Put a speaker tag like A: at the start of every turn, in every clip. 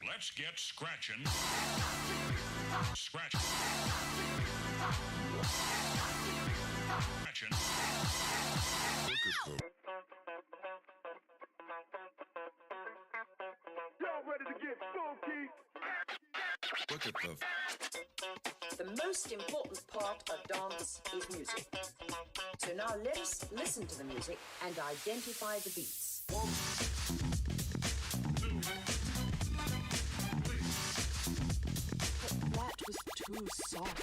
A: Let's get scratching. Scratch. Scratching.
B: Y'all ready to get funky?
C: Look at
D: The most important part of dance is music. So now let us listen to the music and identify the beats.
B: 1, 2, 3.
D: But that was too soft.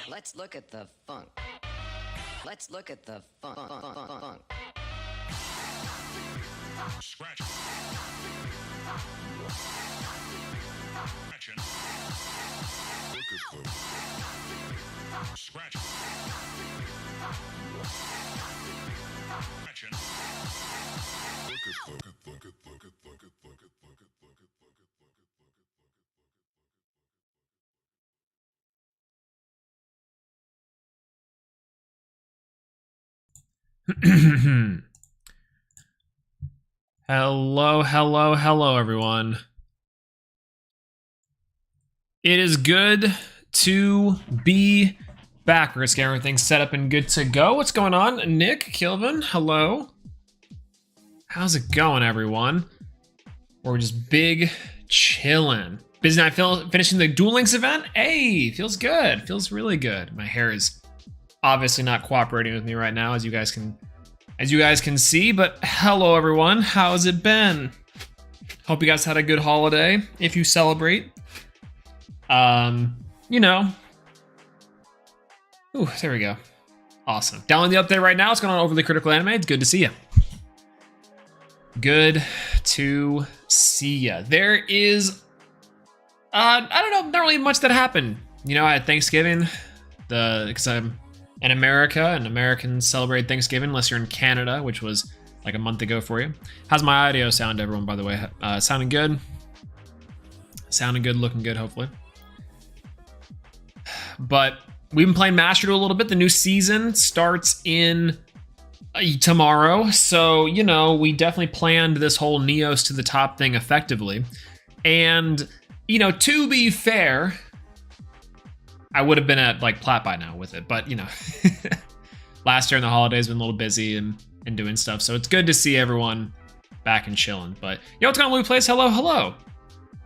E: Let's look at the funk. Let's look at the funk.
A: Scratch. Scratching. Scratch. Scratching.
F: Hello, everyone. It is good to be back. We're gonna get everything set up and good to go. What's going on? Nick, Kilvin, hello. How's it going, everyone? We're just big chilling. Busy night finishing the Duel Links event. Hey, feels good. Feels really good. My hair is obviously not cooperating with me right now, as you guys can see, but hello everyone, how's it been? Hope you guys had a good holiday, if you celebrate. You know. Ooh, there we go. Awesome. Downloading the update right now. What's going on, Overly Critical Anime? It's good to see you. Good to see you. There is, I don't know, not really much that happened. You know, I had Thanksgiving, because I'm in America, and Americans celebrate Thanksgiving unless you're in Canada, which was like a month ago for you. How's my audio sound, everyone, by the way? Sounding good? Sounding good, looking good, hopefully. But we've been playing Master Duel a little bit. The new season starts in tomorrow. So, you know, we definitely planned this whole NEOS to the top thing effectively. And, you know, to be fair, I would have been at like plat by now with it, but you know, last year in the holidays been a little busy and doing stuff. So it's good to see everyone back and chilling. But yo, what's going on, Blue Place? Hello, hello.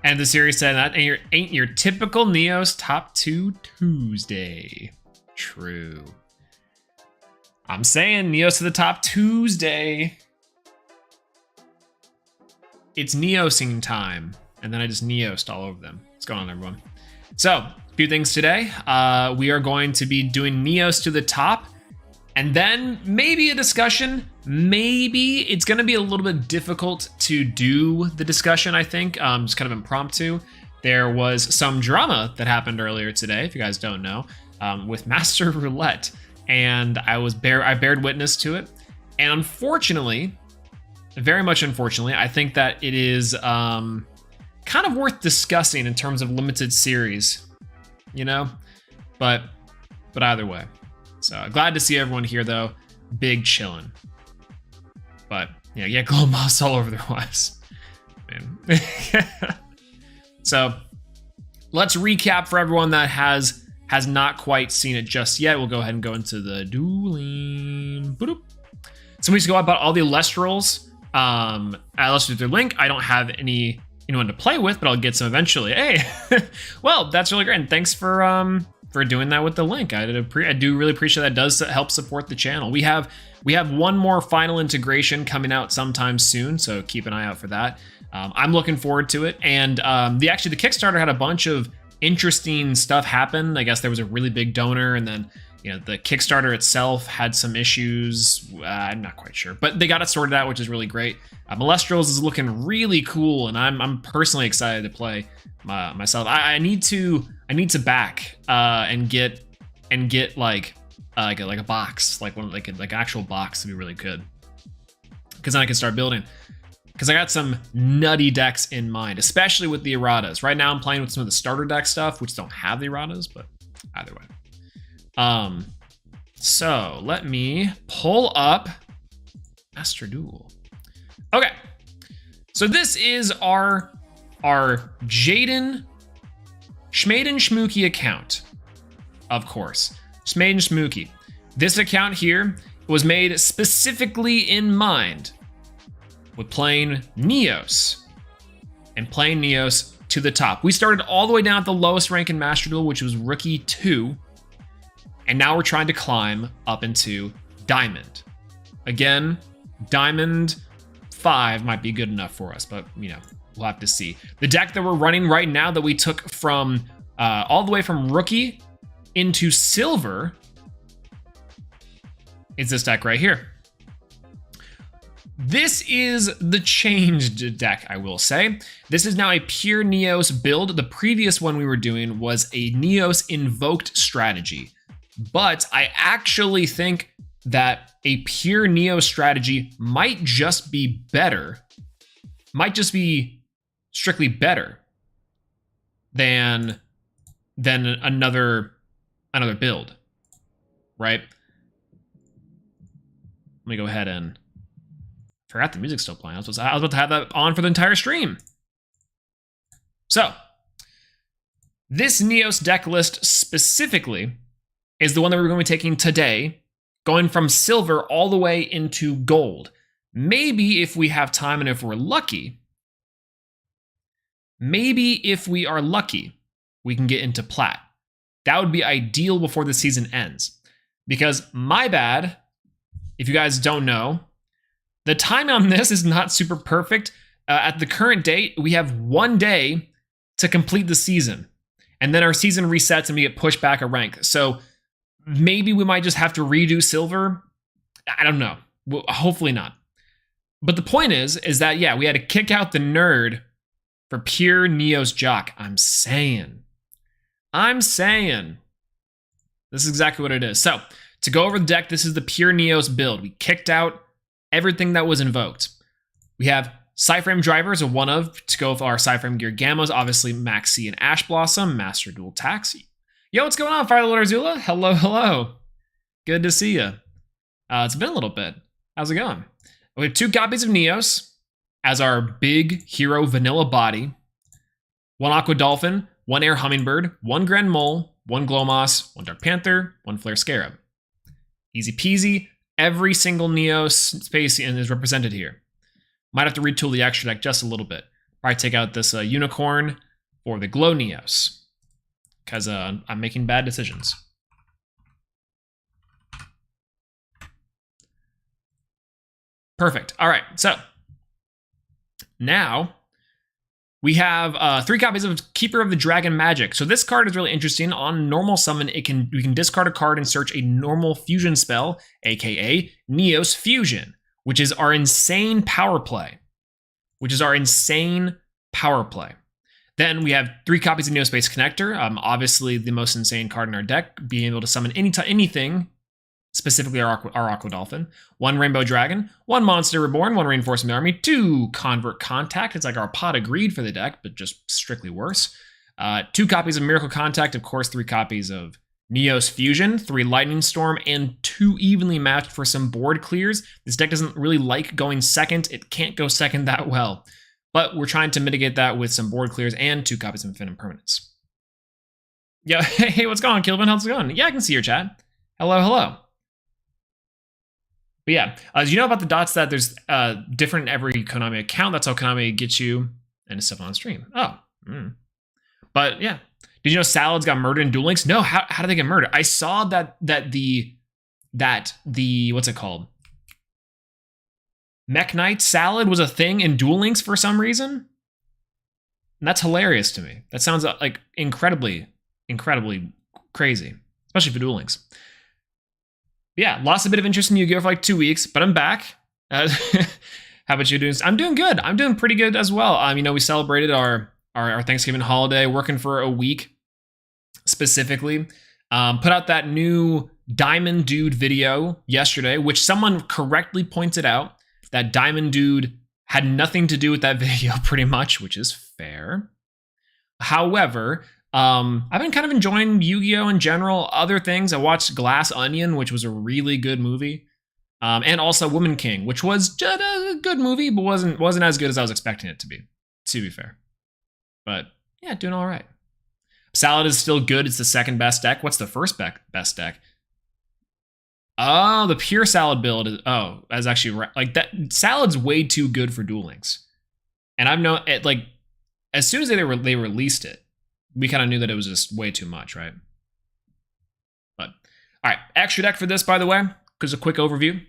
F: And the series said that ain't your typical NEOS Top 2 Tuesday. True. I'm saying NEOS to the Top Tuesday. It's NEOSing time. And then I just NEOSed all over them. What's going on, everyone? So, a few things today. We are going to be doing NEOS to the top. And then maybe a discussion. Maybe it's going to be a little bit difficult to do the discussion, I think. Just kind of impromptu. There was some drama that happened earlier today, if you guys don't know, with Master Roulette. And I bared witness to it. And unfortunately, very much unfortunately, I think that it is kind of worth discussing in terms of limited series, you know? But either way. So glad to see everyone here, though. Big chillin'. But yeah, glow moss all over their wives. Man. So let's recap for everyone that has not quite seen it just yet. We'll go ahead and go into the dueling. Boop. So we just go about all the Elestrals. I listed their link. I don't have anyone to play with, but I'll get some eventually. Hey, well, that's really great. And thanks for doing that with the link. I do really appreciate that. It does help support the channel. We have one more final integration coming out sometime soon, so keep an eye out for that. I'm looking forward to it. And the Kickstarter had a bunch of interesting stuff happen. I guess there was a really big donor, and then the Kickstarter itself had some issues. I'm not quite sure, but they got it sorted out, which is really great. Elestrals is looking really cool, and I'm personally excited to play myself. I need to back and get like a box, like an actual box to be really good, because then I can start building. Because I got some nutty decks in mind, especially with the erratas. Right now I'm playing with some of the starter deck stuff, which don't have the erratas, but either way. So let me pull up Master Duel. Okay, so this is our Schmaden Schmooky account, of course. Schmaden Schmooky. This account here was made specifically in mind with playing NEOS and playing NEOS to the top. We started all the way down at the lowest rank in Master Duel, which was Rookie 2. And now we're trying to climb up into Diamond. Again, Diamond 5 might be good enough for us, but we'll have to see. The deck that we're running right now that we took from all the way from Rookie into Silver is this deck right here. This is the changed deck, I will say. This is now a pure NEOS build. The previous one we were doing was a NEOS invoked strategy. But I actually think that a pure NEOS strategy might just be better. Might just be strictly better than another build, right? Let me go ahead and forgot the music's still playing. I was about to have that on for the entire stream. So, this NEOS deck list specifically is the one that we're going to be taking today, going from silver all the way into gold. Maybe if we have time and if we're lucky, we can get into plat. That would be ideal before the season ends. Because my bad, if you guys don't know, the time on this is not super perfect. At the current date, we have 1 day to complete the season. And then our season resets and we get pushed back a rank. So maybe we might just have to redo silver. I don't know. Well, hopefully not. But the point is that, yeah, we had to kick out the nerd for pure NEOS jock. I'm saying. This is exactly what it is. So, to go over the deck, this is the pure NEOS build. We kicked out everything that was invoked. We have Psyframe Drivers, a one of, to go with our Psyframe Gear Gammas, obviously Maxi and Ash Blossom, Master Duel Taxi. Yo, what's going on, Firelord Arzula? Hello. Good to see you. It's been a little bit. How's it going? We have 2 copies of NEOS as our big hero vanilla body. 1 Aqua Dolphin, 1 Air Hummingbird, 1 Grand Mole, 1 Glowmoss, 1 Dark Panther, 1 Flare Scarab. Easy peasy. Every single NEOS space is represented here. Might have to retool the extra deck just a little bit. Probably take out this unicorn for the glow NEOS. Because I'm making bad decisions. Perfect. All right, so now we have 3 copies of Keeper of the Dragon Magic. So this card is really interesting. On normal summon, we can discard a card and search a normal fusion spell, aka NEOS Fusion, which is our insane power play. Then we have 3 copies of NEOS Space Connector. Obviously, the most insane card in our deck, being able to summon anything, specifically our Aqua Dolphin. 1 Rainbow Dragon, 1 Monster Reborn, 1 Reinforcement Army, 2 Convert Contact. It's like our Pot of Greed for the deck, but just strictly worse. 2 copies of Miracle Contact, of course, 3 copies of NEOS Fusion, 3 Lightning Storm, and 2 evenly matched for some board clears. This deck doesn't really like going second. It can't go second that well. But we're trying to mitigate that with some board clears and 2 copies of Infinite Permanence. Yeah, hey, what's going on, Kilvin? How's it going? Yeah, I can see your chat. Hello. But yeah, as you know about the dots that there's different in every Konami account. That's how Konami gets you and stuff on stream. Oh. But yeah. Did you know Salads got murdered in Duel Links? No, how did they get murdered? I saw that the what's it called? Mech Knight Salad was a thing in Duel Links for some reason. And that's hilarious to me. That sounds like incredibly crazy, especially for Duel Links. Yeah, lost a bit of interest in Yu-Gi-Oh! For like 2 weeks, but I'm back. How about you doing? I'm doing good. I'm doing pretty good as well. We celebrated our Thanksgiving holiday, working for a week specifically. Put out that new Diamond Dude video yesterday, which someone correctly pointed out that Diamond Dude had nothing to do with that video pretty much, which is fair. However, I've been kind of enjoying Yu-Gi-Oh! In general. Other things, I watched Glass Onion, which was a really good movie. And also Woman King, which was just a good movie, but wasn't as good as I was expecting it to be fair. But yeah, doing all right. Salad is still good. It's the second best deck. What's the first best deck? Oh, the pure Salad build is, that's actually like that. Salad's way too good for Duel Links. And I've known it, like, as soon as they released it, we kind of knew that it was just way too much, right? But all right, extra deck for this, by the way, because a quick overview.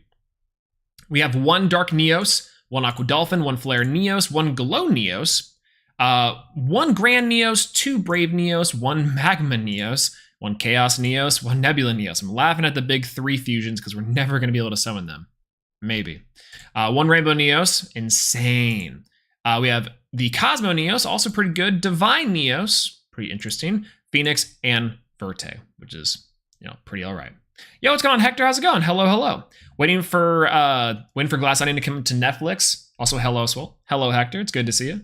F: We have 1 Dark NEOS, 1 Aqua Dolphin, 1 Flare NEOS, 1 Glow NEOS, 1 Grand NEOS, 2 Brave NEOS, 1 Magma NEOS, 1 Chaos NEOS, 1 Nebula NEOS. I'm laughing at the big 3 fusions because we're never going to be able to summon them. Maybe. 1 Rainbow NEOS, insane. We have the Cosmo NEOS, also pretty good. Divine NEOS, pretty interesting. Phoenix and Verte, which is, pretty all right. Yo, what's going on, Hector? How's it going? Hello. Waiting for Glass Onion to come to Netflix. Also, hello, Swole. Hello, Hector. It's good to see you.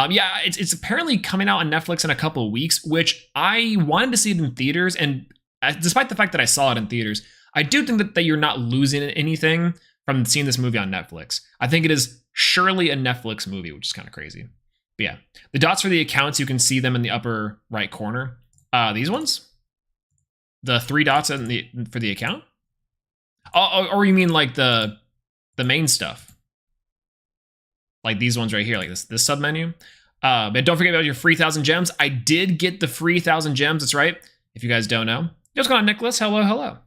F: Yeah, it's apparently coming out on Netflix in a couple of weeks, which I wanted to see it in theaters. And despite the fact that I saw it in theaters, I do think that you're not losing anything from seeing this movie on Netflix. I think it is surely a Netflix movie, which is kind of crazy. But yeah, the dots for the accounts, you can see them in the upper right corner. These ones? The 3 dots for the account? Or you mean like the main stuff? Like these ones right here, like this sub menu. But don't forget about your free 1,000 gems. I did get the free 1,000 gems. That's right. If you guys don't know. What's going on, Nicholas? Hello.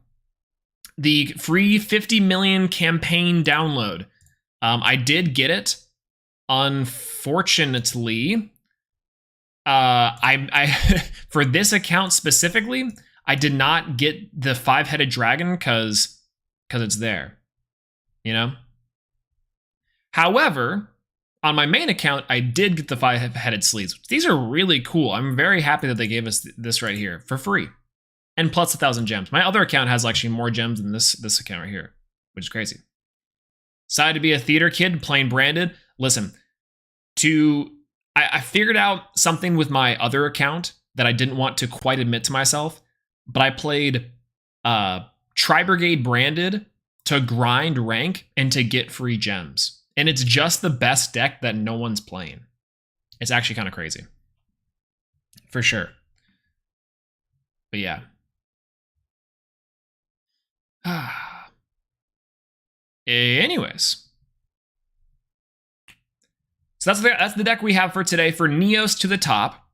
F: The free 50 million campaign download. I did get it. Unfortunately, I for this account specifically, I did not get the 5-headed dragon because it's there. However, on my main account, I did get the 5-headed sleeves. These are really cool. I'm very happy that they gave us this right here for free. And plus 1,000 gems. My other account has actually more gems than this account right here, which is crazy. Decided to be a theater kid, playing branded. Listen, I figured out something with my other account that I didn't want to quite admit to myself, but I played Tri-Brigade branded to grind rank and to get free gems. And it's just the best deck that no one's playing. It's actually kind of crazy. For sure. But yeah. Anyways. So that's the deck we have for today for NEOS to the top.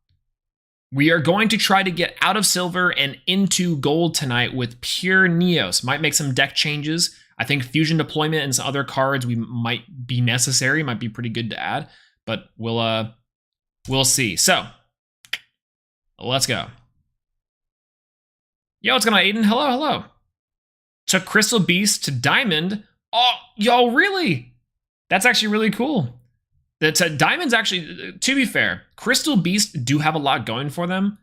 F: We are going to try to get out of silver and into gold tonight with pure NEOS. Might make some deck changes. I think fusion deployment and some other cards might be necessary. Might be pretty good to add, but we'll see. So let's go. Yo, what's going on, Aiden? Hello, hello. Took Crystal Beast to Diamond. Oh, yo, really? That's actually really cool. That's Diamond's actually, to be fair, Crystal Beast do have a lot going for them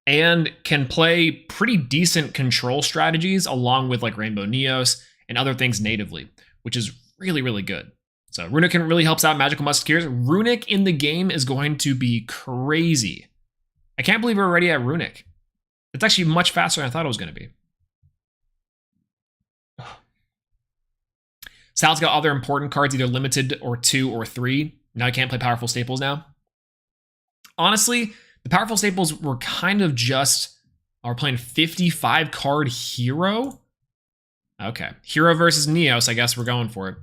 F: and can play pretty decent control strategies along with like Rainbow NEOS and other things natively, which is really, really good. So Runic really helps out Magical Musketeers. Runic in the game is going to be crazy. I can't believe we're already at Runic. It's actually much faster than I thought it was going to be. Sal's got other important cards, either limited or 2 or 3. Now I can't play powerful staples now. Honestly, the powerful staples were kind of just, we're playing 55 card hero. Okay, hero versus NEOS, I guess we're going for it.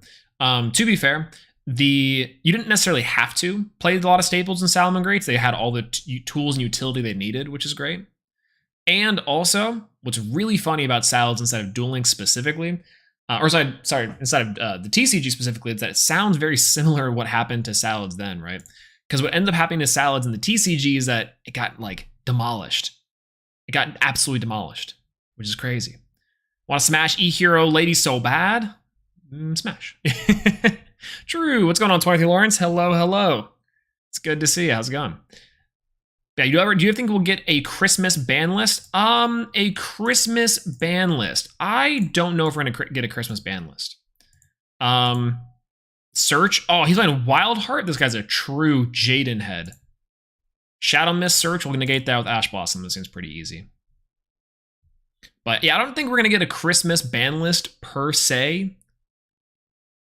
F: To be fair, you didn't necessarily have to play a lot of staples in Salomon Greats. They had all the tools and utility they needed, which is great. And also, what's really funny about Salads instead of Duel Links specifically, instead of the TCG specifically, is that it sounds very similar to what happened to Salads then, right? Because what ended up happening to Salads in the TCG is that it got like demolished. It got absolutely demolished, which is crazy. Want to smash E-Hero Lady so bad? Smash. True. What's going on, 23 Lawrence? Hello, hello. It's good to see you. How's it going? Yeah, do you think we'll get a Christmas ban list? A Christmas ban list. I don't know if we're gonna get a Christmas ban list. Search. Oh, he's playing Wildheart. This guy's a true Jaden head. Shadow Mist Search. We'll negate that with Ash Blossom. This seems pretty easy. But yeah, I don't think we're gonna get a Christmas ban list per se.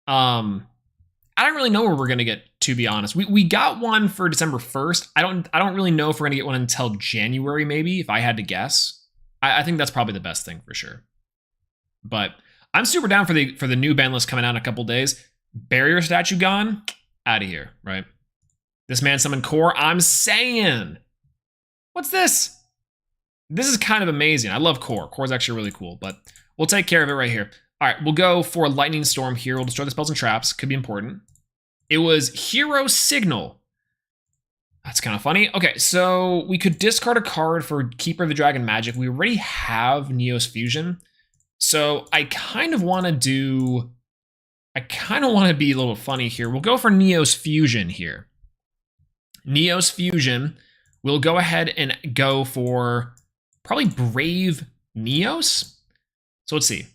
F: I don't really know where we're gonna get, to be honest. We got one for December 1st. I don't really know if we're gonna get one until January, maybe, if I had to guess. I think that's probably the best thing for sure. But I'm super down for the new ban list coming out in a couple days. Barrier statue gone, out of here, right? This man summoned Core. I'm saying, what's this? This is kind of amazing. I love Core. Core's actually really cool, but we'll take care of it right here. All right, we'll go for Lightning Storm here. We'll destroy the spells and traps. Could be important. It was Hero Signal. That's kind of funny. Okay, so we could discard a card for Keeper of the Dragon Magic. We already have NEOS Fusion. So I kind of want to be a little funny here. We'll go for NEOS Fusion here. NEOS Fusion. We'll go ahead and go for probably Brave NEOS. So let's see.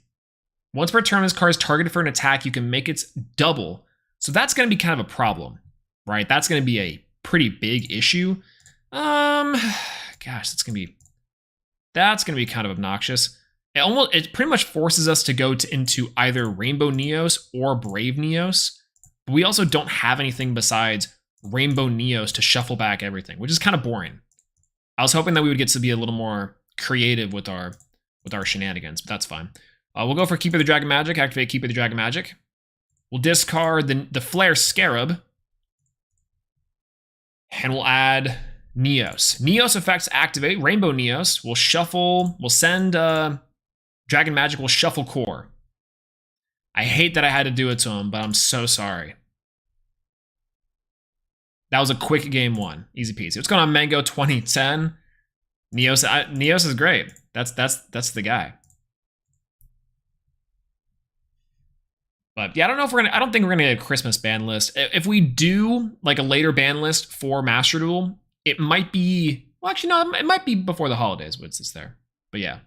F: Once per turn, this card is targeted for an attack, you can make its double. So that's going to be kind of a problem, right? That's going to be a pretty big issue. Gosh, that's going to be kind of obnoxious. It pretty much forces us to go into either Rainbow NEOS or Brave NEOS. But we also don't have anything besides Rainbow NEOS to shuffle back everything, which is kind of boring. I was hoping that we would get to be a little more creative with our shenanigans, but that's fine. We'll go for Keeper of the Dragon Magic, activate Keeper of the Dragon Magic. We'll discard the Flare Scarab. And we'll add NEOS. NEOS effects activate, Rainbow NEOS. We'll shuffle, we'll send Dragon Magic, we'll shuffle Core. I hate that I had to do it to him, but I'm so sorry. That was a quick game one, easy peasy. What's going on, Mango 2010? NEOS is great. That's the guy. But yeah, I don't think we're gonna get a Christmas ban list. If we do like a later ban list for Master Duel, it might be, well, actually no, it might be before the holidays once it's there. But yeah.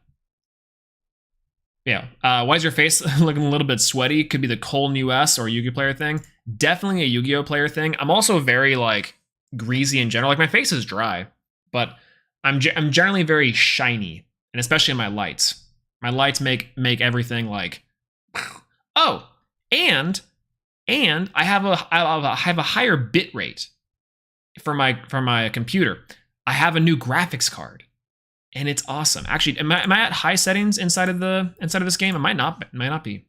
F: Yeah. Why is your face looking a little bit sweaty? Could be the Cole NEOS or Yu-Gi-Oh player thing. Definitely a Yu-Gi-Oh player thing. I'm also very like greasy in general. Like my face is dry, but I'm generally very shiny, and especially in my lights. My lights make everything like, oh. And I have a higher bit rate for my computer. I have a new graphics card, and it's awesome. Actually, am I at high settings inside of this game? It might not be.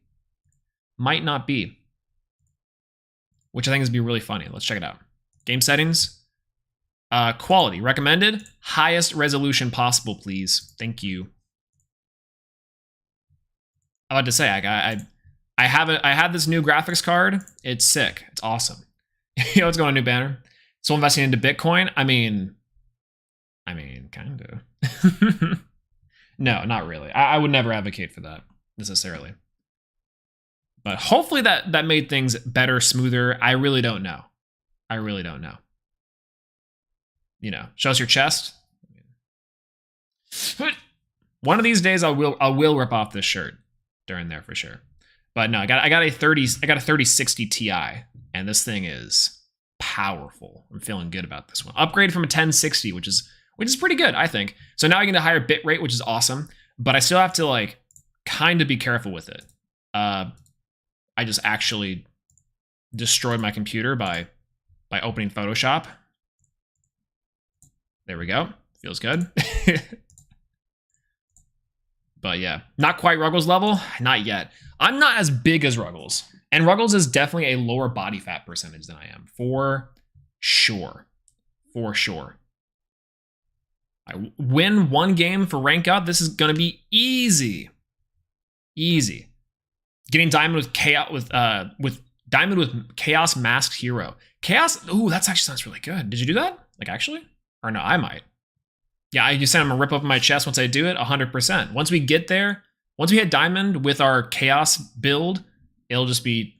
F: might not be. Which I think is be really funny. Let's check it out. Game settings. Quality recommended. Highest resolution possible, please. Thank you. I was about to say I have this new graphics card. It's sick. It's awesome. You know what's going on, new banner? Still investing into Bitcoin? I mean, kind of. No, not really. I would never advocate for that necessarily. But hopefully that made things better, smoother. I really don't know. I really don't know. You know, show us your chest. One of these days I will rip off this shirt during there for sure. But no, I got a 3060 Ti, and this thing is powerful. I'm feeling good about this one. Upgrade from a 1060, which is pretty good, I think. So now I get a higher bit rate, which is awesome. But I still have to like kind of be careful with it. I just actually destroyed my computer by opening Photoshop. There we go. Feels good. But yeah, not quite Ruggles level. Not yet. I'm not as big as Ruggles. And Ruggles is definitely a lower body fat percentage than I am. For sure. For sure. I win one game for rank up. This is going to be easy. Easy. Getting Diamond with Diamond with Chaos Masked Hero. Chaos, ooh, that actually sounds really good. Did you do that? Like actually? Or no, I might. Yeah, I just said I'm gonna rip open my chest once I do it, 100%. Once we get there, once we hit Diamond with our Chaos build, it'll just be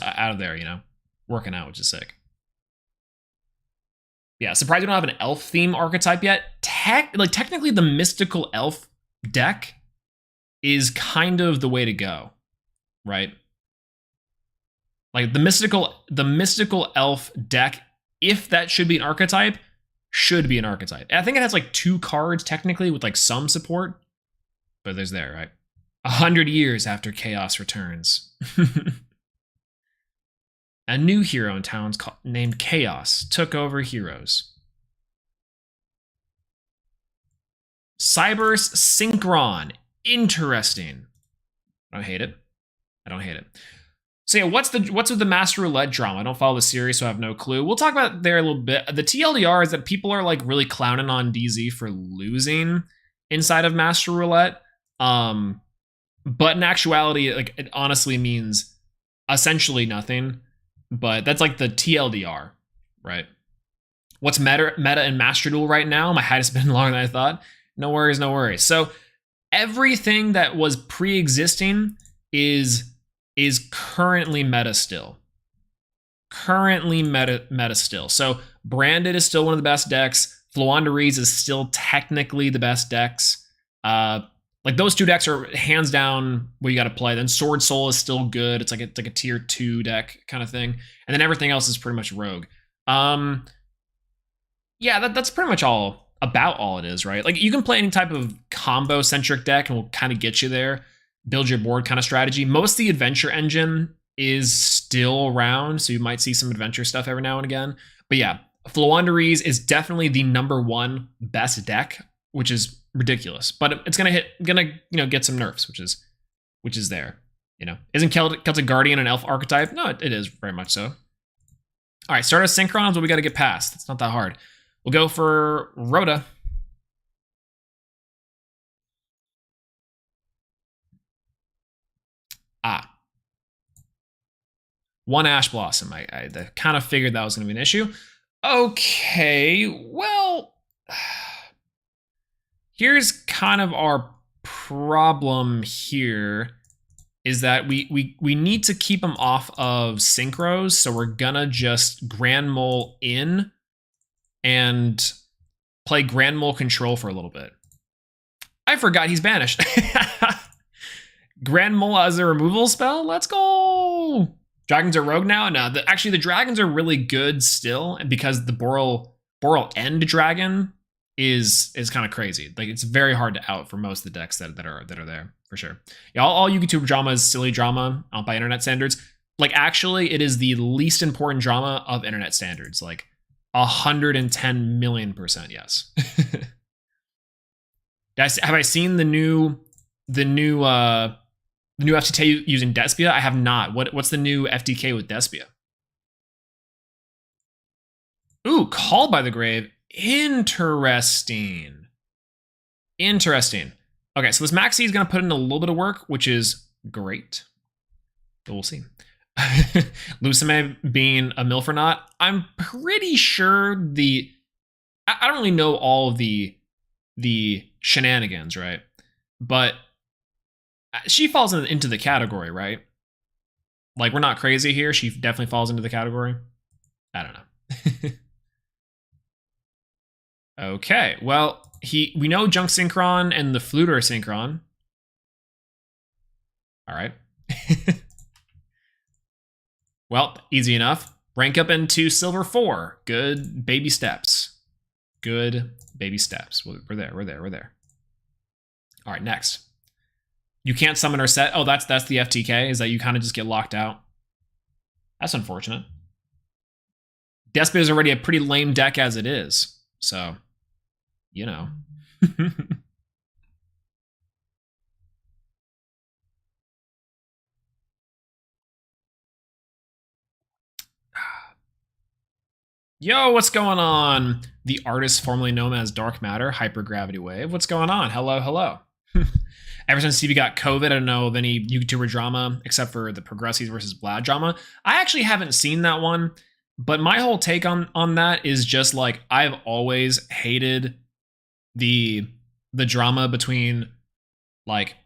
F: out of there, you know? Working out, which is sick. Yeah, surprised we don't have an elf theme archetype yet. Technically the mystical elf deck is kind of the way to go, right? Like the mystical elf deck, if that should be an archetype, should be an archetype. I think it has like 2 cards technically with like some support, but there's there, right? 100 years after Chaos returns. A new hero in town named Chaos took over heroes. Cyber's Synchron. Interesting. I don't hate it. I don't hate it. So yeah, what's with the Master Roulette drama? I don't follow the series, so I have no clue. We'll talk about it there a little bit. The TLDR is that people are like really clowning on DZ for losing inside of Master Roulette. But in actuality, like it honestly means essentially nothing. But that's like the TLDR, right? What's meta in Master Duel right now? My hat has been longer than I thought. No worries, no worries. So everything that was pre-existing is currently meta still. Currently meta still. So Branded is still one of the best decks. Floowandereeze is still technically the best decks. Like those 2 decks are hands down what you got to play. Then Sword Soul is still good. It's like a tier 2 deck kind of thing. And then everything else is pretty much rogue. Yeah, that's pretty much all it is, right? Like you can play any type of combo centric deck and we'll kind of get you there. Build your board kind of strategy. Most of the adventure engine is still around, so you might see some adventure stuff every now and again. But yeah, Floowandereeze is definitely the #1 best deck, which is ridiculous. But it's gonna get some nerfs, which is there. You know, isn't Celtic Guardian an elf archetype? No, it is very much so. All right, start of Synchrons. What we got to get past? It's not that hard. We'll go for Rhoda. One Ash Blossom. I kind of figured that was going to be an issue. Okay, well, here's kind of our problem here is that we need to keep them off of synchros, so we're gonna just Grand Mole in and play Grand Mole Control for a little bit. I forgot he's banished. Grand Mole as a removal spell? Let's go! Dragons are rogue now? No, actually the dragons are really good still, because the Boral End Dragon is kind of crazy. Like it's very hard to out for most of the decks that are there, for sure. Yeah, all YouTube drama is silly drama by internet standards. Like actually it is the least important drama of internet standards. Like 110 million % yes. Have I seen the new The new FTK using Despia? I have not. What's the new FTK with Despia? Ooh, Called by the Grave. Interesting. Interesting. Okay, so this Maxi is going to put in a little bit of work, which is great. But we'll see. Lucime being a MILF or not, I'm pretty sure I don't really know all of the shenanigans, right? But she falls into the category, right? Like, we're not crazy here. She definitely falls into the category. I don't know. Okay, well, we know Junk Synchron and the Flute are Synchron. All right. Well, easy enough. Rank up into Silver 4. Good baby steps. Good baby steps. We're there. All right, next. You can't summon or set. Oh, that's the FTK, is that you kind of just get locked out. That's unfortunate. Despia is already a pretty lame deck as it is, so, you know. Yo, what's going on? The artist formerly known as Dark Matter, Hypergravity Wave. What's going on? Hello. Ever since Stevie got COVID, I don't know of any YouTuber drama except for the Progressives versus Vlad drama. I actually haven't seen that one, but my whole take on that is just like, I've always hated the drama between, like,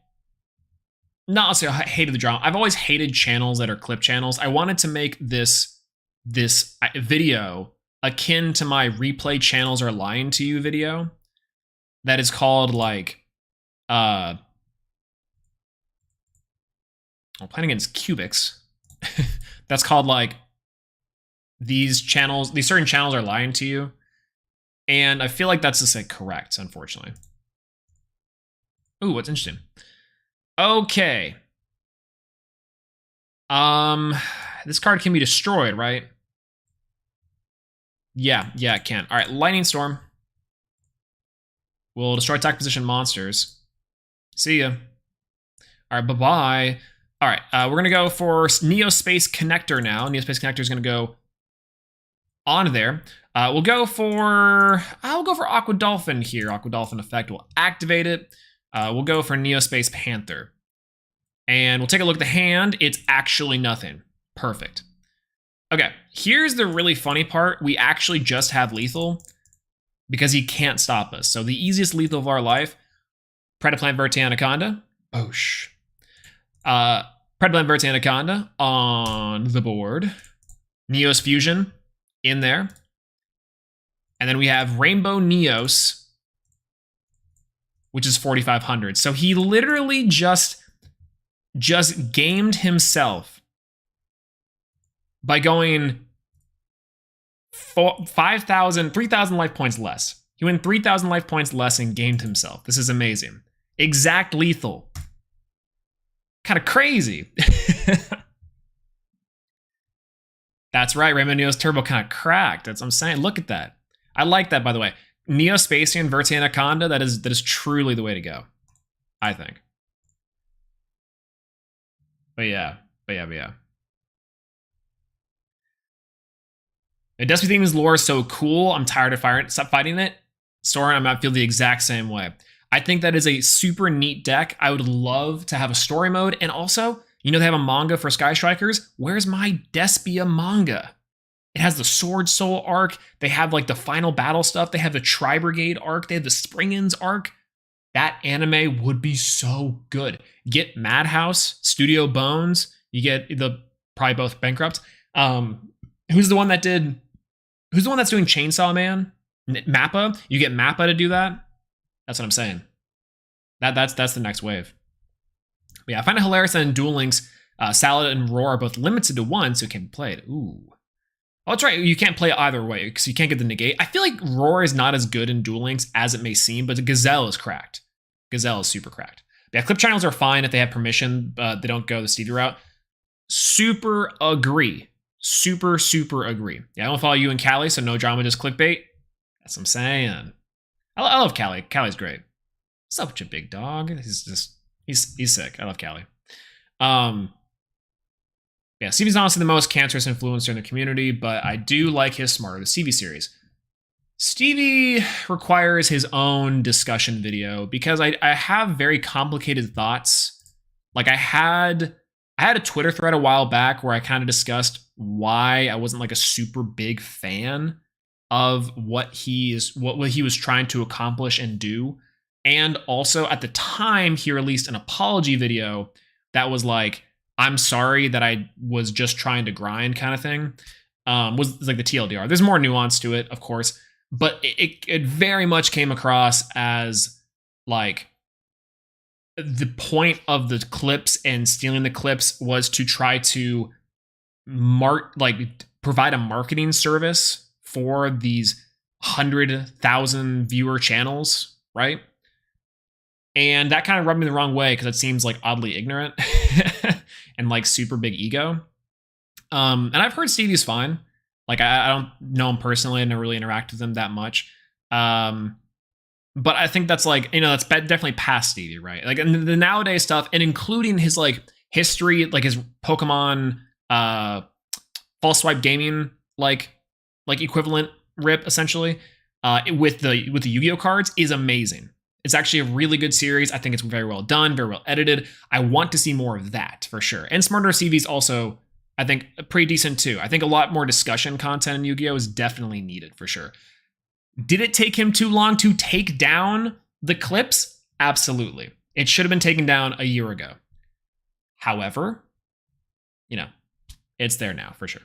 F: not necessarily hated the drama. I've always hated channels that are clip channels. I wanted to make this video akin to my replay channels are lying to you video that is called, like, I'm playing against Cubics. That's called, like, these certain channels are lying to you. And I feel like that's just, like, correct, unfortunately. Ooh, what's interesting. Okay. This card can be destroyed, right? Yeah, it can. All right, Lightning Storm will destroy attack position monsters. See ya. All right, bye-bye. All right, we're going to go for NEOS Space Connector now. NEOS Space Connector is going to go on there. I'll go for Aqua Dolphin here. Aqua Dolphin effect will activate it. We'll go for NEOS Space Panther. And we'll take a look at the hand. It's actually nothing. Perfect. Okay, here's the really funny part. We actually just have lethal because he can't stop us. So the easiest lethal of our life, Predaplant Verte Anaconda. Boosh. Predaplant Verte Anaconda on the board. NEOS Fusion in there. And then we have Rainbow NEOS, which is 4,500. So he literally just gamed himself by going 3,000 life points less. He went 3,000 life points less and gamed himself. This is amazing. Exact lethal. Kind of crazy. That's right, Rainbow NEOS Turbo kind of cracked. That's what I'm saying. Look at that. I like that, by the way. NEOS Spacian Verte Anaconda, that is truly the way to go, I think. But yeah. The Despia Theme's lore is so cool. I'm tired of fighting it. Soren, I feel the exact same way. I think that is a super neat deck. I would love to have a story mode. And also, you know, they have a manga for Sky Strikers. Where's my Despia manga? It has the Sword Soul arc. They have, like, the final battle stuff. They have the Tri-Brigade arc. They have the Spring-Ins arc. That anime would be so good. Get Madhouse, Studio Bones. You get probably both bankrupt. Who's the one that's doing Chainsaw Man? Mappa. You get Mappa to do that. That's what I'm saying. That's the next wave. But yeah, I find it hilarious that in Duel Links, Salad and Roar are both limited to one, so it can be played. Ooh. Oh, that's right. You can't play either way because you can't get the negate. I feel like Roar is not as good in Duel Links as it may seem, but the Gazelle is cracked. Gazelle is super cracked. But yeah, clip channels are fine if they have permission. They don't go the Stevie route. Super agree. Super agree. Yeah, I don't follow you and Callie, so no drama, just clickbait. That's what I'm saying. I love Callie. Callie's great. Such a big dog. He's sick. I love Callie. Yeah, Stevie's honestly the most cancerous influencer in the community, but I do like his Smarter the Stevie series. Stevie requires his own discussion video because I have very complicated thoughts. Like I had a Twitter thread a while back where I kind of discussed why I wasn't like a super big fan of what he was trying to accomplish and do. And also at the time he released an apology video that was like, I'm sorry that I was just trying to grind kind of thing. Was like the TLDR. There's more nuance to it, of course, but it very much came across as like the point of the clips and stealing the clips was to try to provide a marketing service for these 100,000 viewer channels, right? And that kind of rubbed me the wrong way because it seems like oddly ignorant and like super big ego. And I've heard Stevie's fine. Like I don't know him personally. I never really interacted with him that much. But I think that's like, that's definitely past Stevie, right? Like and the nowadays stuff, and including his like history, like his Pokemon false swipe gaming like equivalent rip essentially with the Yu-Gi-Oh cards is amazing. It's actually a really good series. I think it's very well done, very well edited. I want to see more of that for sure. And Smarter Stevie's also, I think, pretty decent too. I think a lot more discussion content in Yu-Gi-Oh is definitely needed for sure. Did it take him too long to take down the clips? Absolutely. It should have been taken down a year ago. However, it's there now for sure.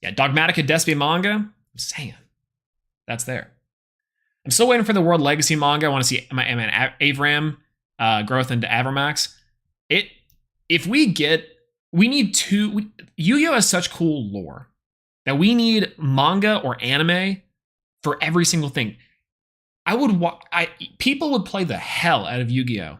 F: Yeah, Dogmatica Despia manga, I'm saying, that's there. I'm still waiting for the World Legacy manga. I want to see my Avram growth into Avramax. We need two. Yu-Gi-Oh has such cool lore that we need manga or anime for every single thing. People would play the hell out of Yu-Gi-Oh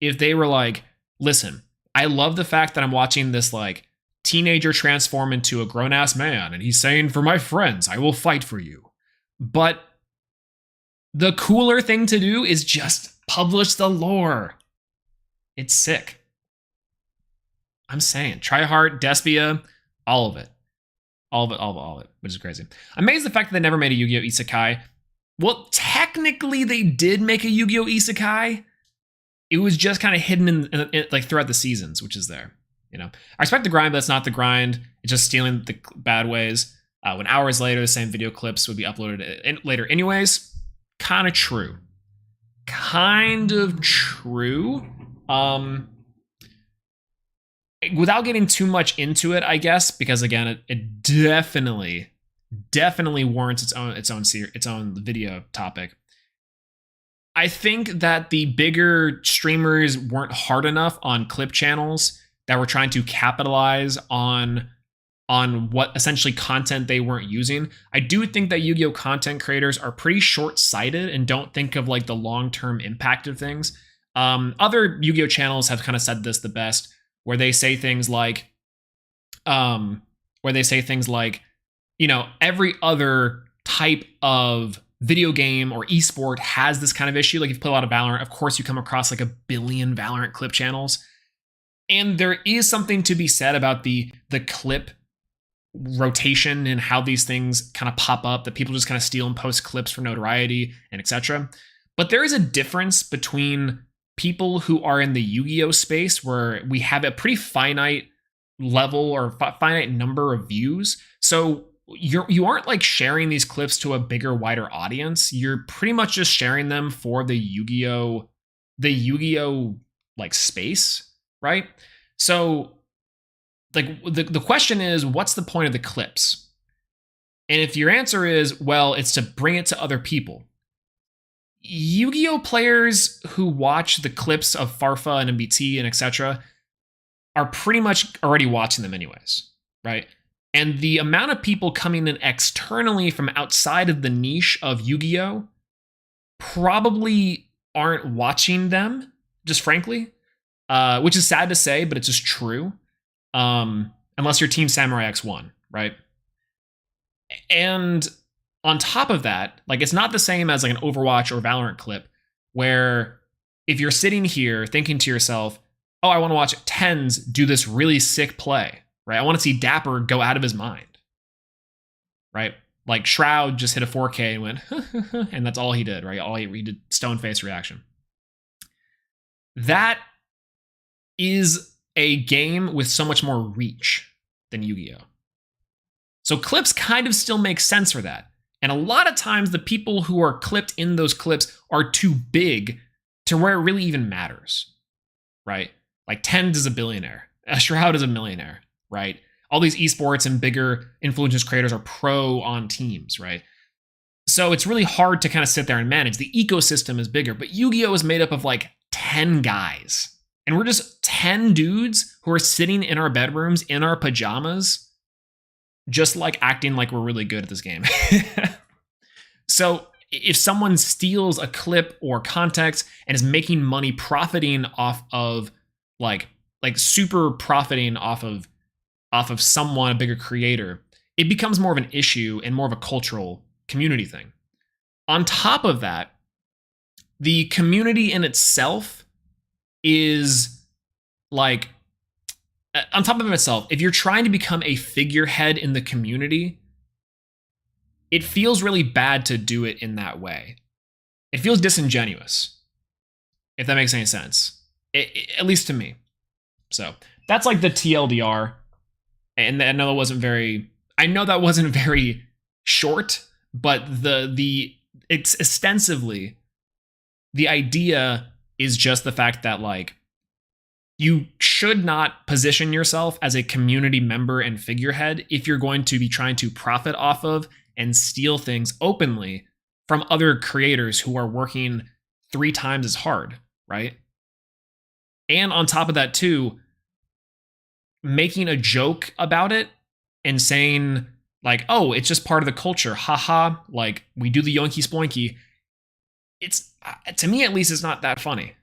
F: if they were like, listen, I love the fact that I'm watching this like teenager transform into a grown-ass man and he's saying, for my friends, I will fight for you. But the cooler thing to do is just publish the lore. It's sick. I'm saying, Tryhard, Despia, all of it, which is crazy. I'm amazed the fact that they never made a Yu-Gi-Oh isekai. Well, technically they did make a Yu-Gi-Oh isekai. It was just kind of hidden in like throughout the seasons, which is there. I respect the grind, but it's not the grind. It's just stealing the bad ways. When hours later, the same video clips would be uploaded later anyways. Kind of true. Without getting too much into it, I guess, because again, it definitely warrants its own video topic. I think that the bigger streamers weren't hard enough on clip channels that were trying to capitalize on what essentially content they weren't using. I do think that Yu-Gi-Oh content creators are pretty short-sighted and don't think of like the long-term impact of things. Other Yu-Gi-Oh channels have kind of said this the best, where they say things like, every other type of video game or esport has this kind of issue. Like if you play a lot of Valorant, of course you come across like a billion Valorant clip channels. And there is something to be said about the clip rotation and how these things kind of pop up, that people just kind of steal and post clips for notoriety and etc. But there is a difference between people who are in the Yu-Gi-Oh space where we have a pretty finite level or finite number of views. So you aren't like sharing these clips to a bigger, wider audience. You're pretty much just sharing them for the Yu-Gi-Oh like space, right? So like the question is, what's the point of the clips? And if your answer is, well, it's to bring it to other people, Yu-Gi-Oh players who watch the clips of Farfa and MBT and etc. are pretty much already watching them anyways, right? And the amount of people coming in externally from outside of the niche of Yu-Gi-Oh probably aren't watching them, just frankly, which is sad to say, but it's just true. Unless you're Team Samurai X1, right? And on top of that, like it's not the same as like an Overwatch or Valorant clip where if you're sitting here thinking to yourself, oh, I want to watch Tens do this really sick play, right? I want to see Dapper go out of his mind, right? Like Shroud just hit a 4K and went, and that's all he did, right? He did stone face reaction. That is a game with so much more reach than Yu-Gi-Oh! So clips kind of still make sense for that. And a lot of times the people who are clipped in those clips are too big to where it really even matters, right? Like Tens is a billionaire. Shroud is a millionaire, right? All these esports and bigger influencers creators are pro on teams, right? So it's really hard to kind of sit there and manage. The ecosystem is bigger, but Yu-Gi-Oh! Is made up of like 10 guys. And we're just 10 dudes who are sitting in our bedrooms in our pajamas, just like acting like we're really good at this game. So if someone steals a clip or context and is making money profiting off of like super profiting off of someone, a bigger creator, it becomes more of an issue and more of a cultural community thing. On top of that, the community in itself is like, on top of itself, if you're trying to become a figurehead in the community, it feels really bad to do it in that way. It feels disingenuous, if that makes any sense, at least to me. So that's like the TLDR. And I know that wasn't very short, but it's ostensibly the idea is just the fact that like you should not position yourself as a community member and figurehead if you're going to be trying to profit off of and steal things openly from other creators who are working 3 times as hard, right? And on top of that too, making a joke about it and saying like, oh, it's just part of the culture, haha, like we do the yoinky sploinky. It's, to me at least, it's not that funny.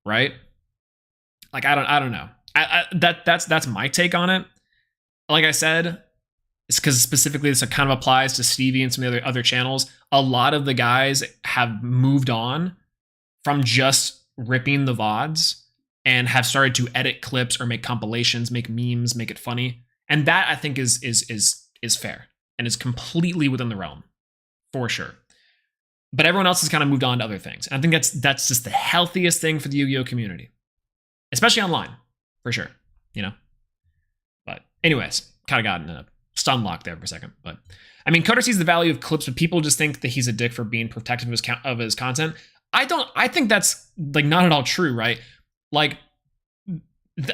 F: Right? Like I don't know. That's my take on it. Like I said, it's because specifically this kind of applies to Stevie and some of the other channels. A lot of the guys have moved on from just ripping the VODs and have started to edit clips or make compilations, make memes, make it funny. And that I think is fair and is completely within the realm, for sure. But everyone else has kind of moved on to other things. And I think that's just the healthiest thing for the Yu-Gi-Oh! Community, especially online, for sure, you know? But anyways, kind of got in a stun lock there for a second. But I mean, Coder sees the value of clips, but people just think that he's a dick for being protective of his content. I think that's like not at all true, right? Like,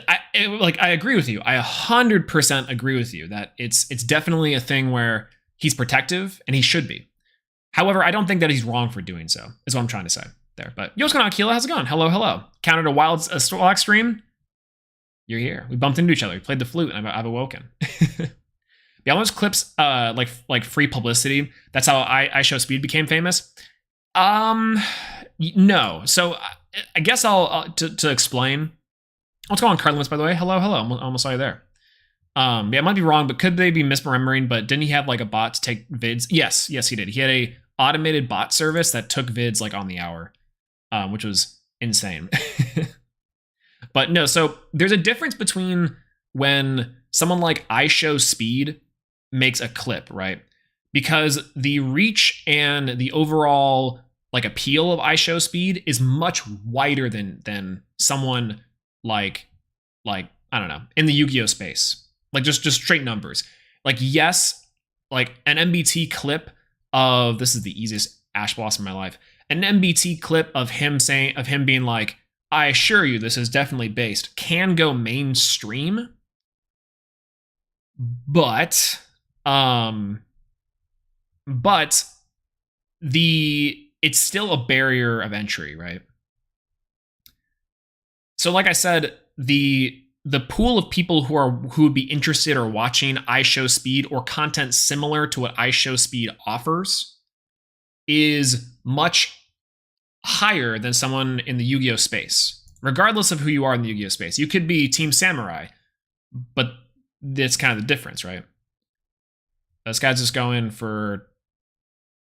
F: I agree with you. I 100% agree with you that it's definitely a thing where he's protective and he should be. However, I don't think that he's wrong for doing so, is what I'm trying to say there. But yo, what's going on, Keela? How's it going? Hello. Counted a wild Swolelax stream. You're here. We bumped into each other. We played the flute, and I've awoken. Yeah, all those clips, like free publicity. That's how I Show Speed became famous. No. So I guess I'll to explain. What's going on, Carlinus, by the way? Hello. I almost saw you there. Yeah, I might be wrong, but could they be misremembering? But didn't he have like a bot to take vids? Yes, he did. He had a automated bot service that took vids like on the hour, which was insane. But no, so there's a difference between when someone like I Show Speed makes a clip, right? Because the reach and the overall like appeal of I Show Speed is much wider than someone like I don't know, in the Yu-Gi-Oh space. Like just straight numbers. Like yes, like an MBT clip of, this is the easiest Ash Blossom in my life. An MBT clip of him being like, I assure you this is definitely based, can go mainstream. But it's still a barrier of entry, right? So like I said, the pool of people who would be interested or watching I Show Speed or content similar to what I Show Speed offers is much higher than someone in the Yu-Gi-Oh space. Regardless of who you are in the Yu-Gi-Oh space. You could be Team Samurai, but that's kind of the difference, right? This guy's just going for...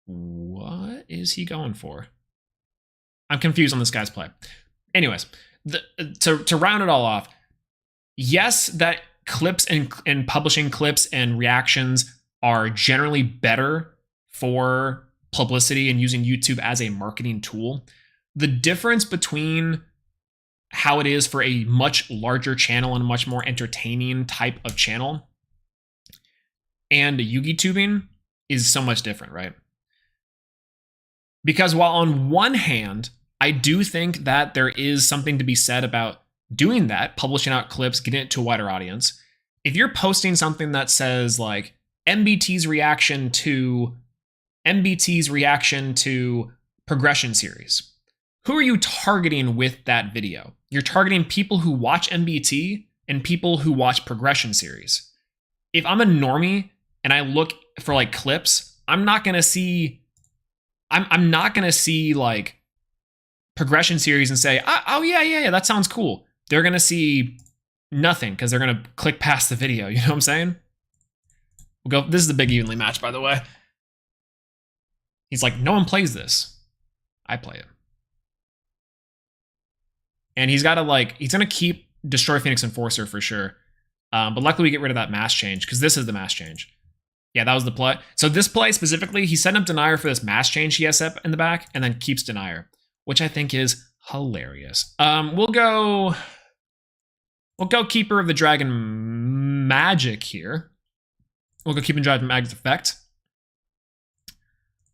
F: What is he going for? I'm confused on this guy's play. Anyways, to round it all off, yes, that clips and publishing clips and reactions are generally better for publicity and using YouTube as a marketing tool. The difference between how it is for a much larger channel and a much more entertaining type of channel and YouTubing is so much different, right? Because while on one hand, I do think that there is something to be said about doing that, publishing out clips, getting it to a wider audience. If you're posting something that says like MBT's reaction to progression series, who are you targeting with that video? You're targeting people who watch MBT and people who watch progression series. If I'm a normie and I look for like clips, I'm not gonna see like progression series and say, oh yeah, that sounds cool. They're gonna see nothing because they're gonna click past the video. You know what I'm saying? We'll go. This is the big evenly match, by the way. He's like, no one plays this. I play it. And he's got to like, he's going to keep Destroy Phoenix Enforcer for sure. But luckily we get rid of that mass change because this is the mass change. Yeah, that was the play. So this play specifically, he's setting up Denier for this mass change he has up in the back and then keeps Denier, which I think is hilarious. We'll go Keeper of the Dragon Magic here. We'll go Keeper of the Dragon Magic effect.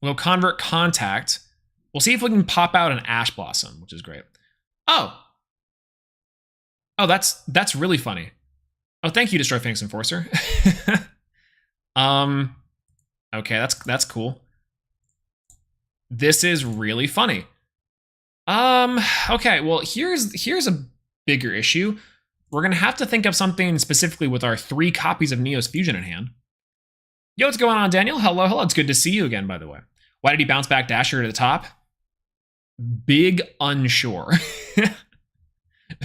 F: We'll go Convert Contact. We'll see if we can pop out an Ash Blossom, which is great. Oh, that's really funny. Oh, thank you, Destroy Phoenix Enforcer. Okay, that's cool. This is really funny. Okay, well, here's a bigger issue. We're gonna have to think of something specifically with our 3 copies of NEOS Fusion in hand. Yo, what's going on, Daniel? Hello. It's good to see you again, by the way. Why did he bounce back Dasher to the top? Big unsure.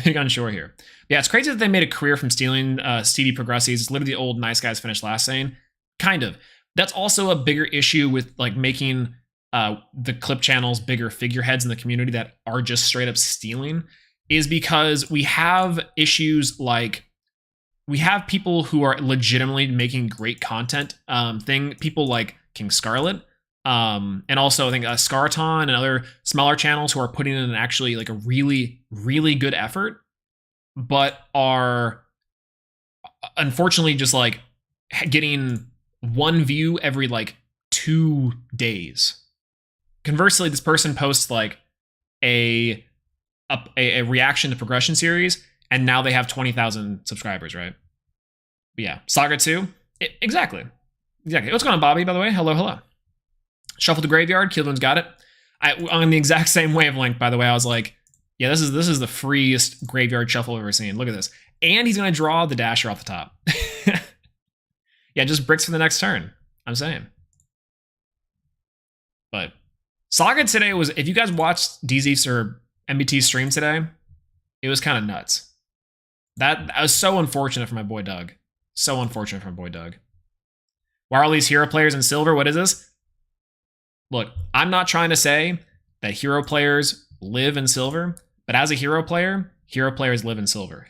F: Big unsure here. Yeah, it's crazy that they made a career from stealing CD Progressives. It's literally the old nice guys finished last saying. Kind of. That's also a bigger issue with like making the clip channels bigger figureheads in the community that are just straight up stealing, is because we have issues like we have people who are legitimately making great content. People like King Scarlet, and also I think Scarton and other smaller channels who are putting in actually like a really, really good effort, but are unfortunately just like getting 1 view every like 2 days. Conversely, this person posts like a reaction to progression series, and now they have 20,000 subscribers, right? But yeah, Saga 2, exactly. What's going on, Bobby, by the way? Hello. Shuffle the Graveyard, Kildoon's got it. On the exact same wavelength, by the way, I was like, yeah, this is the freest graveyard shuffle I've ever seen. Look at this. And he's going to draw the Dasher off the top. Yeah, just bricks for the next turn. I'm saying. But Saga today was, if you guys watched DZ's or MBT's stream today, it was kind of nuts. That was so unfortunate for my boy Doug. So unfortunate for my boy Doug. Why are all these hero players in silver? What is this? Look, I'm not trying to say that hero players live in silver, but as a hero players live in silver.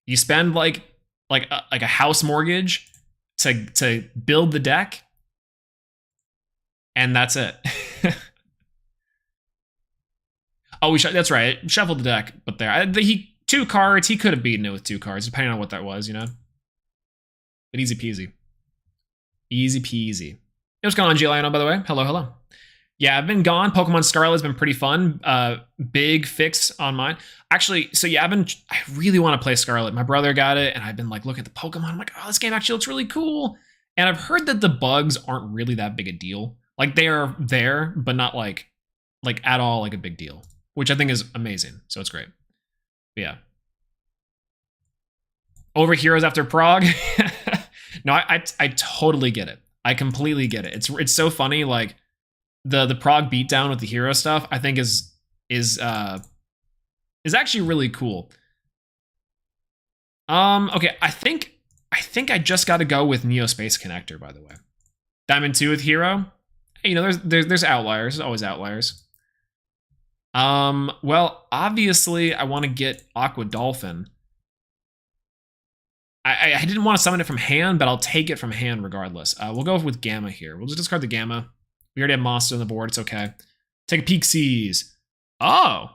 F: You spend like a house mortgage to build the deck, and that's it. Oh, that's right. Shuffled the deck, but there. 2 cards. He could have beaten it with 2 cards, depending on what that was, you know? But easy peasy. Easy peasy. Hey, what's going on, Giuliano, by the way? Hello. Yeah, I've been gone. Pokemon Scarlet has been pretty fun. Big fix on mine. Actually, so yeah, I really want to play Scarlet. My brother got it, and I've been like, look at the Pokemon. I'm like, oh, this game actually looks really cool. And I've heard that the bugs aren't really that big a deal. Like, they are there, but not like at all like a big deal, which I think is amazing. So it's great. But yeah. Over heroes after Prague. No, I totally get it. I completely get it. It's so funny. Like the Prague beatdown with the hero stuff, I think is actually really cool. Okay, I think I just got to go with Neo Space Connector, by the way. Diamond 2 with hero. Hey, you know, there's outliers. There's always outliers. Well, obviously, I want to get Aqua Dolphin. I didn't want to summon it from hand, but I'll take it from hand regardless. We'll go with Gamma here. We'll just discard the Gamma. We already have monster on the board. It's okay. Take a Pixies. Oh,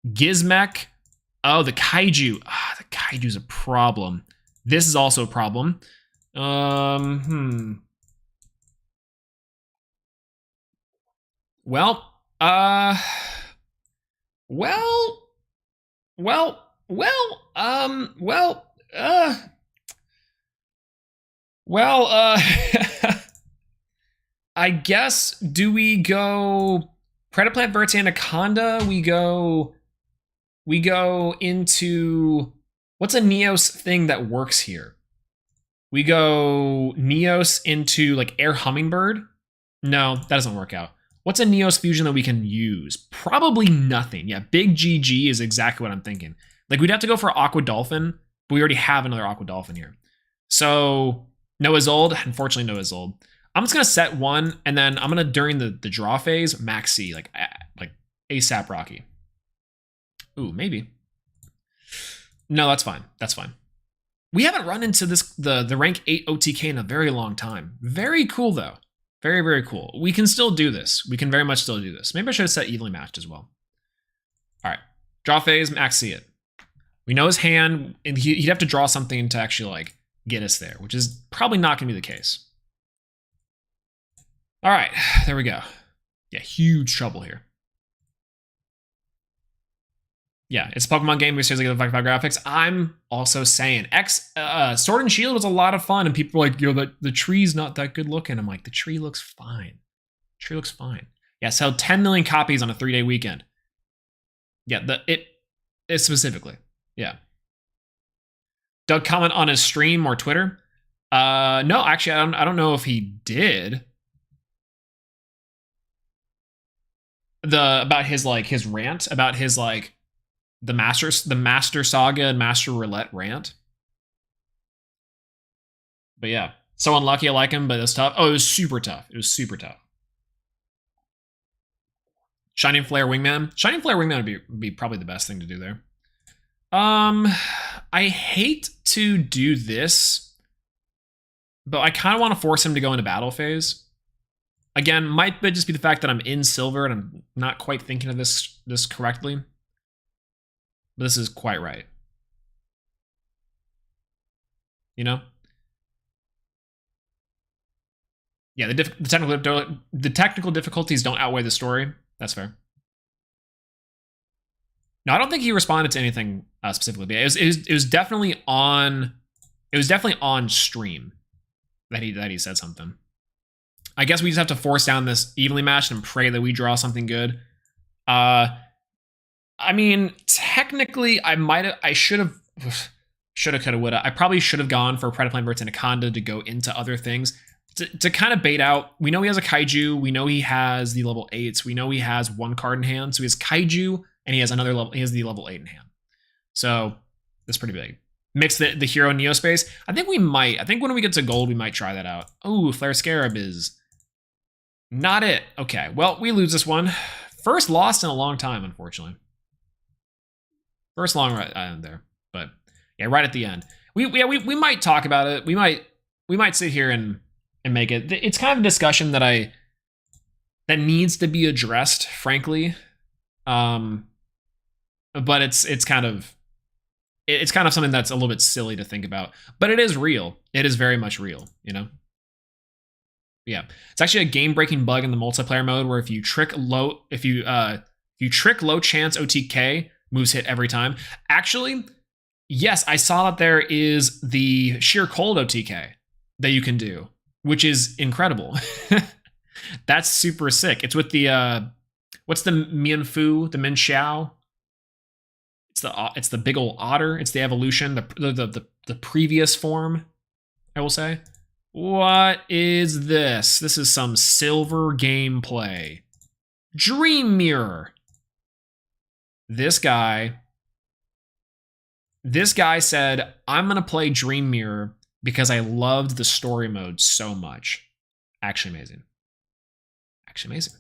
F: Gizmek. Oh, the Kaiju. Ah, the Kaiju's a problem. This is also a problem. Well, I guess, do we go Predaplant versus Anaconda? We go into, what's a NEOS thing that works here? We go NEOS into like Air Hummingbird? No, that doesn't work out. What's a NEOS fusion that we can use? Probably nothing. Yeah, Big GG is exactly what I'm thinking. Like, we'd have to go for Aqua Dolphin, but we already have another Aqua Dolphin here. So, Noah's Old. Unfortunately, Noah's Old. I'm just going to set one, and then I'm going to, during the draw phase, max C, like ASAP Rocky. Ooh, maybe. No, that's fine. That's fine. We haven't run into this the rank 8 OTK in a very long time. Very cool, though. Very, very cool. We can still do this. We can very much still do this. Maybe I should have set evenly matched as well. All right. Draw phase, max C it. We know his hand, and he'd have to draw something to actually, like, get us there, which is probably not going to be the case. All right. There we go. Yeah, huge trouble here. Yeah, it's a Pokemon game. We seriously get the 5 graphics. I'm also saying Sword and Shield was a lot of fun, and people were like, yo, the tree's not that good looking. I'm like, the tree looks fine. The tree looks fine. Yeah, sell 10 million copies on a 3-day weekend. Yeah, it specifically. Yeah. Doug comment on his stream or Twitter? No, actually, I don't know if he did. About his rant about his the Master Saga and Master Roulette rant. But yeah, so unlucky. I like him, but it's tough. Oh, it was super tough. It was super tough. Shining Flare Wingman. Shining Flare Wingman would be probably the best thing to do there. I hate to do this, but I kind of want to force him to go into battle phase. Again, might just be the fact that I'm in silver and I'm not quite thinking of this correctly. But this is quite right. You know? Yeah, the technical difficulties don't outweigh the story. That's fair. No, I don't think he responded to anything specifically. But it was definitely on. It was definitely on stream that he said something. I guess we just have to force down this evenly matched and pray that we draw something good. I mean, technically, I should have, coulda, woulda. I probably should have gone for Predaplant versus Anaconda to go into other things to kind of bait out. We know he has a Kaiju. We know he has the level 8s. We know he has one card in hand. So he has Kaiju and he has another level. He has the level 8 in hand. So that's pretty big. Mix the Hero Neo space. I think we might. I think when we get to gold, we might try that out. Oh, Flare Scarab is not it. Okay, well, we lose this one. First lost in a long time, unfortunately. First long right there, but yeah, right at the end. We might talk about it. We might sit here and make it. It's kind of a discussion that needs to be addressed, frankly. But it's kind of something that's a little bit silly to think about. But it is real. It is very much real, you know? Yeah. It's actually a game-breaking bug in the multiplayer mode where if you trick low chance OTK, moves hit every time. Actually, yes, I saw that there is the sheer cold OTK that you can do, which is incredible. That's super sick. It's with the what's the Mianfu, the Minxiao? It's the big old otter. It's the evolution, the previous form, I will say. What is this? This is some silver gameplay. Dream Mirror. This guy said, I'm going to play Dream Mirror because I loved the story mode so much. Actually amazing. Actually amazing.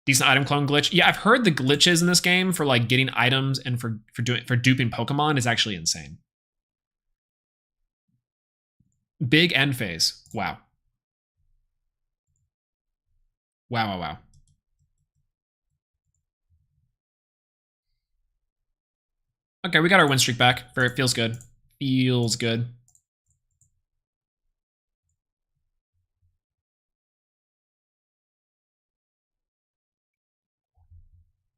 F: Decent item clone glitch. Yeah, I've heard the glitches in this game for like getting items and for duping Pokemon is actually insane. Big end phase. Wow. Wow. Okay, we got our win streak back. It feels good. Feels good.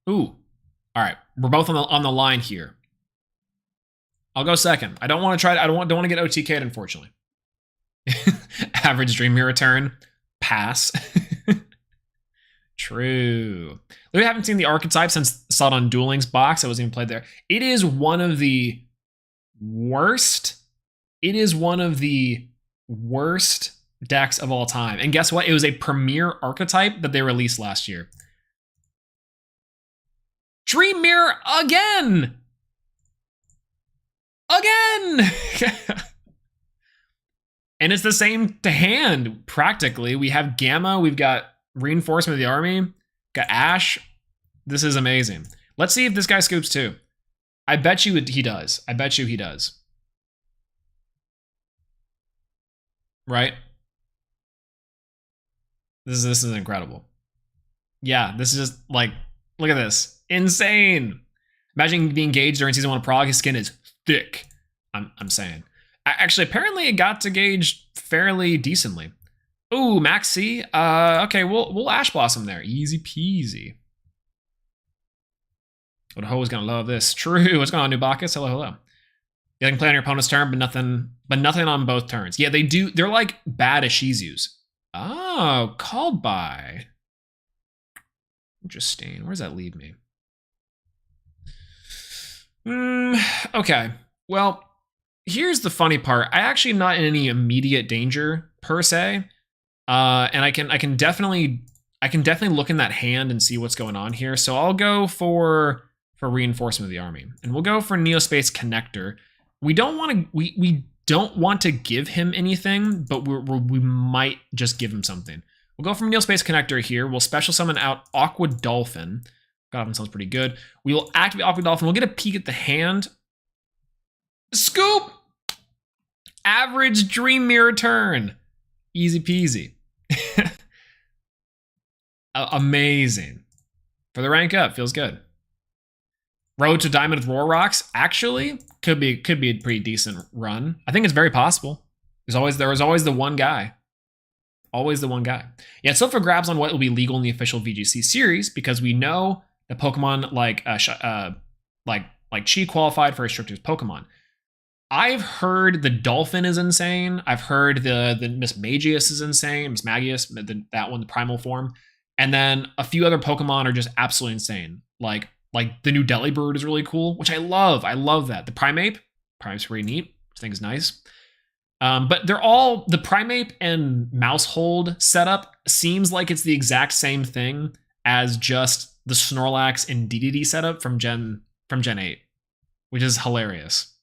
F: Ooh. All right, we're both on the line here. I'll go second. I don't want to try. I don't want to get OTK'd, unfortunately. Average Dream Mirror return. Pass. True. We haven't seen the archetype since saw it on Duel Links box. I wasn't even played there. It is one of the worst. It is one of the worst decks of all time. And guess what? It was a premier archetype that they released last year. Dream Mirror again! Again! And it's the same to hand, practically. We have Gamma, we've got Reinforcement of the Army, got Ash. This is amazing. Let's see if this guy scoops too. I bet you he does. I bet you he does. Right? This is incredible. Yeah, this is just like, look at this. Insane. Imagine being gauge during season 1 of Prague. His skin is thick. I'm saying. Actually, apparently it got to gauge fairly decently. Ooh, Max C. Okay, we'll Ash Blossom there. Easy peasy. What a ho's gonna love this. True. What's going on, Nubakis? Hello. Yeah, you can play on your opponent's turn, but nothing on both turns. Yeah, they do. They're like bad Ishizus. Oh, called by. Interesting. Where does that leave me? Okay. Well, here's the funny part. I actually am not in any immediate danger per se, and I can definitely look in that hand and see what's going on here. So I'll go for Reinforcement of the Army, and we'll go for Neospace Connector. We don't want to give him anything, but we might just give him something. We'll go from Neospace Connector here. We'll special summon out Aqua Dolphin. God, that sounds pretty good. We will activate Aqua Dolphin. We'll get a peek at the hand. Scoop! Average Dream Mirror turn. Easy peasy. Amazing. For the rank up, feels good. Road to Diamond with Roar Rocks actually could be a pretty decent run. I think it's very possible. There was always the one guy. Always the one guy. Yeah, it's still for grabs on what will be legal in the official VGC series, because we know that Pokemon like Chi qualified for restricted Pokemon. I've heard the Dolphin is insane. I've heard the Miss Magius is insane. Miss Magius, that one, the primal form. And then a few other Pokemon are just absolutely insane. Like the new Delibird is really cool, which I love. I love that. The Primeape's pretty neat, which I think is nice. But they're all, the Primeape and Mousehold setup seems like it's the exact same thing as just the Snorlax and DDD setup from Gen 8, which is hilarious.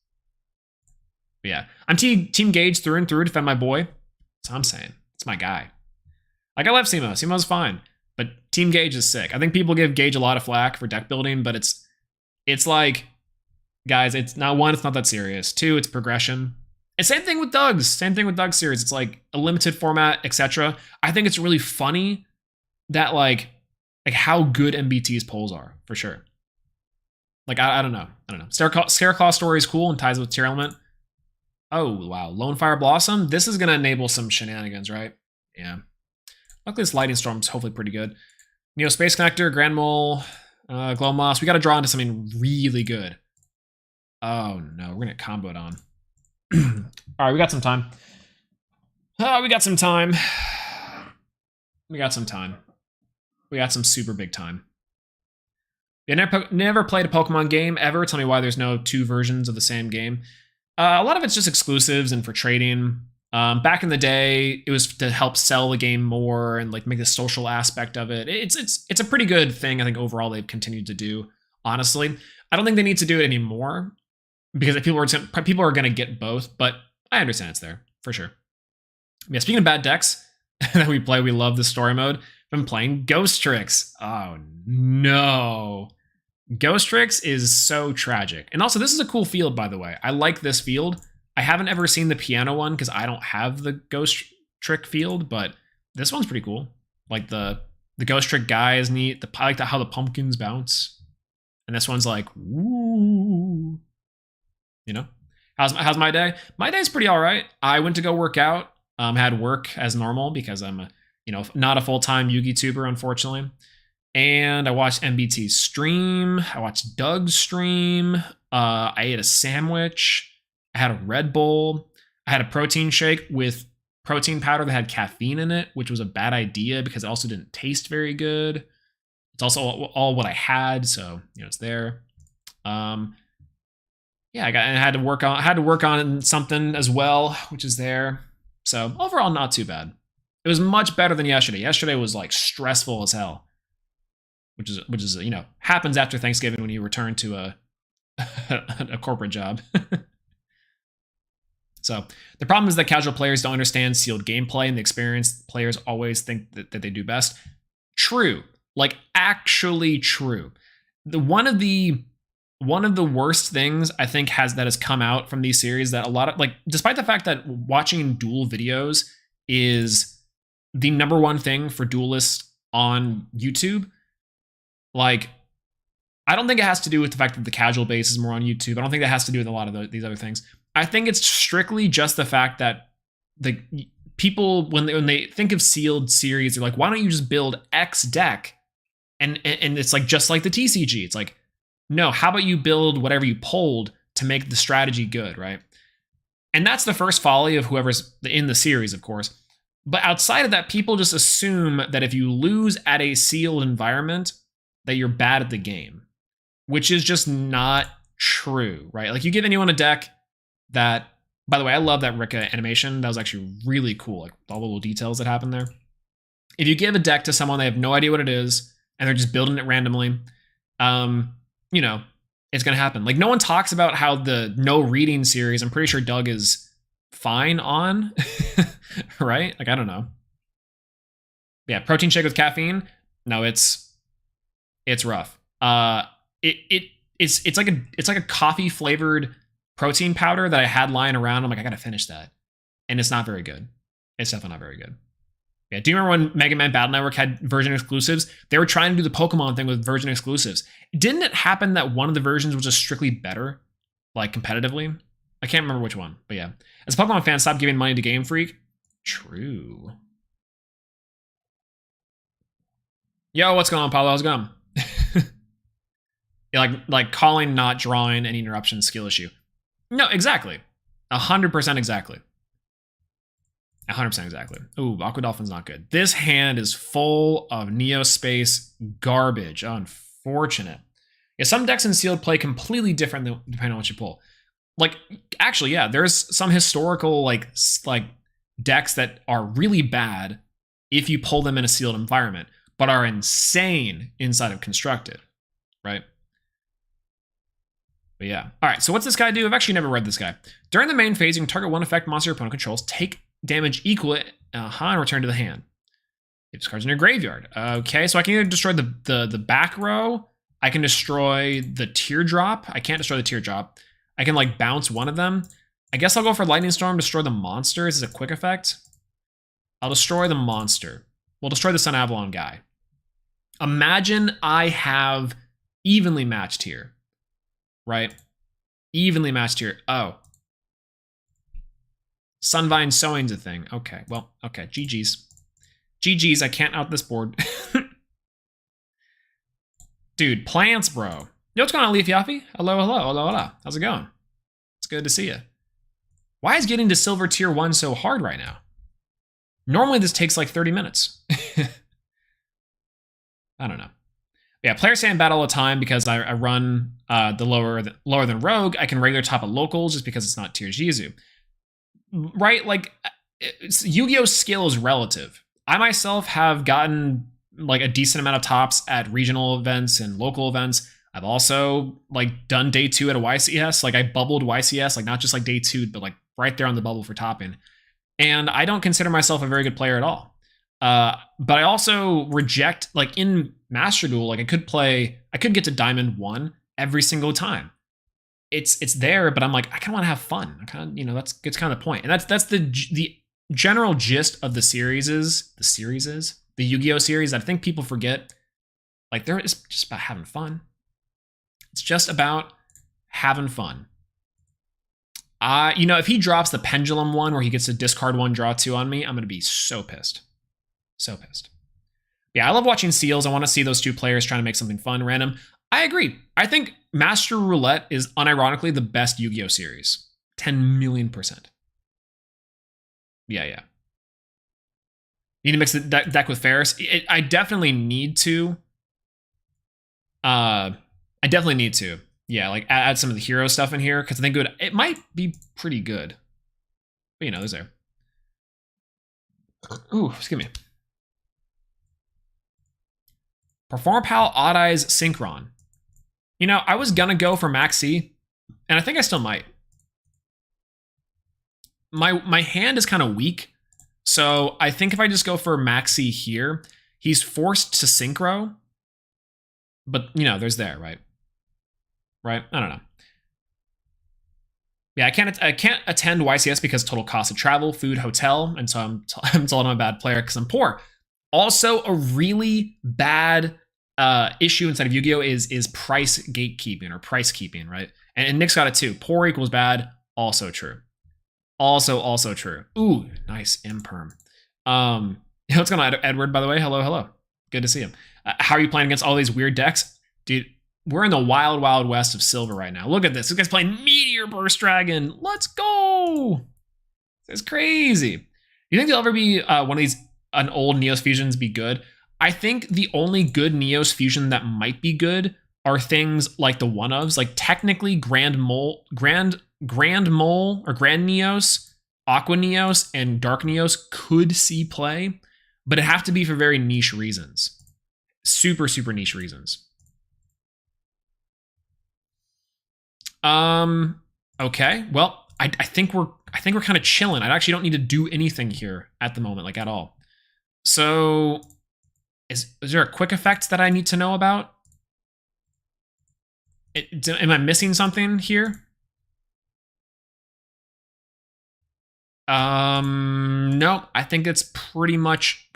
F: But yeah, I'm Team Gage through and through, defend my boy. That's what I'm saying. It's my guy. Like, I love Simo. Simo's fine. But Team Gage is sick. I think people give Gage a lot of flack for deck building, but it's like, guys, it's not that serious. 2, it's progression. And same thing with Doug's. Same thing with Doug's series. It's like a limited format, etc. I think it's really funny that like how good MBT's polls are, for sure. Like, I don't know. Scareclaw story is cool and ties with Tier Element. Oh, wow. Lone Fire Blossom. This is going to enable some shenanigans, right? Yeah. Luckily, this Lightning Storm's hopefully pretty good. Neo Space Connector, Grand Mole, Glow Moss. We got to draw into something really good. Oh, no. We're going to get comboed on. All right, we got some time. Oh, we got some time. We got some time. We got some super big time. You never played a Pokemon game ever? Tell me why there's no 2 versions of the same game. A lot of it's just exclusives and for trading. Back in the day, it was to help sell the game more and like make the social aspect of it. It's a pretty good thing. I think overall they've continued to do. Honestly, I don't think they need to do it anymore because people are going to get both. But I understand it's there for sure. Yeah. Speaking of bad decks that we play, we love the story mode. been playing Ghost Tricks. Oh no. Ghost Tricks is so tragic. And also, this is a cool field, by the way. I like this field. I haven't ever seen the piano one because I don't have the Ghost Trick field, but this one's pretty cool. Like the Ghost Trick guy is neat. I like how the pumpkins bounce. And this one's like, woo. You know? How's my day? My day's pretty all right. I went to go work out. Had work as normal because I'm not a full-time Yugi tuber, unfortunately. And I watched MBT's stream. I watched Doug's stream. I ate a sandwich. I had a Red Bull. I had a protein shake with protein powder that had caffeine in it, which was a bad idea because it also didn't taste very good. It's also all what I had, so it's there. I had to work on something as well, which is there. So overall, not too bad. It was much better than yesterday. Yesterday was like stressful as hell, which is happens after Thanksgiving when you return to a corporate job. So the problem is that casual players don't understand sealed gameplay, and the experienced players always think that they do best. True, like actually true. One of the worst things I think has come out from these series that a lot of despite the fact that watching Duel videos is the number one thing for duelists on YouTube, I don't think it has to do with the fact that the casual base is more on YouTube. I don't think that has to do with a lot of these other things. I think it's strictly just the fact that the people, when they think of sealed series, they're like, why don't you just build X deck? And it's like, just like the TCG. It's like, no, how about you build whatever you pulled to make the strategy good, right? And that's the first folly of whoever's in the series, of course. But outside of that, people just assume that if you lose at a sealed environment, that you're bad at the game, which is just not true, right? Like, you give anyone a deck that, by the way, I love that Rika animation. That was actually really cool, like all the little details that happen there. If you give a deck to someone, they have no idea what it is, and they're just building it randomly, it's going to happen. Like, no one talks about how the no reading series, I'm pretty sure Doug is fine on, right? Like, I don't know. Yeah, protein shake with caffeine. No, it's rough. It's like a coffee flavored protein powder that I had lying around. I'm like, I gotta finish that, and it's not very good. It's definitely not very good. Yeah, do you remember when Mega Man Battle Network had version exclusives? They were trying to do the Pokemon thing with version exclusives. Didn't it happen that one of the versions was just strictly better, like competitively? I can't remember which one, but yeah. As a Pokemon fan, stop giving money to Game Freak. True. Yo, what's going on, Paulo? How's it going? Yeah, like calling, not drawing, any interruption skill issue. No, exactly. 100% exactly. 100% exactly. Ooh, Aqua Dolphin's not good. This hand is full of NEOS space garbage. Unfortunate. Yeah, some decks in sealed play completely different depending on what you pull. Like, actually, yeah, there's some historical like decks that are really bad if you pull them in a sealed environment, but are insane inside of constructed, right? But yeah. All right, so what's this guy do? I've actually never read this guy. During the main phase, you can target one effect monster your opponent controls, take damage equal and return to the hand. It discards in your graveyard. Okay, so I can either destroy the back row, I can destroy the teardrop. I can't destroy the teardrop. I can like bounce one of them. I guess I'll go for Lightning Storm, destroy the monster. This is a quick effect. I'll destroy the monster. We'll destroy the Sun Avalon guy. Imagine I have evenly matched here. Right? Evenly matched here. Oh. Sunvine Sowing's a thing. Okay, well, okay. GG's. GG's, I can't out this board. Dude, plants, bro. Yo, what's going on, Leaf Yaffy? Hello, hello, hello, hello. How's it going? It's good to see you. Why is getting to silver tier 1 so hard right now? Normally this takes like 30 minutes. I don't know. Yeah, players say in battle all the time because I run the lower than Rogue. I can regular top at locals just because it's not tier Jizu. Right? Like, Yu-Gi-Oh! Skill is relative. I myself have gotten like a decent amount of tops at regional events and local events. I've also like done day 2 at a YCS. Like, I bubbled YCS, like not just like day 2, but like right there on the bubble for topping. And I don't consider myself a very good player at all. But I also reject, like in Master Duel, like I could get to Diamond 1 every single time. It's there, but I'm like, I kind of want to have fun. I kind of, that's kind of the point. And that's the general gist of the Yu-Gi-Oh series. I think people forget, like, it's just about having fun. It's just about having fun. If he drops the pendulum one where he gets to discard 1, draw 2 on me, I'm gonna be so pissed. So pissed. Yeah, I love watching Seals. I want to see those 2 players trying to make something fun, random. I agree. I think Master Roulette is unironically the best Yu-Gi-Oh series. 10 million %. Yeah. Need to mix the deck with Ferris. I definitely need to. Yeah, like add some of the hero stuff in here because I think it might be pretty good. But there's there. Ooh, excuse me. Perform Pal, Odd Eyes, Synchron. I was gonna go for Maxi, and I think I still might. My hand is kind of weak, so I think if I just go for Maxi here, he's forced to synchro. But there's there, right? Right? I don't know. Yeah, I can't attend YCS because total cost of travel, food, hotel, and so I'm told I'm a bad player because I'm poor. Also, a really bad issue inside of Yu-Gi-Oh is price gatekeeping or price keeping, right? And Nick's got it too. Poor equals bad, also true. Also true. Ooh, nice imperm. What's going on, Edward, by the way? Hello. Good to see him. How are you playing against all these weird decks? Dude, we're in the wild, wild west of Silver right now. Look at this. This guy's playing Meteor Burst Dragon. Let's go. It's crazy. You think there'll ever be one of these, an old NEOS fusions be good? I think the only good NEOS fusion that might be good are things like the one-ofs. Like technically Grand Mole or Grand NEOS, Aqua NEOS, and Dark NEOS could see play, but it have to be for very niche reasons. Super, super niche reasons. Okay. Well, I think we're kind of chilling. I actually don't need to do anything here at the moment, like at all. So is there a quick effect that I need to know about? Am I missing something here? No, I think it's pretty much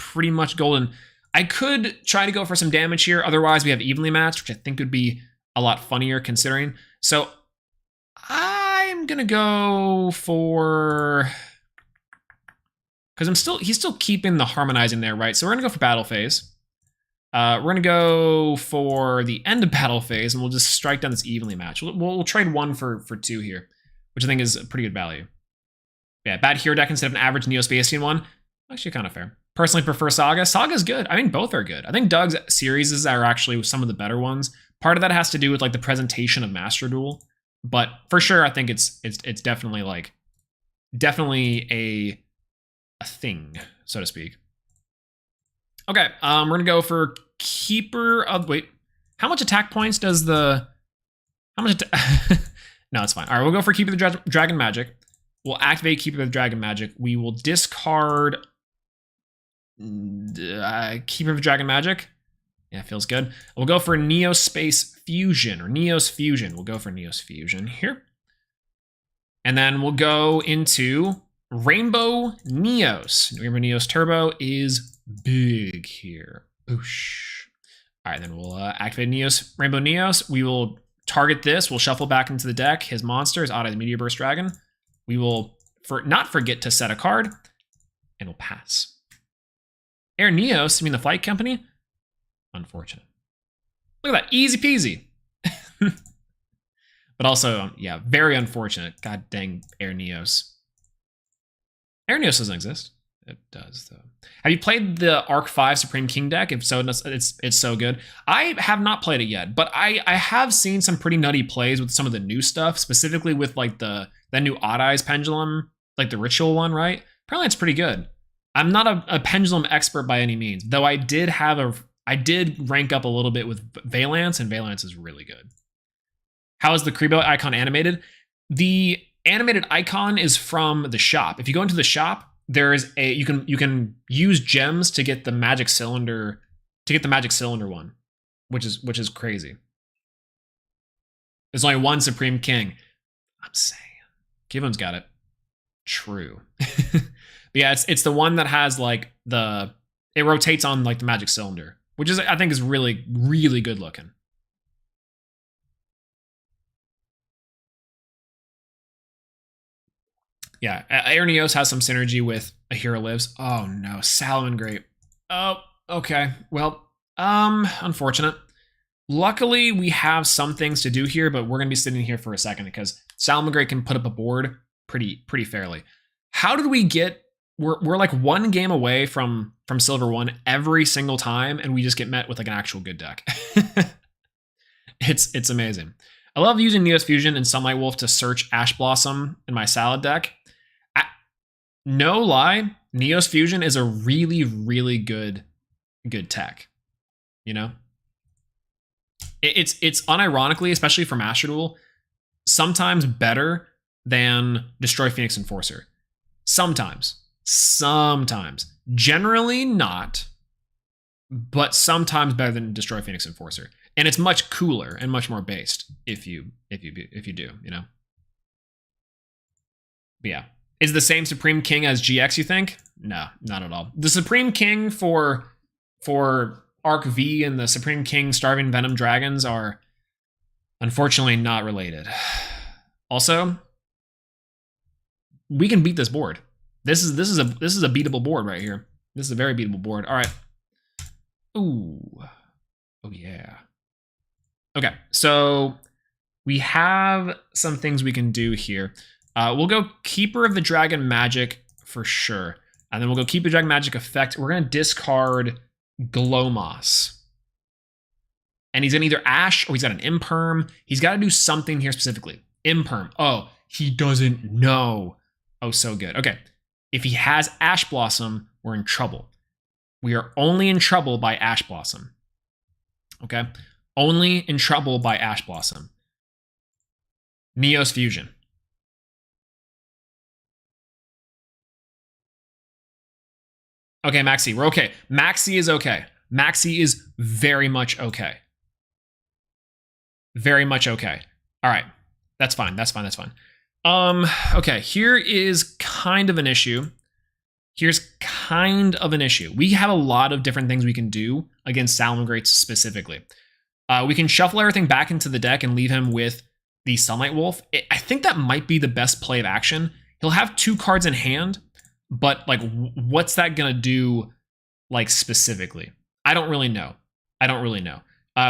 F: golden. I could try to go for some damage here. Otherwise, we have evenly matched, which I think would be a lot funnier considering. So I'm gonna go for, because he's still keeping the harmonizing there, right? So we're gonna go for battle phase. We're gonna go for the end of battle phase, and we'll just strike down this evenly match. We'll trade 1 for 2 here, which I think is a pretty good value. Yeah, bad hero deck instead of an average NEOS Bayesian one. Actually, kind of fair. Personally, prefer Saga. Saga's good. I mean, both are good. I think Doug's series are actually some of the better ones. Part of that has to do with like the presentation of Master Duel, but for sure, I think it's definitely a thing, so to speak. Okay, we're gonna go for Keeper of, wait, how much attack points does the, no, it's fine. All right, we'll go for Keeper of the Dragon Magic. We'll activate Keeper of the Dragon Magic. We will discard Keeper of the Dragon Magic. Yeah, feels good. We'll go for NEOS Space Fusion, or NEOS Fusion. We'll go for NEOS Fusion here. And then we'll go into Rainbow NEOS. Rainbow NEOS Turbo is big here. Boosh. All right, then we'll activate NEOS, Rainbow NEOS. We will target this. We'll shuffle back into the deck. His monster is Odd Eye the Meteor Burst Dragon. We will not forget to set a card, and we'll pass. Air NEOS, you mean the flight company? Unfortunate. Look at that, easy peasy. But also, yeah, very unfortunate. God dang, Air NEOS. Air NEOS doesn't exist. It does, though. Have you played the Arc 5 Supreme King deck? If so, it's so good. I have not played it yet, but I have seen some pretty nutty plays with some of the new stuff, specifically with like that new Odd Eyes pendulum, like the ritual one, right? Apparently it's pretty good. I'm not a pendulum expert by any means, though I did rank up a little bit with Valance, and Valance is really good. How is the Kribo icon animated? The animated icon is from the shop. If you go into the shop, there's a you can use gems to get the magic cylinder one, which is crazy. There's only one Supreme King. I'm saying, Kivon's got it. True. But yeah, it's the one that has like it rotates on like the magic cylinder, which is I think is really really good looking. Yeah, Air NEOS has some synergy with A Hero Lives. Oh no, Salamangreat. Oh, okay. Well, unfortunate. Luckily, we have some things to do here, but we're gonna be sitting here for a second because Salamangreat can put up a board pretty fairly. How did we get? We're like one game away from Silver 1 every single time, and we just get met with like an actual good deck. It's amazing. I love using NEOS Fusion and Sunlight Wolf to search Ash Blossom in my Salad deck. No lie, NEOS Fusion is a really, really good tech. You know? It's unironically, especially for Master Duel, sometimes better than Destroy Phoenix Enforcer. Sometimes. Generally not, but sometimes better than Destroy Phoenix Enforcer. And it's much cooler and much more based if you do, you know? But yeah. Is the same Supreme King as GX, you think? No, not at all. The Supreme King for Arc V and the Supreme King Starving Venom Dragons are unfortunately not related. Also, we can beat this board. This is a beatable board right here. This is a very beatable board. All right. Ooh. Oh yeah. Okay, so we have some things we can do here. We'll go Keeper of the Dragon Magic for sure. And then we'll go Keeper of the Dragon Magic effect. We're going to discard Glowmoss. And he's going to either Ash or he's got an Imperm. He's got to do something here specifically. Imperm. Oh, he doesn't know. Oh, so good. Okay, if he has Ash Blossom, we're in trouble. We are only in trouble by Ash Blossom. Okay? Only in trouble by Ash Blossom. NEOS Fusion. Okay, Maxi, we're okay. Maxi is okay. Maxi is very much okay. Very much okay. All right, that's fine. That's fine. That's fine. Okay, here is kind of an issue. Here's kind of an issue. We have a lot of different things we can do against Salamangreats specifically. We can shuffle everything back into the deck and leave him with the Sunlight Wolf. I think that might be the best play of action. He'll have 2 cards in hand, but like, what's that gonna do, like specifically? I don't really know.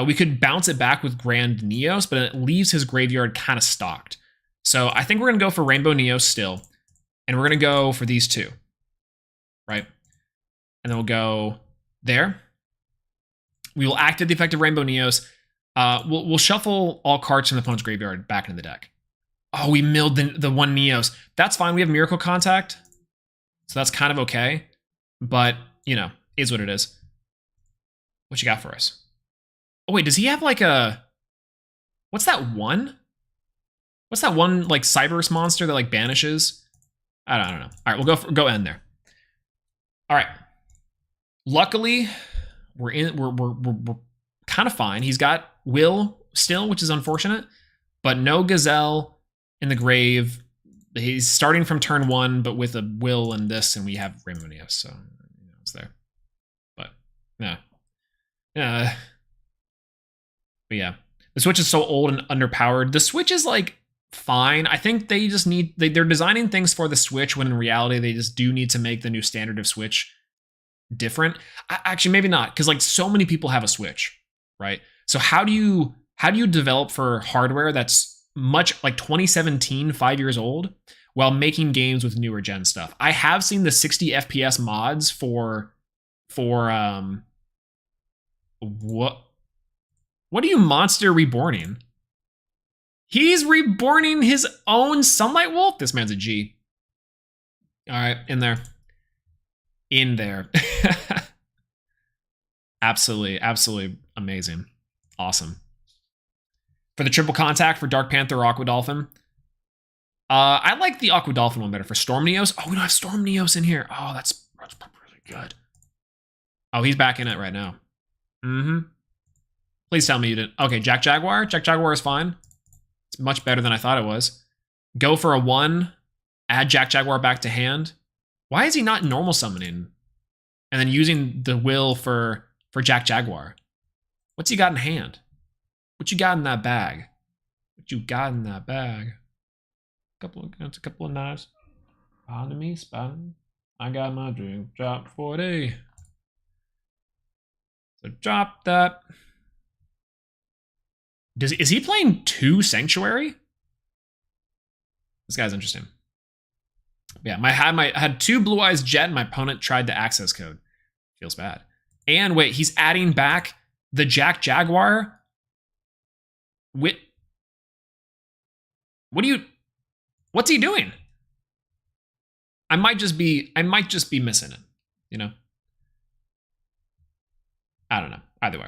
F: We could bounce it back with Grand NEOS, but it leaves his graveyard kind of stocked. So I think we're gonna go for Rainbow NEOS still, and we're gonna go for these 2, right? And then we'll go there. We will activate the effect of Rainbow NEOS. We'll shuffle all cards from the opponent's graveyard back into the deck. Oh, we milled the 1 NEOS. That's fine. We have Miracle Contact, so that's kind of okay. But, you know, is what it is. What you got for us? Oh, wait, does he have like a... What's that one? What's that one, like, Cyberus monster that, like, banishes? I don't know. All right, we'll go end there. All right. Luckily... We're kind of fine. He's got Will still, which is unfortunate, but no Gazelle in the grave. He's starting from turn 1, but with a Will and this, and we have Rainbow NEOS, so you know, it's there. But yeah, but yeah, the Switch is so old and underpowered. The Switch is like fine. I think they just need they're designing things for the Switch when in reality they just do need to make the new standard of Switch different. Actually, maybe not, because like so many people have a Switch, right? So how do you develop for hardware that's much like 2017, 5 years old, while making games with newer gen stuff? I have seen the 60 FPS mods for what are you monster reborning? He's reborning his own Sunlight Wolf? This man's a G. All right, in there. Absolutely amazing. Awesome. For the triple contact for Dark Panther or Aqua Dolphin, I like the Aqua Dolphin one better for Storm Neos. Oh, we don't have Storm Neos in here. Oh, that's really good. Oh, he's back in it right now. Mm-hmm. Please tell me you didn't. Okay, Jack Jaguar. Jack Jaguar is fine. It's much better than I thought it was. Go for a 1. Add Jack Jaguar back to hand. Why is he not normal summoning? And then using the will for Jack Jaguar. What's he got in hand? What you got in that bag? What you got in that bag? A couple of knives. Spotting me, spotting. I got my drink drop 40. So drop that. Is he playing 2 Sanctuary? This guy's interesting. Yeah, I had 2 Blue Eyes Jet and my opponent tried the access code. Feels bad. And wait, he's adding back the Jack Jaguar. What's he doing? I might just be missing it, you know? I don't know. Either way.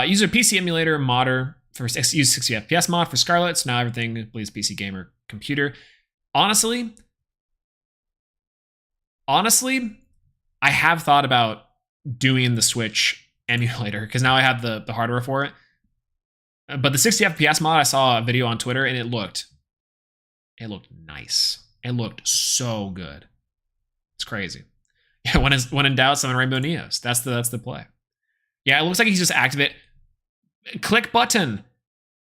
F: Use a PC emulator modder for use 60 FPS mod for Scarlet, so now everything bleeds PC gamer computer. Honestly, I have thought about doing the Switch emulator because now I have the hardware for it. But the 60 FPS mod, I saw a video on Twitter and it looked nice. It looked so good. It's crazy. Yeah, when in doubt, summon Rainbow Neos. That's the play. Yeah, it looks like he's just activate. Click button.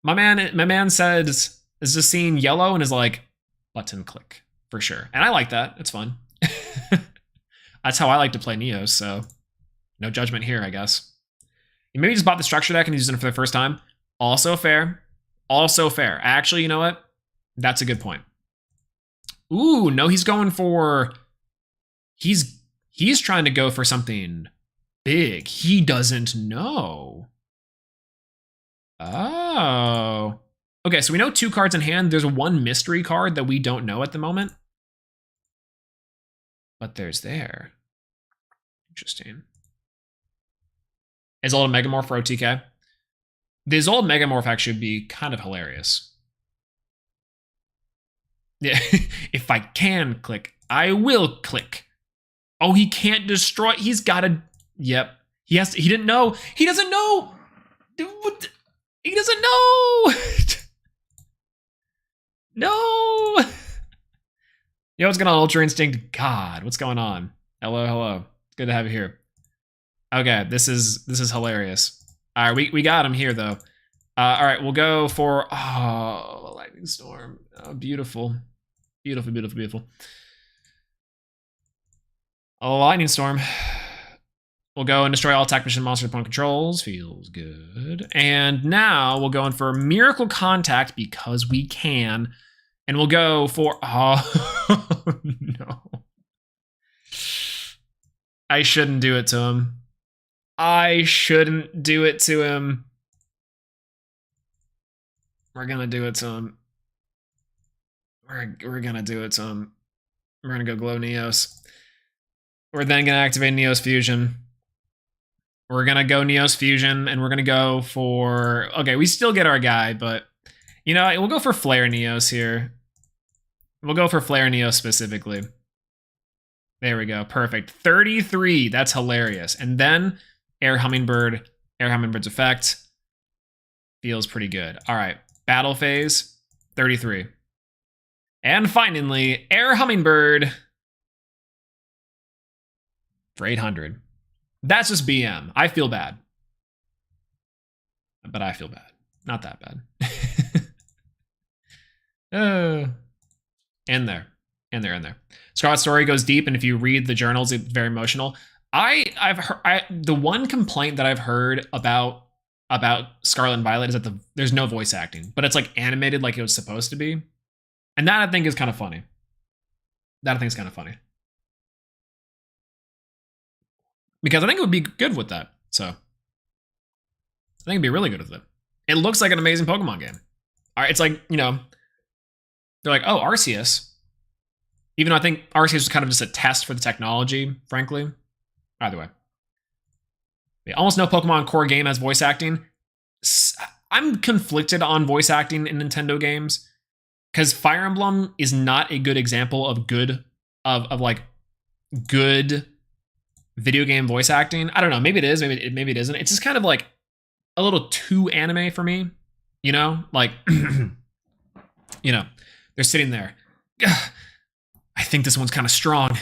F: My man says is just seeing yellow and is like button click for sure. And I like that. It's fun. That's how I like to play Neos, so no judgment here, I guess. You maybe just bought the structure deck and using it for the first time. Also fair. Also fair. Actually, you know what? That's a good point. Ooh, no, he's going for... He's trying to go for something big. He doesn't know. Oh. Okay, so we know 2 cards in hand. There's 1 mystery card that we don't know at the moment. But there's there. Interesting. Is old Megamorph for OTK? This old Megamorph actually would be kind of hilarious. Yeah, if I can click, I will click. Oh, he can't destroy. He's got to. Yep. He has to, he didn't know. He doesn't know. He doesn't know. No. Yo, what's going on, Ultra Instinct? God, what's going on? Hello. It's good to have you here. Okay, this is hilarious. All right, we got him here though. All right, we'll go for a lightning storm. Oh, beautiful. Beautiful. A lightning storm. We'll go and destroy all attack mission monster opponent controls. Feels good. And now we'll go in for Miracle Contact because we can. And we'll go for... Oh, no. I shouldn't do it to him. I shouldn't do it to him. We're gonna do it to him. We're gonna do it to him. We're gonna go Glow Neos. We're then gonna activate Neos Fusion. We're gonna go Neos Fusion, and we're gonna go for... Okay, we still get our guy, but... You know, we'll go for Flare Neos here. We'll go for Flare Neos specifically. There we go. Perfect. 33. That's hilarious. And then Air Hummingbird. Air Hummingbird's effect. Feels pretty good. All right. Battle phase. 33. And finally, Air Hummingbird for 800. That's just BM. I feel bad. But I feel bad. Not that bad. In there. Scarlet Story goes deep, and if you read the journals, it's very emotional. I've heard the one complaint that I've heard about Scarlet and Violet is that there's no voice acting, but it's like animated like it was supposed to be, and that I think is kind of funny. Because I think it would be good with that. So I think it'd be really good with it. It looks like an amazing Pokemon game. All right, it's like, you know, they're like, oh, Arceus. Even though I think Arceus was kind of just a test for the technology, frankly. Either way. Almost no Pokemon core game has voice acting. I'm conflicted on voice acting in Nintendo games because Fire Emblem is not a good example of good video game voice acting. I don't know. Maybe it is. Maybe it isn't. It's just kind of like a little too anime for me. You know, like you know, they're sitting there. I think this one's kind of strong,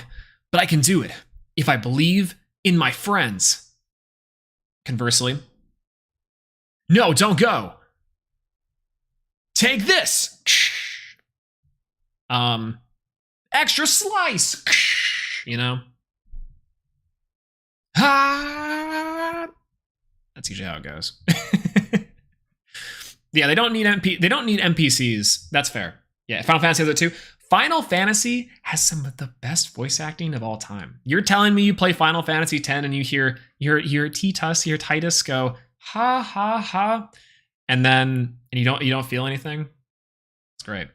F: but I can do it if I believe in my friends. Conversely, no, don't go. Take this. Extra slice. You know. That's usually how it goes. Yeah, they don't need NPCs. That's fair. Yeah, Final Fantasy has it too. Final Fantasy has some of the best voice acting of all time. You're telling me you play Final Fantasy X and you hear Titus go ha ha ha, and you don't feel anything. It's great.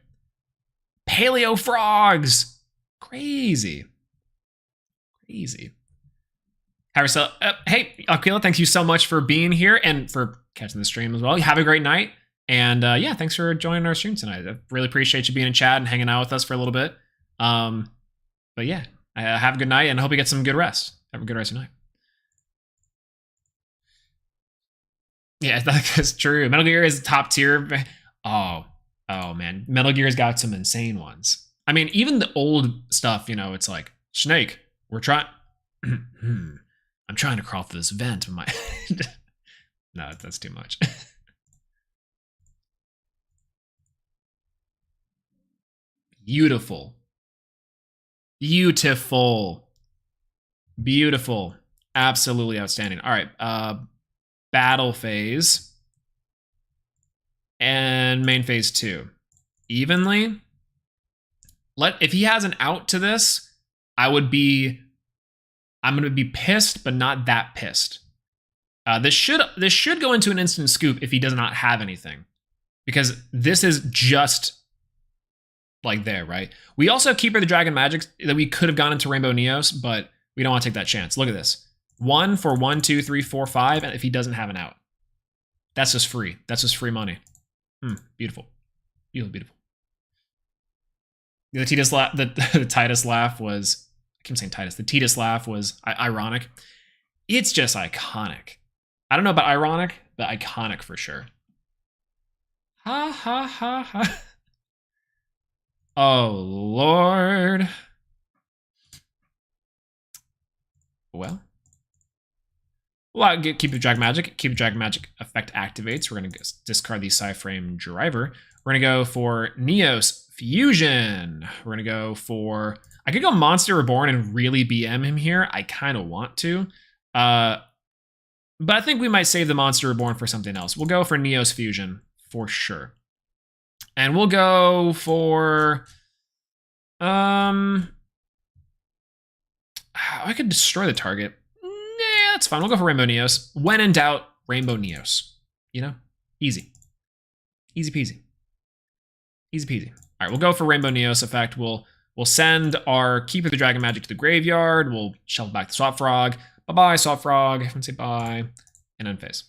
F: Paleo frogs, crazy. Hey, Aquila, thanks you so much for being here and for catching the stream as well. You have a great night. And yeah, thanks for joining our stream tonight. I really appreciate you being in chat and hanging out with us for a little bit. But yeah, have a good night and I hope you get some good rest. Have a good rest of your night. Yeah, that's true. Metal Gear is top tier. Oh man, Metal Gear's got some insane ones. I mean, even the old stuff, you know, it's like, Snake, we're trying... I'm trying to crawl through this vent with my... No, that's too much. Beautiful. Absolutely outstanding. All right. Battle phase. And main phase 2. Evenly. If he has an out to this, I'm going to be pissed, but not that pissed. This should go into an instant scoop if he does not have anything. Because this is just... like there, right? We also have Keeper the Dragon Magic that we could have gone into Rainbow Neos, but we don't want to take that chance. Look at this. 1 for 1, 2, 3, 4, 5, and if he doesn't have an out. That's just free. That's just free money. Beautiful. Beautiful. The Titus laugh was... I keep saying Titus. The Titus laugh was ironic. It's just iconic. I don't know about ironic, but iconic for sure. Ha ha ha ha. Oh, Lord. Well, keep the Drag Magic. Keep the Drag Magic effect activates. We're going to discard the Psyframe Driver. We're going to go for NEOS Fusion. We're going to go for... I could go Monster Reborn and really BM him here. I kind of want to. But I think we might save the Monster Reborn for something else. We'll go for NEOS Fusion for sure. And we'll go for... I could destroy the target. Nah, that's fine. We'll go for Rainbow Neos. When in doubt, Rainbow Neos. You know? Easy. Easy peasy. Easy peasy. All right, we'll go for Rainbow Neos effect. We'll send our Keeper the Dragon Magic to the graveyard. We'll shuffle back the Swap Frog. Bye-bye, Swap Frog. Everyone say bye. And end phase.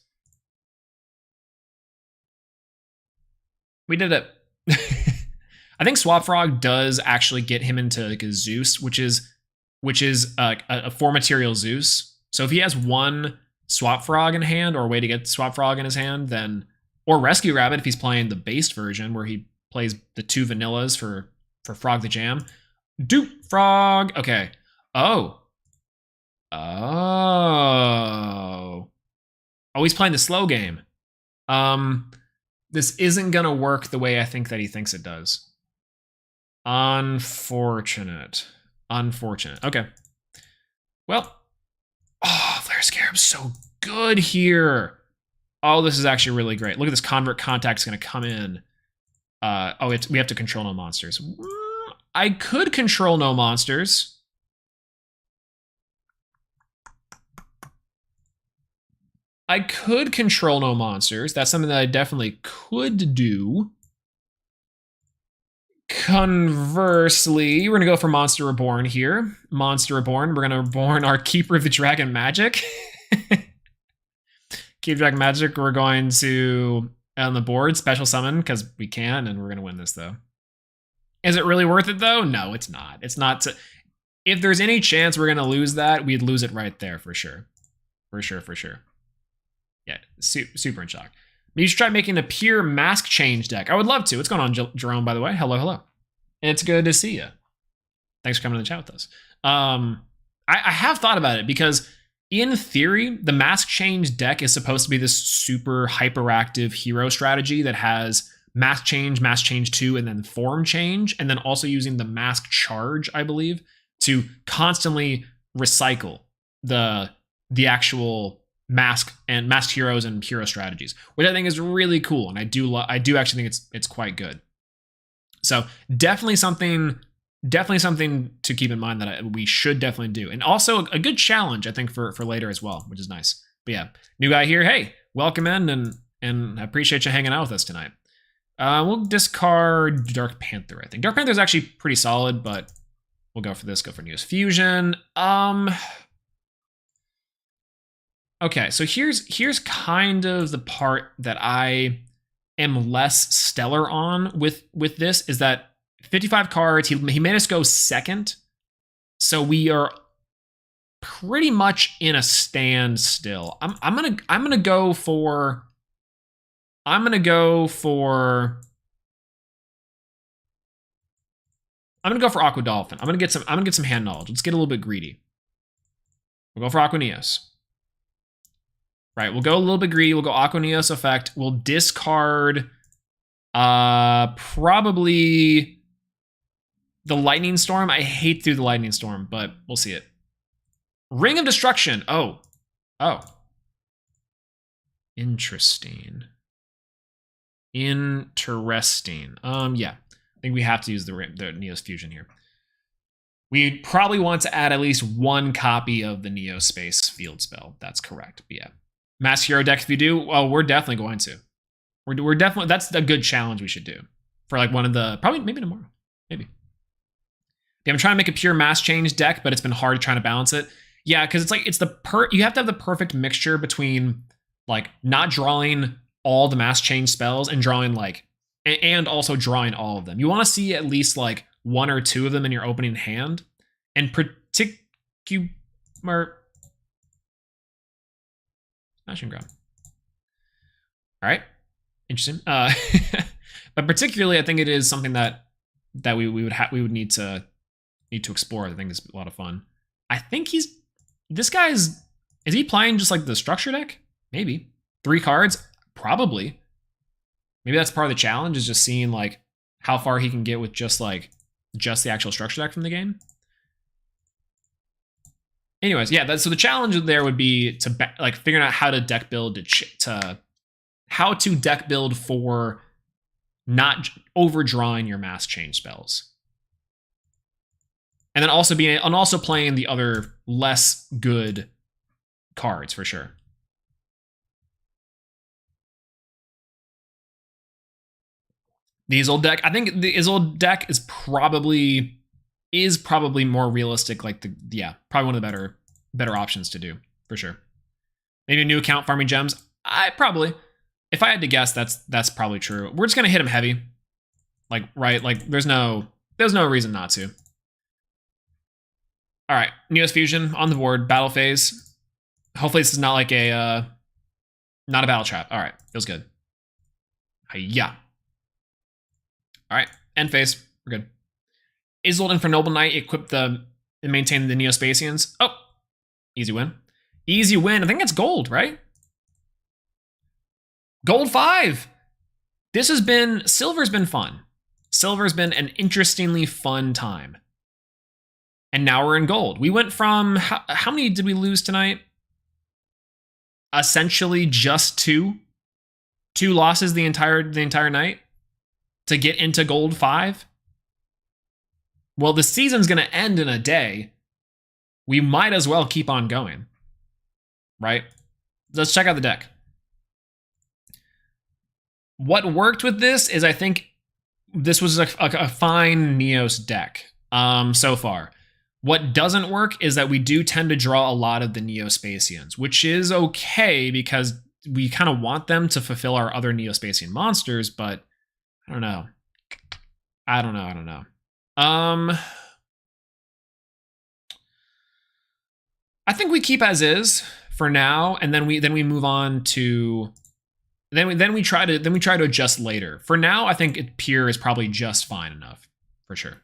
F: We did it. I think Swap Frog does actually get him into like a Zeus, which is a 4-material Zeus. So if he has one Swap Frog in hand or a way to get Swap Frog in his hand, then or Rescue Rabbit if he's playing the based version where he plays the 2 vanillas for Frog the Jam. Dupe Frog. Okay. Oh, he's playing the slow game. This isn't gonna work the way I think that he thinks it does. Unfortunate. Okay. Well, Flare Scarab's so good here. Oh, this is actually really great. Look at this. Convert Contact's gonna come in. We have to control no monsters. I could control no monsters. That's something that I definitely could do. Conversely, we're going to go for Monster Reborn here. Monster Reborn. We're going to reborn our Keeper of the Dragon Magic. Keep Dragon Magic. We're going to, on the board, special summon, because we can, and we're going to win this, though. Is it really worth it though? No, it's not. It's not. If there's any chance we're gonna lose that, we'd lose it right there for sure. For sure. Yeah, super in shock. You should try making a pure mask change deck. I would love to. What's going on, Jerome, by the way? Hello. It's good to see you. Thanks for coming to the chat with us. I have thought about it because in theory, the mask change deck is supposed to be this super hyperactive hero strategy that has mask change 2, and then form change, and then also using the mask charge, I believe, to constantly recycle the actual mask and masked heroes and hero strategies, which I think is really cool, and I do actually think it's quite good. So definitely something to keep in mind that we should definitely do, and also a good challenge I think for later as well, which is nice. But yeah, new guy here. Hey, welcome in, and I appreciate you hanging out with us tonight. We'll discard Dark Panther. I think Dark Panther is actually pretty solid, but we'll go for this. Go for NEOS Fusion. Okay, so here's kind of the part that I am less stellar on with this, is that 55 cards. He made us go second, so we are pretty much in a standstill. I'm gonna go for Aqua Dolphin. I'm gonna get some hand knowledge. Let's get a little bit greedy. We'll go for Aqua NEOS. Right, we'll go a little bit greedy. We'll go Aqua NEOS effect. We'll discard probably the Lightning Storm. I hate through the Lightning Storm, but we'll see it. Ring of Destruction. Oh. Interesting. Yeah. I think we have to use the NEOS Fusion here. We probably want to add at least one copy of the NEOS Space Field spell. That's correct. But yeah. Mass Hero deck, if you do, well, we're definitely going to. We're definitely, that's a good challenge we should do. For like one of the, probably, maybe tomorrow. Maybe. Yeah, I'm trying to make a pure mass change deck, but it's been hard trying to balance it. Yeah, because it's like, you have to have the perfect mixture between like not drawing all the mass change spells and drawing like, and also drawing all of them. You want to see at least like one or two of them in your opening hand. And Smashing Ground. All right, interesting. But particularly, I think it is something that we would need to explore. I think it's a lot of fun. I think is he playing just like the structure deck? Maybe 3 cards, probably. Maybe that's part of the challenge, is just seeing like how far he can get with just the actual structure deck from the game. Anyways, yeah, so the challenge there would be to like figuring out how to deck build how to deck build for not overdrawing your mass change spells, and then also playing the other less good cards for sure. The Isolde deck, I think the Isolde deck is probably more realistic. Like probably one of the better options to do for sure. Maybe a new account farming gems. If I had to guess, that's probably true. We're just gonna hit him heavy, like right. Like there's no reason not to. All right, NEOS Fusion on the board. Battle phase. Hopefully this is not like not a battle trap. All right, feels good. Yeah. All right, end phase. We're good. Isolde and for Noble Knight, equip and maintain the Neospatians. Oh, easy win. Easy win. I think that's gold, right? Gold 5. Silver's been fun. Silver's been an interestingly fun time. And now we're in gold. We went from, how many did we lose tonight? Essentially just 2. 2 losses the entire night to get into gold 5. Well, the season's going to end in a day. We might as well keep on going. Right? Let's check out the deck. What worked with this is, I think this was a fine NEOS deck so far. What doesn't work is that we do tend to draw a lot of the Neospatians, which is okay because we kind of want them to fulfill our other Neospatian monsters, but I don't know. I think we keep as is for now, and then we move on to then we try to adjust later. For now, I think pure is probably just fine enough, for sure.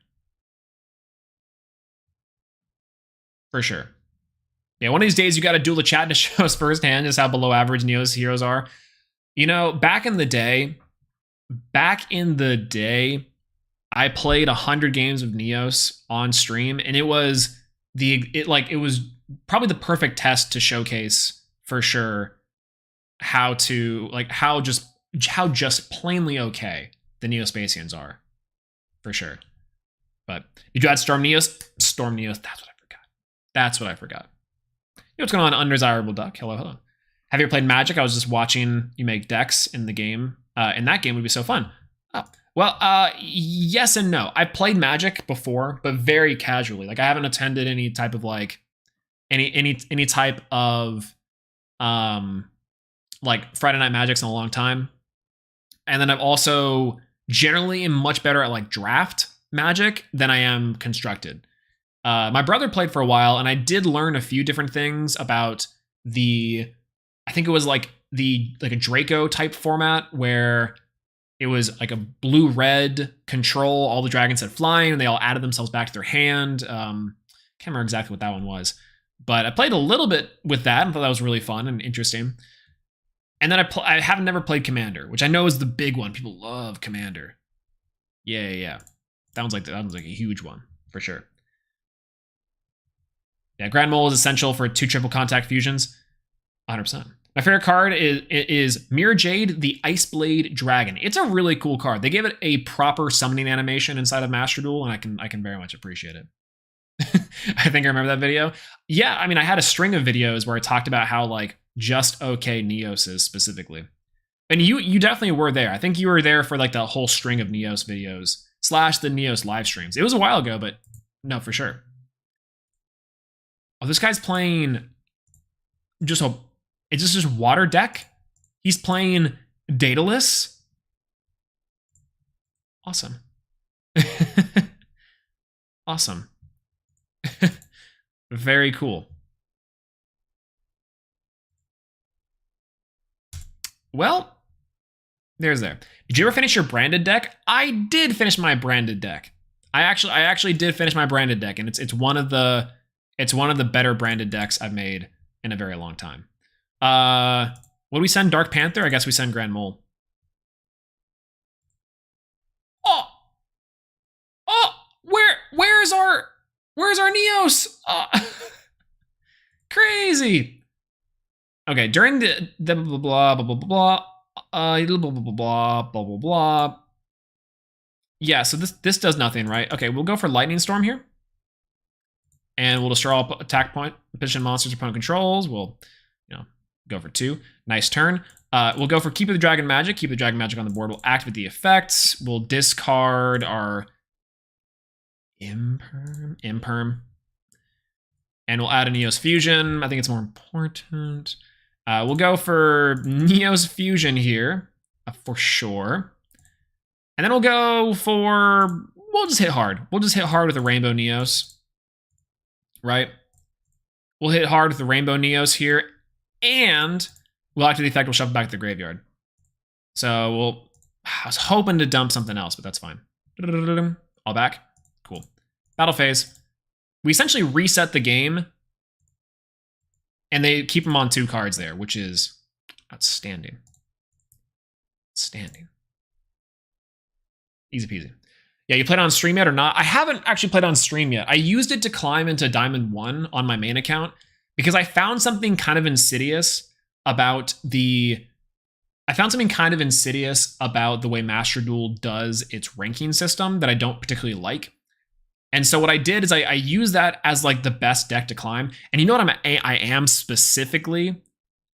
F: For sure. Yeah, one of these days you got to duel a chat to show us firsthand just how below average NEOS heroes are. You know, back in the day, I played 100 games of NEOS on stream, and it was probably the perfect test to showcase for sure how just plainly okay the Neospatians are, for sure. But did you add Storm NEOS? Storm NEOS, that's what I forgot. You know what's going on, Undesirable Duck? Hello, hello. Have you ever played Magic? I was just watching you make decks in the game. And that game would be so fun. Oh. Well, yes and no. I've played Magic before, but very casually. Like I haven't attended any type of like any type of like Friday Night Magics in a long time. And then I've also generally am much better at like draft Magic than I am constructed. My brother played for a while, and I did learn a few different things about I think it was like a Draco type format where it was like a blue-red control. All the dragons had flying, and they all added themselves back to their hand. Can't remember exactly what that one was, but I played a little bit with that and thought that was really fun and interesting. And then I have never played Commander, which I know is the big one. People love Commander. Yeah. That one's like a huge one for sure. Yeah, Grand Mole is essential for 2 triple contact fusions. 100%. My favorite card is Mirror Jade, the Ice Blade Dragon. It's a really cool card. They gave it a proper summoning animation inside of Master Duel, and I can very much appreciate it. I think I remember that video. Yeah, I mean, I had a string of videos where I talked about how like just okay NEOS is specifically. And you definitely were there. I think you were there for like the whole string of NEOS videos / the NEOS live streams. It was a while ago, but no, for sure. Oh, this guy's playing is this just water deck? He's playing Daedalus? Awesome. Awesome. Very cool. Well, there's there. Did you ever finish your branded deck? I did finish my branded deck. I actually did finish my branded deck, and it's one of the better branded decks I've made in a very long time. What do we send? Dark Panther? I guess we send Grand Mole. Where's our NEOS? Crazy. Okay, during the blah blah blah blah blah blah blah. Yeah, so this does nothing, right? Okay, we'll go for Lightning Storm here. And we'll destroy all attack point position monsters opponent controls. We'll, go for 2. Nice turn. We'll go for Keep the Dragon Magic. Keep the Dragon Magic on the board. We'll activate the effects. We'll discard our Imperm. And we'll add a NEOS Fusion. I think it's more important. We'll go for NEOS Fusion here, for sure. And then we'll just hit hard. We'll just hit hard with a Rainbow NEOS. Right? We'll hit hard with the Rainbow NEOS here, and we'll activate the effect. We'll shuffle back to the graveyard. So I was hoping to dump something else, but that's fine. All back. Cool. Battle phase. We essentially reset the game, and they keep them on 2 cards there, which is outstanding. Easy peasy. Yeah, you played on stream yet or not? I haven't actually played on stream yet. I used it to climb into Diamond 1 on my main account because I found something kind of insidious about the way Master Duel does its ranking system that I don't particularly like. And so what I did is I used that as like the best deck to climb. And you know what I am specifically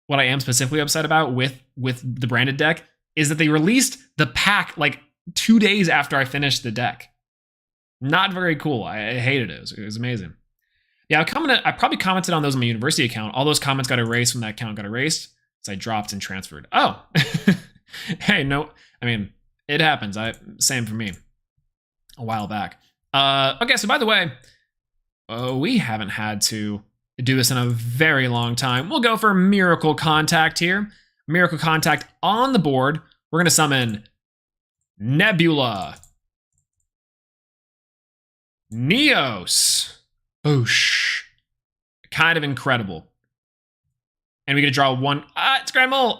F: upset about with the branded deck is that they released the pack like 2 days after I finished the deck. Not very cool. I hated it. It was amazing. Yeah, I probably commented on those on my university account. All those comments got erased when that account got erased. So I dropped and transferred. Oh, hey, no. I mean, it happens. Same for me. A while back. Okay, so by the way, we haven't had to do this in a very long time. We'll go for Miracle Contact here. Miracle Contact on the board. We're going to summon Nebula. NEOS. Boosh. Kind of incredible. And we get to draw one. It's Grand Mole.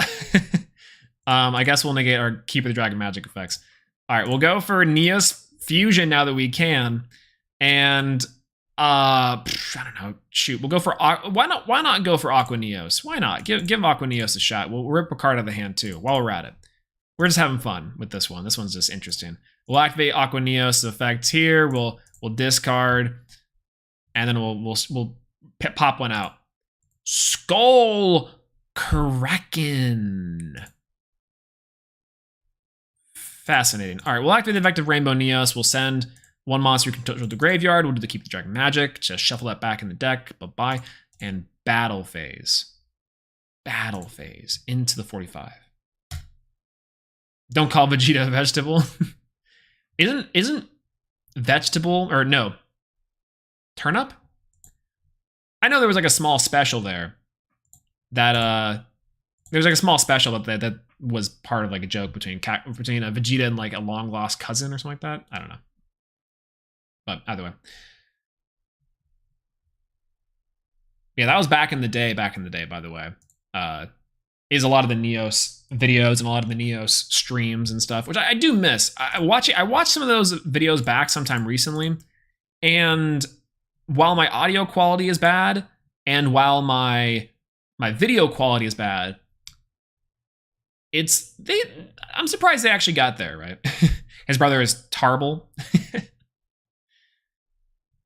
F: I guess we'll negate our Keeper the Dragon magic effects. All right, we'll go for NEOS Fusion now that we can. And I don't know. Shoot, we'll go for why not go for Aqua Neos? Why not? Give Aqua Neos a shot. We'll rip a card out of the hand too while we're at it. We're just having fun with this one. This one's just interesting. We'll activate Aqua Neos effect here. We'll discard, and then we'll pop one out. Skull Kraken. Fascinating. All right, we'll activate the effective Rainbow Neos. We'll send one monster you can control to the graveyard. We'll do the Keep the Dragon magic. Just shuffle that back in the deck. Bye-bye. And Battle Phase. Battle Phase into the 45. Don't call Vegeta a vegetable. Isn't vegetable, or no, turnip? I know there was like a small special there. There was like a small special that was part of like a joke between a Vegeta and like a long lost cousin or something like that. I don't know. But either way. Yeah, that was back in the day, by the way. Is a lot of the NEOS videos and a lot of the NEOS streams and stuff, which I do miss. I watched some of those videos back sometime recently, and while my audio quality is bad, and while my video quality is bad, I'm surprised they actually got there, right? His brother is Tarble.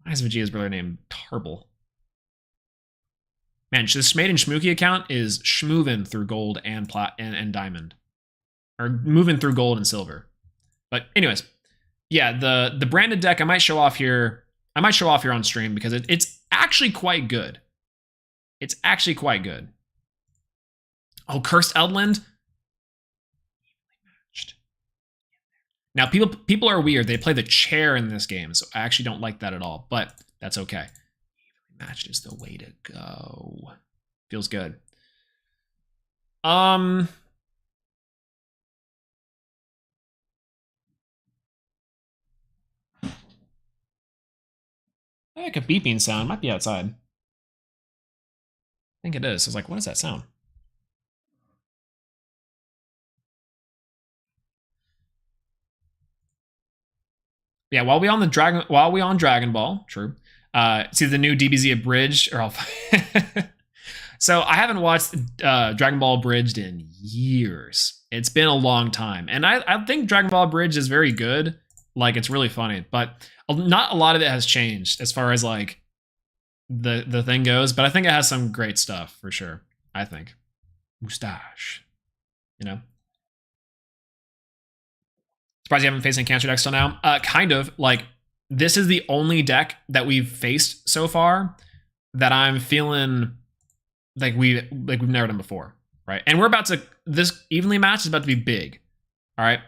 F: Why is Vegeta's brother named Tarble? Man, this Maiden Schmooky account is schmoovin' through gold and and diamond. Or moving through gold and silver. But anyways, yeah, the branded deck I might show off here. I might show off here on stream because it's actually quite good. It's actually quite good. Oh, Cursed Eldland. Now, people are weird. They play the chair in this game, so I actually don't like that at all, but that's okay. Evenly matched is the way to go. Feels good. Like a beeping sound. Might be outside. I think it is. I was like, what is that sound? Yeah, while we on Dragon Ball, true. See the new DBZ Abridged, or so I haven't watched Dragon Ball Abridged in years. It's been a long time, and I think Dragon Ball Abridged is very good. Like, it's really funny, but not a lot of it has changed as far as like the thing goes. But I think it has some great stuff for sure. I think Moustache, you know. Surprised you haven't faced any cancer decks till now. Kind of. Like, this is the only deck that we've faced so far that I'm feeling like we've never done before, right? And we're about to, this evenly match is about to be big. All right.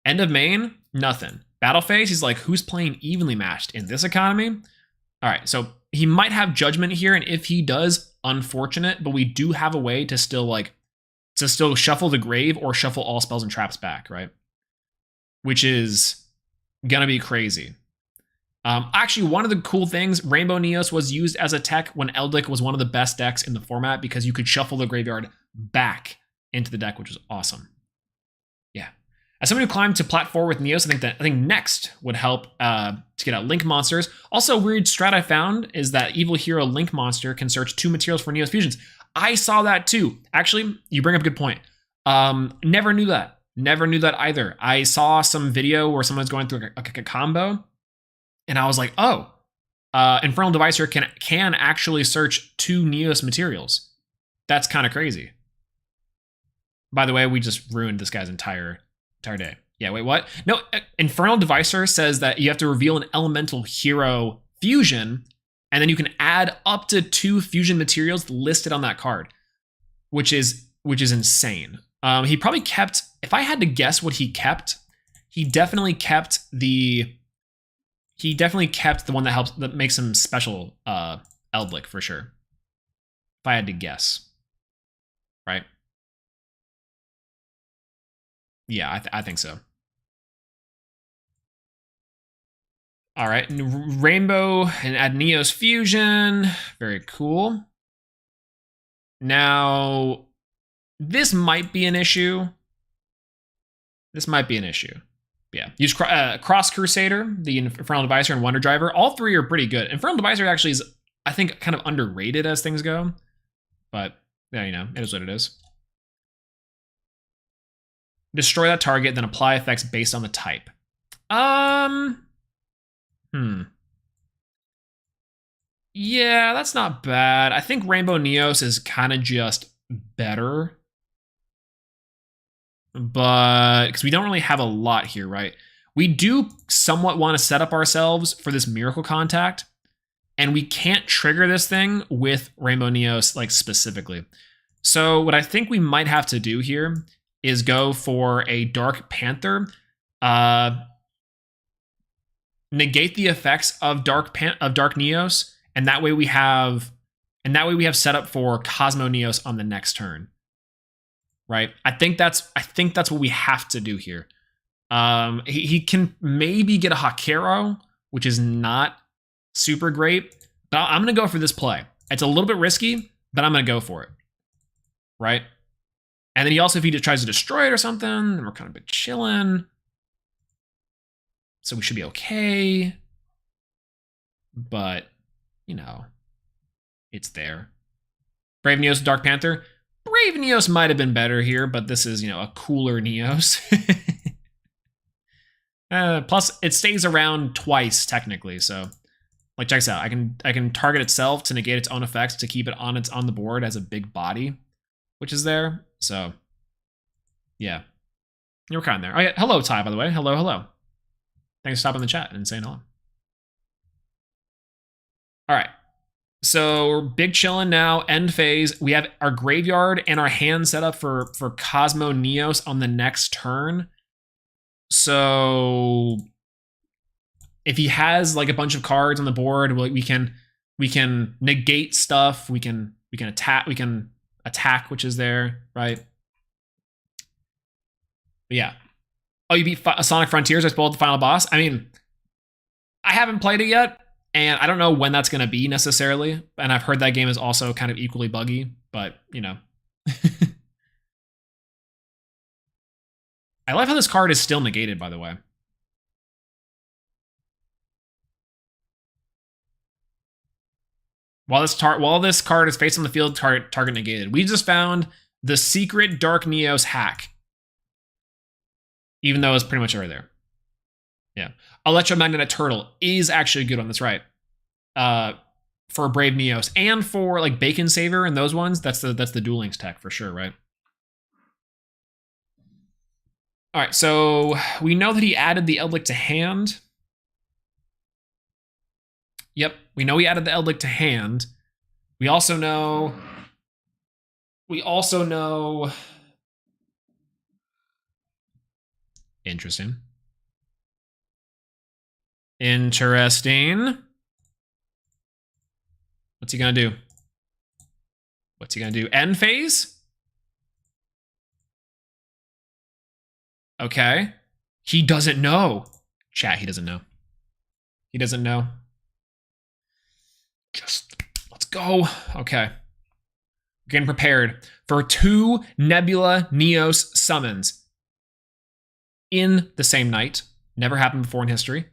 F: End of main, nothing. Battle phase, he's like, who's playing evenly matched in this economy? All right. So he might have judgment here, and if he does, unfortunate, but we do have a way to still shuffle the grave or shuffle all spells and traps back, right? Which is gonna be crazy. Actually, one of the cool things, Rainbow Neos was used as a tech when Eldic was one of the best decks in the format because you could shuffle the graveyard back into the deck, which was awesome. Yeah. As someone who climbed to Plat 4 with Neos, I think next would help to get out Link monsters. Also, a weird strat I found is that Evil Hero Link monster can search 2 materials for Neos fusions. I saw that too. Actually, you bring up a good point. Never knew that. Never knew that either. I saw some video where someone's going through a combo, and I was like, oh, Infernal Devicer can actually search 2 Neos materials. That's kind of crazy. By the way, we just ruined this guy's entire day. Yeah, wait, what? No, Infernal Devicer says that you have to reveal an elemental hero fusion, and then you can add up to 2 fusion materials listed on that card, which is insane. He probably kept, if I had to guess what he kept, he definitely kept the he definitely kept the one that makes him special, Eldlik for sure. If I had to guess. Right? Yeah, I think so. All right, Rainbow and add NEOS Fusion. Very cool. Now, this might be an issue. This might be an issue. Yeah, use Cross Crusader, the Infernal Devicer, and Wonder Driver. All three are pretty good. Infernal Devicer actually is, I think, kind of underrated as things go. But, yeah, you know, it is what it is. Destroy that target, then apply effects based on the type. Yeah, that's not bad. I think Rainbow NEOS is kind of just better. But, because we don't really have a lot here, right? We do somewhat want to set up ourselves for this Miracle Contact. And we can't trigger this thing with Rainbow NEOS, like, specifically. So, what I think we might have to do here is go for a Dark Panther. Negate the effects of Dark NEOS, and that way we have set up for Cosmo NEOS on the next turn. Right? I think that's what we have to do here. He can maybe get a Hakero, which is not super great, but I'm gonna go for this play. It's a little bit risky, but I'm gonna go for it. Right? And then if he tries to destroy it or something, then we're kind of chilling. So we should be okay. But, you know, it's there. Brave NEOS, Dark Panther. Brave NEOS might have been better here, but this is, you know, a cooler NEOS. Plus, it stays around twice, technically, so... Like, check this out. I can target itself to negate its own effects to keep it on the board as a big body, which is there. So, yeah. You were kind of there. Oh, yeah. Hello, Ty, by the way. Hello, hello. Thanks for stopping in the chat and saying hello. All right. So we're big chilling now. End phase. We have our graveyard and our hand set up for Cosmo NEOS on the next turn. So if he has like a bunch of cards on the board, we can negate stuff. We can attack, which is there, right? But yeah. Oh, you beat Sonic Frontiers. I spoiled the final boss. I mean, I haven't played it yet, and I don't know when that's going to be necessarily. And I've heard that game is also kind of equally buggy, but, you know. I love how this card is still negated, by the way. While this card is faced on the field, target negated. We just found the secret Dark NEOS hack. Even though it's pretty much already there. Yeah. Electromagnetic Turtle is actually a good one. That's right. For Brave NEOS. And for like Bacon Saver and those ones, that's the Duel Links tech for sure, right? Alright, so we know that he added the Eldlik to hand. Yep, we know he added the Eldlik to hand. We also know... Interesting. What's he gonna do? End phase? Okay. He doesn't know. Chat, he doesn't know. He doesn't know. Just, let's go. Okay. Getting prepared for 2 Nebula NEOS summons. In the same night. Never happened before in history.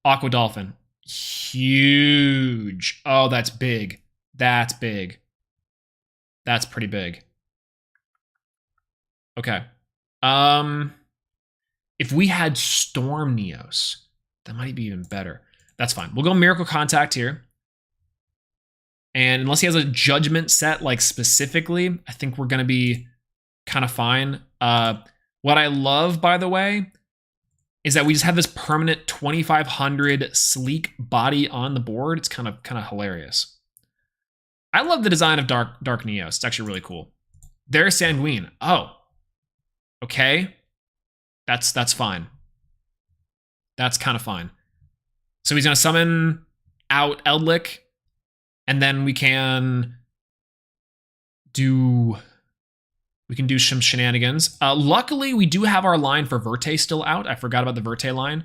F: Aqua Dolphin. Huge. Oh, that's big. That's big. That's pretty big. Okay. If we had Storm NEOS, that might be even better. That's fine. We'll go Miracle Contact here. And unless he has a Judgment set, like specifically, I think we're going to be kind of fine. What I love, by the way, is that we just have this permanent 2500 sleek body on the board. It's kind of hilarious. I love the design of Dark NEOS. It's actually really cool. There's Sanguine. Oh, okay. That's fine. That's kind of fine. So he's going to summon out Eldlick, and then we can do some shenanigans. Luckily, we do have our line for Verte still out. I forgot about the Verte line.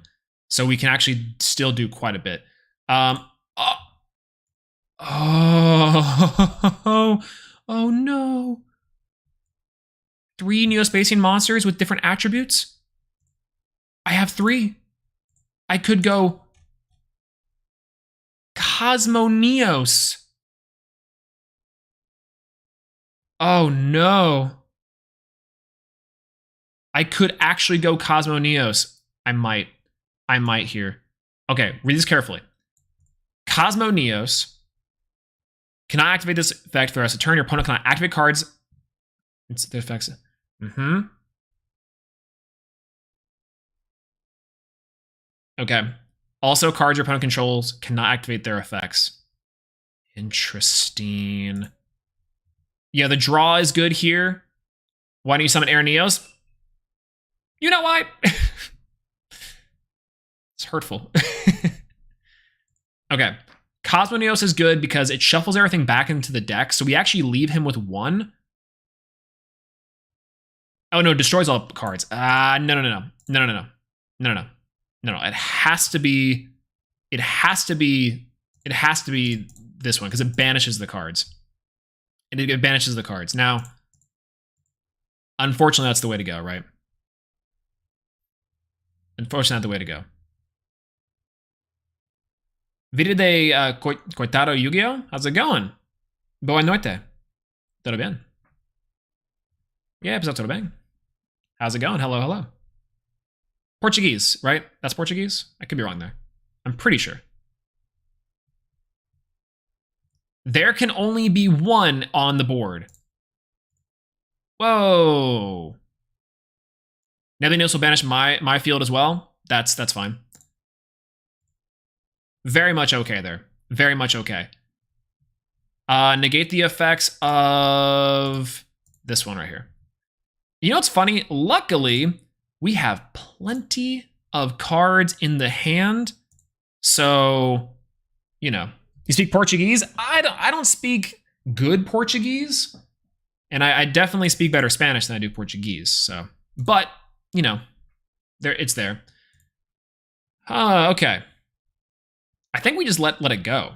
F: So we can actually still do quite a bit. Oh no. 3 Neospatian monsters with different attributes? I have 3. I could go Cosmo Neos. Oh no. I could actually go Cosmo Neos. I might here. Okay, read this carefully. Cosmo Neos. Cannot activate this effect for the rest of the turn. Your opponent cannot activate cards. It's the effects. Okay. Also, cards your opponent controls cannot activate their effects. Interesting. Yeah, the draw is good here. Why don't you summon Air Neos? You know why? It's hurtful. Okay. Cosmo Neos is good because it shuffles everything back into the deck, so we actually leave him with 1. Oh no, destroys all cards. No. It has to be this one because it banishes the cards. It banishes the cards. Now, unfortunately, that's the way to go, right? Unfortunately, that's the way to go. Vida de Coitado Yu-Gi-Oh! How's it going? Boa noite. Tudo bem? Yeah, pessoal, tudo bem? How's it going? Hello, hello. Portuguese, right? That's Portuguese? I could be wrong there. I'm pretty sure. There can only be 1 on the board. Whoa. Neos will banish my field as well. That's fine. Very much okay there. Very much okay. Negate the effects of this one right here. You know what's funny? Luckily, we have plenty of cards in the hand. So, you know, you speak Portuguese? I don't speak good Portuguese. And I definitely speak better Spanish than I do Portuguese. So, but, you know, it's there. Okay. I think we just let it go,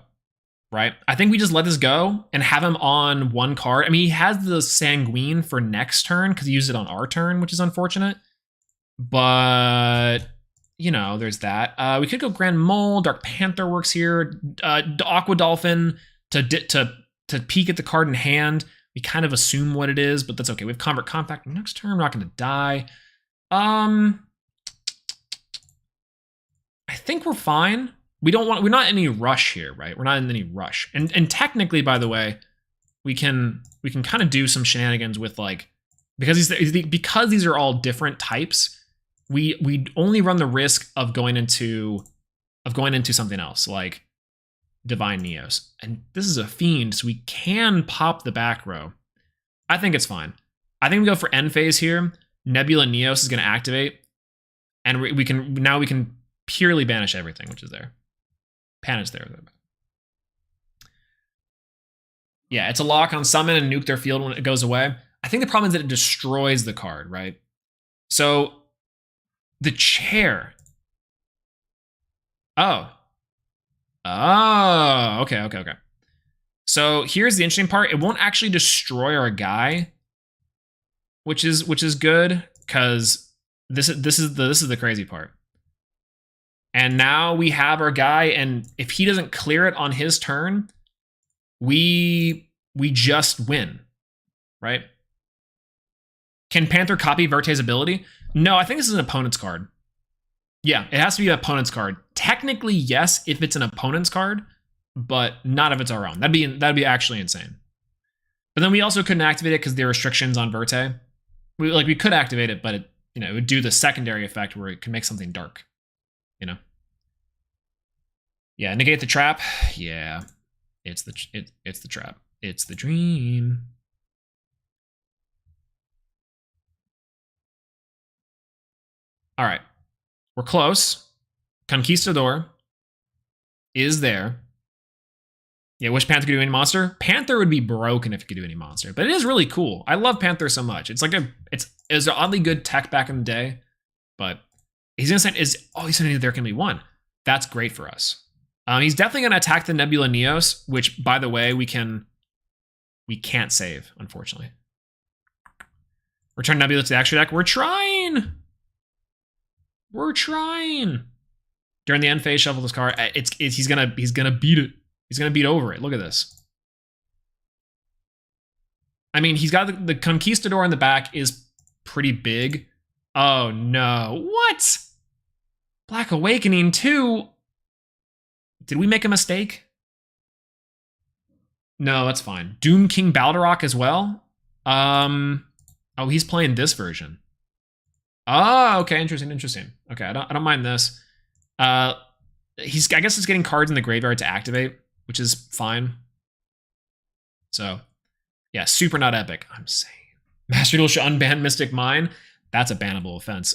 F: right? I think we just let this go and have him on 1 card. I mean, he has the Sanguine for next turn because he used it on our turn, which is unfortunate. But, you know, there's that. We could go Grand Mole. Dark Panther works here. Aqua Dolphin to peek at the card in hand. We kind of assume what it is, but that's okay. We have Convert Compact next turn. We're not going to die. I think we're fine. We're not in any rush here, right? We're not in any rush. And technically, by the way, we can kind of do some shenanigans with like, because these are all different types, we only run the risk of going into something else, like Divine Neos. And this is a Fiend, so we can pop the back row. I think it's fine. I think we go for end phase here. Nebula Neos is going to activate. And we can purely banish everything, which is there. Pan is there. Yeah, it's a lock on summon and nuke their field when it goes away. I think the problem is that it destroys the card, right? So the chair. Oh, okay. So here's the interesting part. It won't actually destroy our guy, which is good because this is the crazy part. And now we have our guy, and if he doesn't clear it on his turn, we just win, right? Can Panther copy Verte's ability? No, I think this is an opponent's card. Yeah, it has to be an opponent's card. Technically, yes, if it's an opponent's card, but not if it's our own. That'd be actually insane. But then we also couldn't activate it because there are restrictions on Verte. We could activate it, but it would do the secondary effect where it could make something dark. You know. Yeah, negate the trap. Yeah, it's the trap. It's the dream. All right, we're close. Conquistador. is there. Yeah, wish Panther could do any monster. Panther would be broken if it could do any monster, but it is really cool. I love Panther so much. It's like it was an oddly good tech back in the day, but he's gonna send he's sending there can be one. That's great for us. He's definitely gonna attack the Nebula Neos, which by the way we can't save, unfortunately. Return Nebula to the extra deck. We're trying. During the end phase, shuffle this card. He's gonna beat it. He's gonna beat over it. Look at this. I mean, he's got the Conquistador in the back is pretty big. Oh no! What? Black Awakening 2? Did we make a mistake? No, that's fine. Doom King Baldarok as well. Oh, he's playing this version. Oh, okay, interesting. Okay, I don't mind this. I guess it's getting cards in the graveyard to activate, which is fine. So, yeah, super not epic. I'm saying. Master Duel should unban Mystic Mine. That's a bannable offense.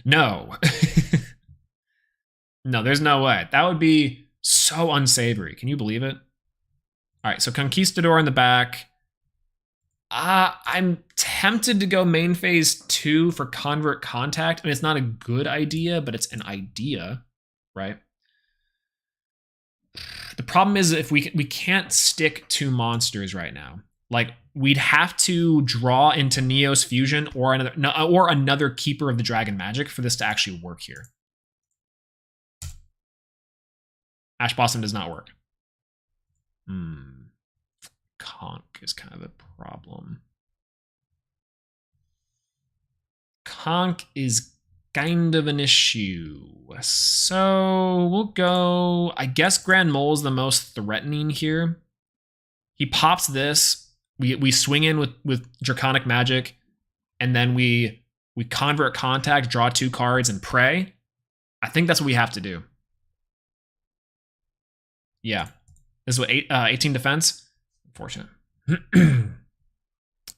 F: No. No, there's no way. That would be so unsavory. Can you believe it? All right, so Conquistador in the back. I'm tempted to go main phase 2 for Convert Contact. I mean, it's not a good idea, but it's an idea, right? The problem is if we can't stick to monsters right now. Like, we'd have to draw into NEOS Fusion or another Keeper of the Dragon Magic for this to actually work here. Ash Blossom does not work. Conk is kind of a problem. Conk is kind of an issue. So we'll go, I guess Grand Mole is the most threatening here. He pops this. We swing in with Draconic Magic, and then we Convert Contact, draw 2 cards, and pray. I think that's what we have to do. Yeah. This is what 18 defense. Unfortunate. Yeah,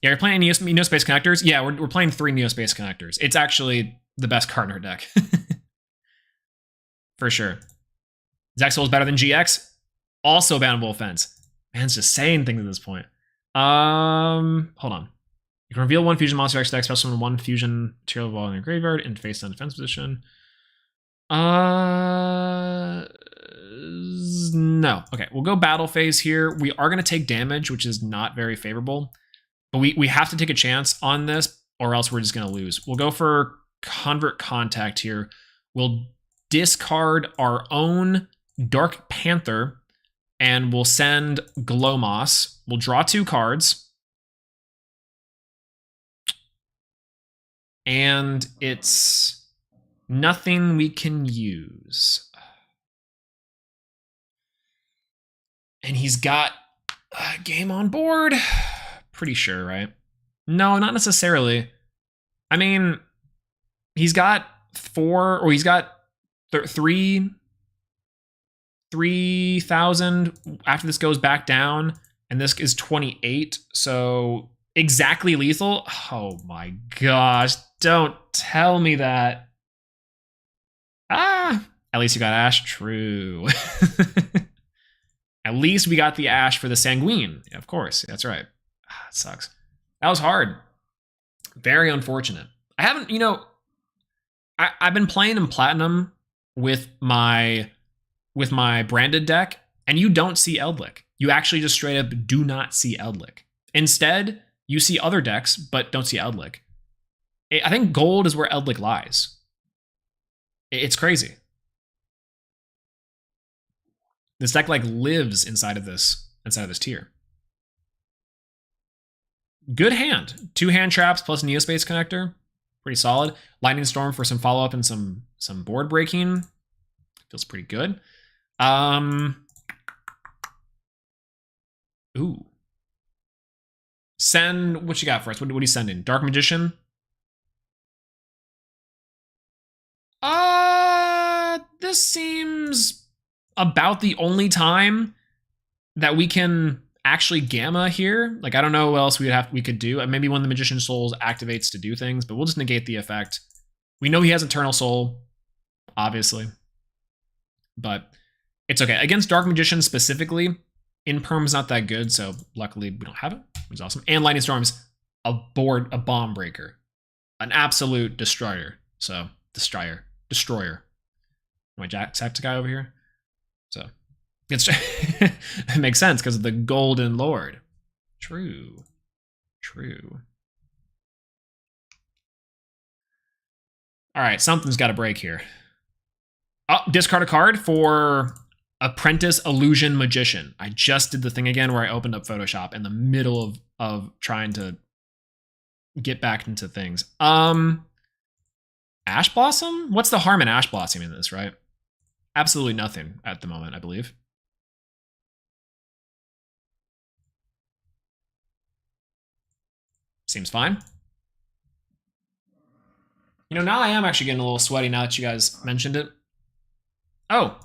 F: you're playing Neospace Connectors? Yeah, we're playing 3 Neospace Connectors. It's actually the best card in our deck. For sure. Zexal is better than GX? Also bannable offense. Man's just saying things at this point. Hold on. You can reveal 1 fusion monster X deck, special summon 1 fusion material while in your graveyard and face down defense position. No. Okay, we'll go battle phase here. We are going to take damage, which is not very favorable. But we have to take a chance on this, or else we're just going to lose. We'll go for Convert Contact here. We'll discard our own Dark Panther, and we'll send Glowmoss. We'll draw 2 cards. And it's nothing we can use. And he's got a game on board. Pretty sure, right? No, not necessarily. I mean, he's got 4, or he's got 3,000 after this goes back down, and this is 28, so exactly lethal. Oh my gosh, don't tell me that. At least you got Ash. True. At least we got the Ash for the Sanguine. Yeah, of course, that's right. It sucks. That was hard. Very unfortunate. I haven't, I've been playing in Platinum with my branded deck, and you don't see Eldlik. You actually just straight up do not see Eldlik. Instead, you see other decks, but don't see Eldlik. I think gold is where Eldlik lies. It's crazy. This deck like lives inside of this tier. Good hand. 2 hand traps plus Neospace Connector. Pretty solid. Lightning Storm for some follow-up and some board breaking. Feels pretty good. Ooh. Send, what you got for us? What are you sending? Dark Magician? This seems about the only time that we can actually gamma here. Like, I don't know what else we could do. Maybe when the Magician Souls activates to do things, but we'll just negate the effect. We know he has Eternal Soul, obviously. but it's okay. Against Dark Magician specifically, Imperm's not that good, so luckily we don't have it, which is awesome. And Lightning Storm's a bomb breaker. An absolute destroyer. So, destroyer. My Jacksepticeye guy over here. So, it makes sense because of the Golden Lord. True. All right, something's got to break here. Oh, discard a card for Apprentice Illusion Magician. I just did the thing again where I opened up Photoshop in the middle of trying to get back into things. Ash Blossom? What's the harm in Ash Blossom in this, right? Absolutely nothing at the moment, I believe. Seems fine. You know, now I am actually getting a little sweaty now that you guys mentioned it. Oh,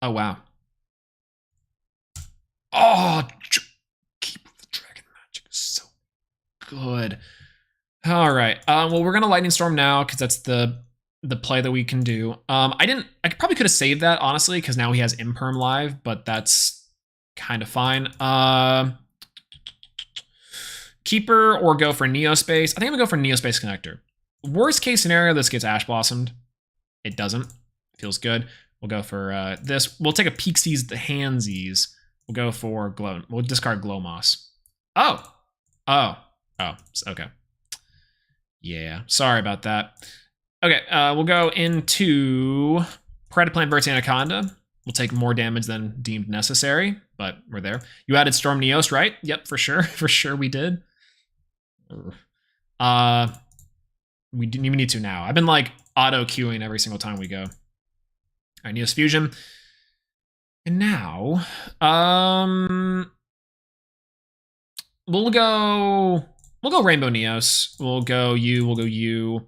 F: wow. Oh, Keeper of the Dragon Magic is so good. All right. Well, we're gonna Lightning Storm now because that's the play that we can do. I probably could have saved that honestly because now he has Imperm live, but that's kind of fine. Keeper or go for Neospace. I think I'm gonna go for Neospace Connector. Worst case scenario, this gets Ash Blossomed. It doesn't. Feels good. We'll go for this. We'll take a Pixies, the Handsies. We'll go for Glow. We'll discard Glow Moss. Oh, okay. Yeah, sorry about that. Okay, we'll go into Predaplant versus Anaconda. We'll take more damage than deemed necessary, but we're there. You added Storm Neos, right? Yep, for sure. For sure we did. We didn't even need to now. I've been like auto queuing every single time we go. All right, Neos Fusion. And now, we'll go Rainbow Neos. We'll go you.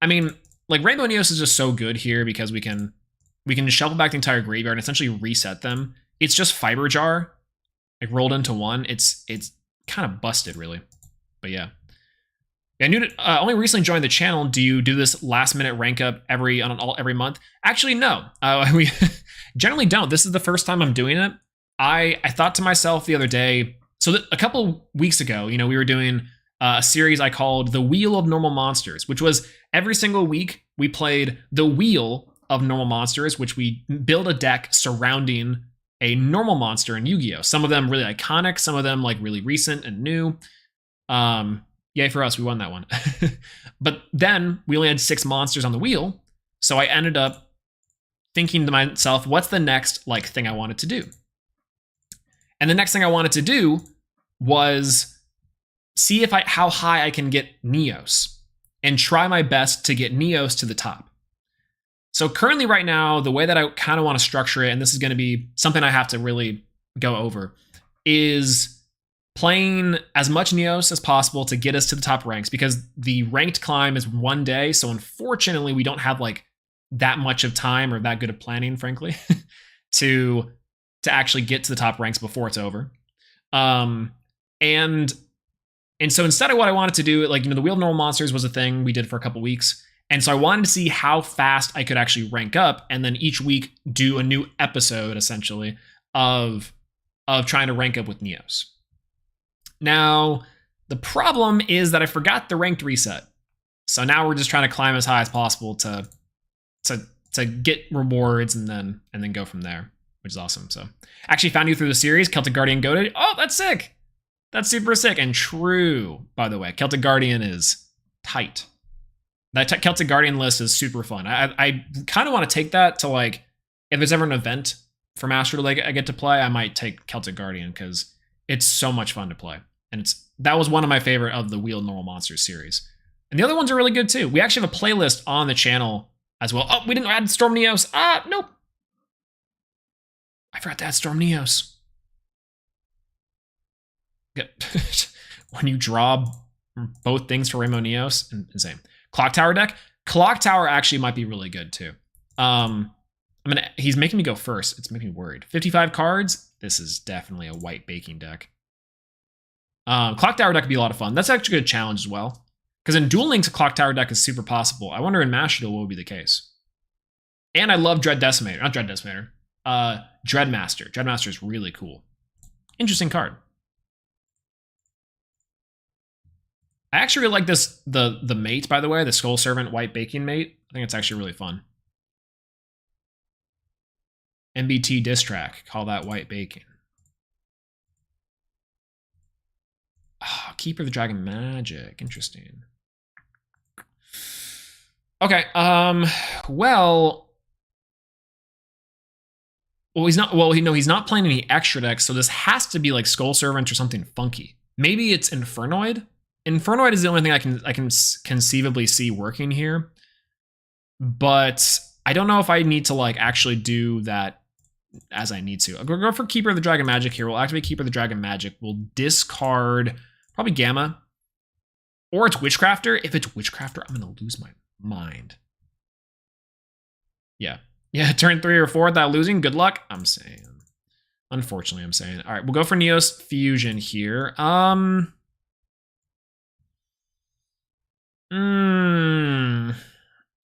F: I mean, like Rainbow Neos is just so good here because we can shuffle back the entire graveyard and essentially reset them. It's just Fiber Jar, like rolled into one. It's kind of busted really, but yeah. I knew only recently joined the channel. Do you do this last minute rank up every month? Actually, no. We generally don't. This is the first time I'm doing it. I thought to myself the other day. So a couple weeks ago, you know, we were doing a series I called The Wheel of Normal Monsters, which was every single week we played the Wheel of Normal Monsters, which we build a deck surrounding a normal monster in Yu-Gi-Oh! Some of them really iconic, some of them like really recent and new. Yay for us, we won that one. But then we only had 6 monsters on the wheel, so I ended up thinking to myself, what's the next like thing I wanted to do? And the next thing I wanted to do was see how high I can get Neos and try my best to get Neos to the top. So currently right now, the way that I kind of want to structure it, and this is going to be something I have to really go over, is playing as much Neos as possible to get us to the top ranks, because the ranked climb is one day. So unfortunately, we don't have like that much of time or that good of planning, frankly, to actually get to the top ranks before it's over. And so instead of what I wanted to do, like, you know, the Wheel of Normal Monsters was a thing we did for a couple weeks. And so I wanted to see how fast I could actually rank up, and then each week do a new episode essentially of trying to rank up with Neos. Now, the problem is that I forgot the ranked reset. So now we're just trying to climb as high as possible to get rewards and then go from there, which is awesome. So actually found you through the series, Celtic Guardian Goated. Oh, that's sick. That's super sick and true, by the way. Celtic Guardian is tight. That Celtic Guardian list is super fun. I kind of want to take that to, like, if there's ever an event for Master League I get to play, I might take Celtic Guardian because it's so much fun to play. And that was one of my favorite of the Wheel Normal Monsters series. And the other ones are really good too. We actually have a playlist on the channel as well. Oh, we didn't add Storm Neos. Nope. I forgot to add Storm Neos. When you draw both things for Rainbow Neos, insane. Clock Tower deck. Clock Tower actually might be really good too. He's making me go first. It's making me worried. 55 cards. This is definitely a white baking deck. Clock Tower deck could be a lot of fun. That's actually a good challenge as well. Because in Duel Links, a Clock Tower deck is super possible. I wonder in Master Duel what would be the case. And I love Dread Decimator. Not Dread Decimator. Dreadmaster. Dreadmaster is really cool. Interesting card. I actually really like this, the mate, by the way, the Skull Servant White Baking mate. I think it's actually really fun. MBT diss track. Call that White Baking. Oh, Keeper of the Dragon Magic. Interesting. Okay, well, he's not, well, no, he's not playing any extra decks, so this has to be like Skull Servant or something funky. Maybe it's Infernoid. Infernoid is the only thing I can conceivably see working here, but I don't know if I need to like actually do that as I need to. I'll go for Keeper of the Dragon Magic here. We'll activate Keeper of the Dragon Magic. We'll discard probably Gamma, or it's Witchcrafter. If it's Witchcrafter, I'm gonna lose my mind. Yeah, turn 3 or 4 without losing. Good luck. I'm saying. Unfortunately, I'm saying. All right, we'll go for NEOS Fusion here.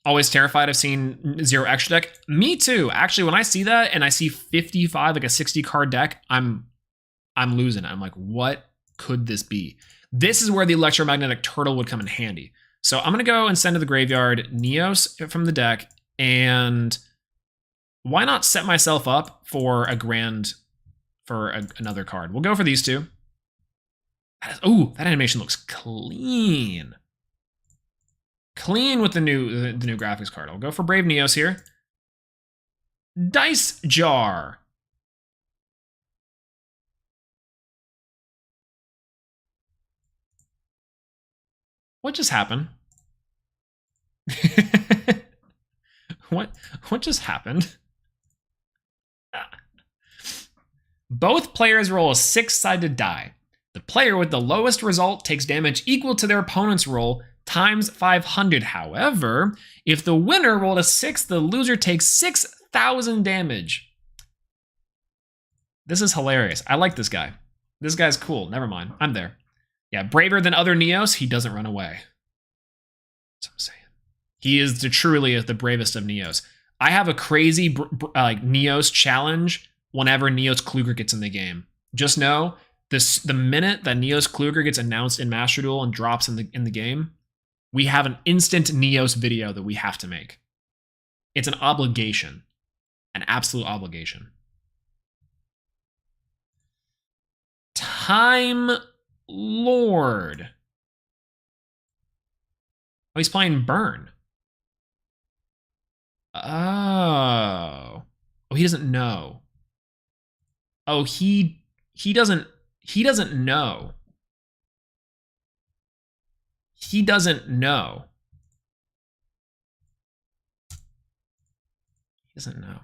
F: Always terrified of seeing 0 extra deck. Me too. Actually, when I see that and I see 55, like a 60 card deck, I'm losing it. I'm like, what could this be? This is where the Electromagnetic Turtle would come in handy. So I'm gonna go and send to the graveyard NEOS from the deck, and why not set myself up for a another card? We'll go for these two. Ooh, that animation looks clean. Clean with the new graphics card. I'll go for Brave NEOS here. Dice Jar. What just happened? What just happened? Both players roll a 6-sided die. The player with the lowest result takes damage equal to their opponent's roll times 500. However, if the winner rolled a 6, the loser takes 6,000 damage. This is hilarious. I like this guy. This guy's cool. Never mind. I'm there. Yeah, braver than other NEOS, he doesn't run away. That's what I'm saying. He is truly the bravest of NEOS. I have a crazy like NEOS challenge whenever NEOS Kluger gets in the game. Just know the minute that NEOS Kluger gets announced in Master Duel and drops in the game, we have an instant NEOS video that we have to make. It's an obligation, an absolute obligation. Time Lord. Oh, he's playing Burn. Oh, he doesn't know. Oh, he doesn't know. He doesn't know. He doesn't know.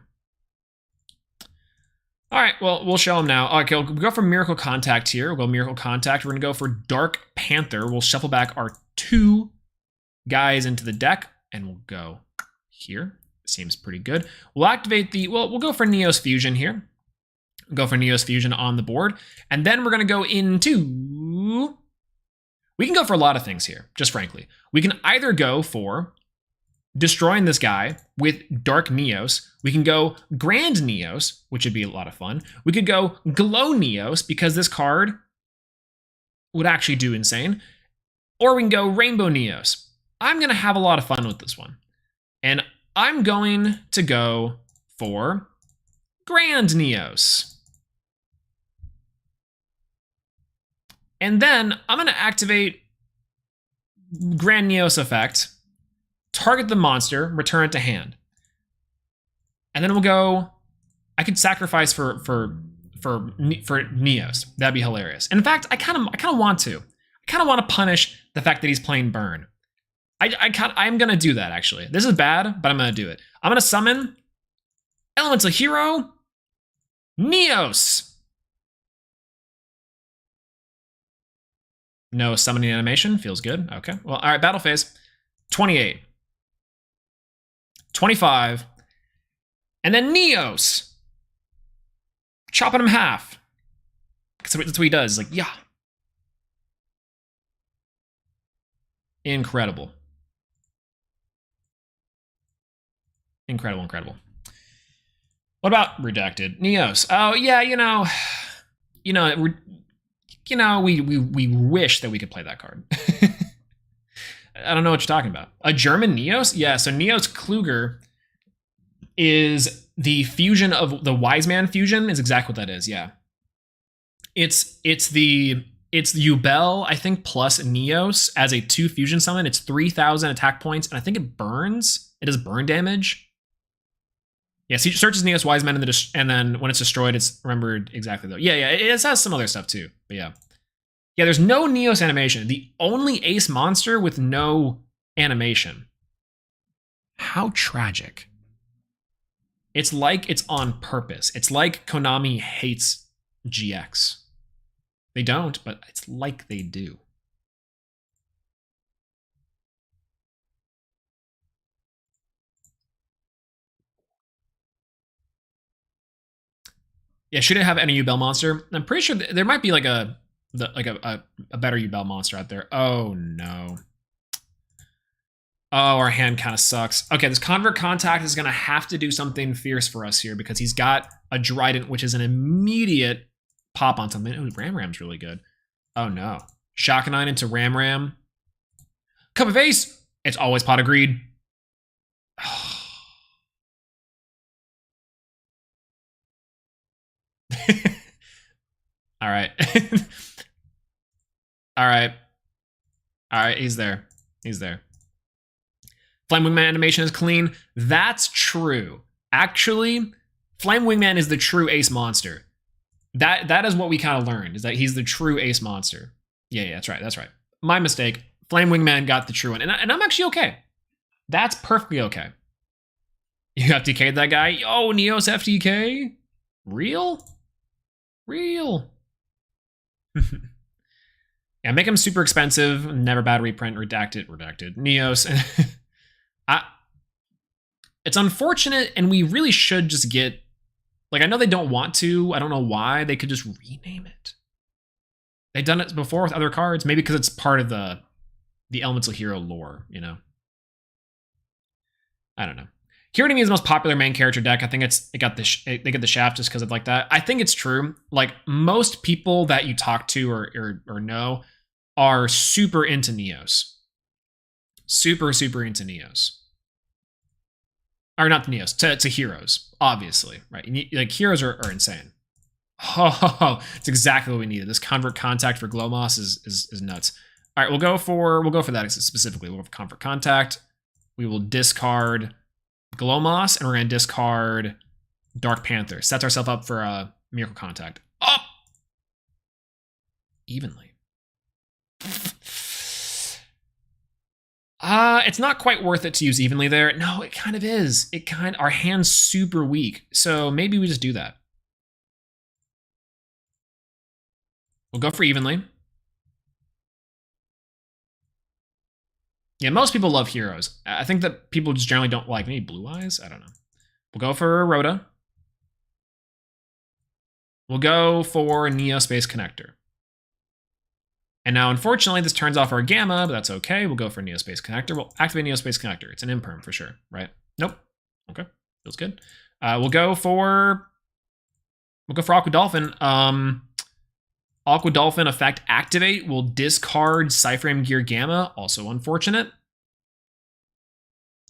F: All right, well, we'll show him now. Okay, we'll go for Miracle Contact here. We'll go Miracle Contact. We're gonna go for Dark Panther. We'll shuffle back our 2 guys into the deck, and we'll go here. Seems pretty good. We'll activate we'll go for NEOS Fusion here. Go for NEOS Fusion on the board. And then we're gonna go into, we can go for a lot of things here, just frankly. We can either go for destroying this guy with Dark NEOS. We can go Grand NEOS, which would be a lot of fun. We could go Glow NEOS, because this card would actually do insane. Or we can go Rainbow NEOS. I'm gonna have a lot of fun with this one. And I'm going to go for Grand NEOS. And then I'm gonna activate Grand NEOS effect, target the monster, return it to hand. And then we'll go, I could sacrifice for NEOS. That'd be hilarious. And in fact, I kind of want to. I kind of want to punish the fact that he's playing Burn. I'm gonna do that actually. This is bad, but I'm gonna do it. I'm gonna summon Elemental Hero NEOS. No summoning animation, feels good. Okay, well, all right, battle phase. 28, 25, and then NEOS. Chopping him half. That's what he does, like, yeah. Incredible. Incredible, incredible. What about Redacted? NEOS. Oh, yeah, we wish that we could play that card. I don't know what you're talking about. A German NEOS? Yeah, so NEOS Kluger is the fusion of the Wise Man fusion is exactly what that is, yeah. It's Ubel, I think, plus Neos as a 2 fusion summon. It's 3,000 attack points, and I think it burns. It does burn damage. Yeah, so searches Neos Wise Men, and then when it's destroyed, it's remembered exactly though. Yeah, it has some other stuff too, but yeah. Yeah, there's no Neos animation. The only ace monster with no animation. How tragic. It's like it's on purpose. It's like Konami hates GX. They don't, but it's like they do. Yeah, should it have any Ubel monster? I'm pretty sure there might be like a better Ubel monster out there. Oh no. Oh, our hand kind of sucks. Okay, this Convert Contact is gonna have to do something fierce for us here because he's got a Dryden, which is an immediate pop on something. Oh, Ram Ram's really good. Oh no. Shockanine into Ram Ram. Cup of Ace! It's always Pot of Greed. All right. All right. All right, he's there. He's there. Flame Wingman animation is clean. That's true. Actually, Flame Wingman is the true ace monster. That is what we kind of learned, is that he's the true ace monster. Yeah, that's right. That's right. My mistake. Flame Wingman got the true one. And I'm actually okay. That's perfectly okay. You FTK'd that guy? Oh, Neos FTK? Real? Real. Yeah, make him super expensive. Never bad reprint. Redacted. Neos. It's unfortunate, and we really should just get... Like, I know they don't want to. I don't know why. They could just rename it. They've done it before with other cards. Maybe because it's part of the Elemental Hero lore, you know? I don't know. Hero to me is the most popular main character deck. I think they get the shaft just because of like that. I think it's true. Like, most people that you talk to or know are super into Neos. Super into Neos. Or not Neos, to heroes, obviously, right? Like, heroes are insane. Oh, it's exactly what we needed. This Convert Contact for Glowmoss is nuts. All right, we'll go for that specifically. We'll go for Convert Contact. We will discard Glowmoss, and we're going to discard Dark Panther. Sets ourselves up for a Miracle Contact. Up! Evenly. It's not quite worth it to use Evenly there. No, it kind of is. Our hand's super weak, so maybe we just do that. We'll go for Evenly. Yeah, most people love heroes. I think that people just generally don't like maybe Blue Eyes. I don't know. We'll go for Rhoda. We'll go for Neo Space Connector. And now, unfortunately, this turns off our Gamma, but that's okay. We'll go for Neo Space Connector. We'll activate Neo Space Connector. It's an imperm for sure, right? Nope. Okay, feels good. We'll go for Aqua Dolphin. Aqua Dolphin effect activate will discard Cyframe Gear Gamma. Also unfortunate.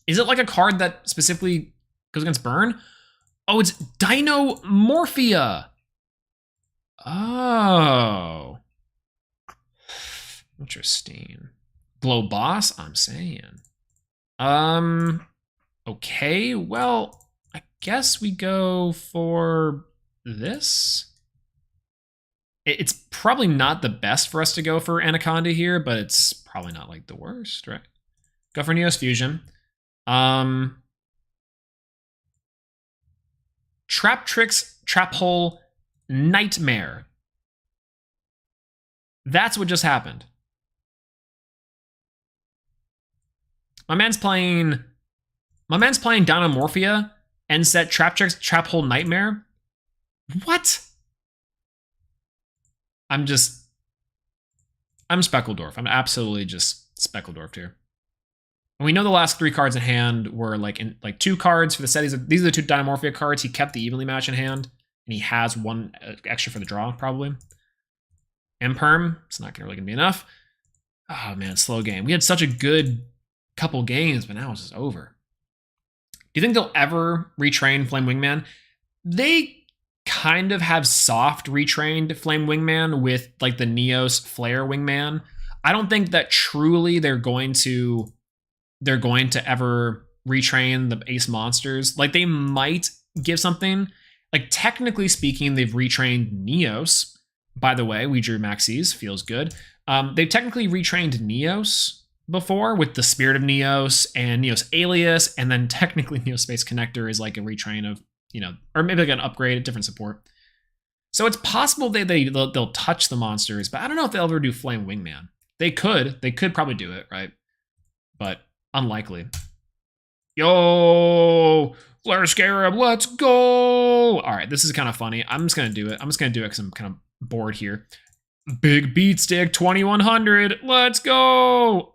F: Is it like a card that specifically goes against burn? Oh, it's Dinomorphia. Oh. Interesting. Glow Boss, I'm saying. Okay, well, I guess we go for this. It's probably not the best for us to go for Anaconda here, but it's probably not like the worst, right? Go for Neos Fusion. Trap Tricks, Trap Hole, Nightmare. That's what just happened. My man's playing Dinomorphia and set Trap Tricks, Trap Hole, Nightmare. What? I'm Speckledorf. I'm absolutely just Speckledorfed here. And we know the last 3 cards in hand were like 2 cards for the set. These are the 2 Dynamorphia cards. He kept the evenly match in hand, and he has 1 extra for the draw, probably. Imperm, it's not really gonna be enough. Oh man, slow game. We had such a good couple games, but now it's just over. Do you think they'll ever retrain Flame Wingman? They kind of have soft retrained Flame Wingman with like the NEOS Flare Wingman. I don't think that truly they're going to ever retrain the Ace monsters. Like they might give something. Like technically speaking, they've retrained NEOS. By the way, we drew Maxis, feels good. They've technically retrained NEOS before with the Spirit of NEOS and NEOS Alias, and then technically NEOS Space Connector is like a retrain of, you know, or maybe like an upgrade, a different support. So it's possible they'll touch the monsters, but I don't know if they'll ever do Flame Wingman. They could probably do it, right? But unlikely. Yo, Flare Scarab, let's go! All right, this is kind of funny. I'm just gonna do it. I'm just gonna do it because I'm kind of bored here. Big beat stick 2100. Let's go.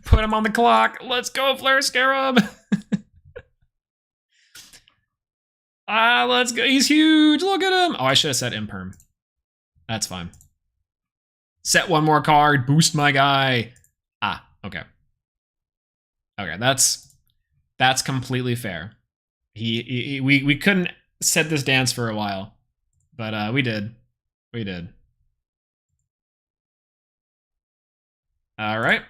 F: Put him on the clock. Let's go, Flare Scarab. Let's go. He's huge. Look at him. Oh, I should have said Imperm. That's fine. Set 1 more card. Boost my guy. Okay. Okay, that's completely fair. We couldn't set this dance for a while, but we did. We did. All right.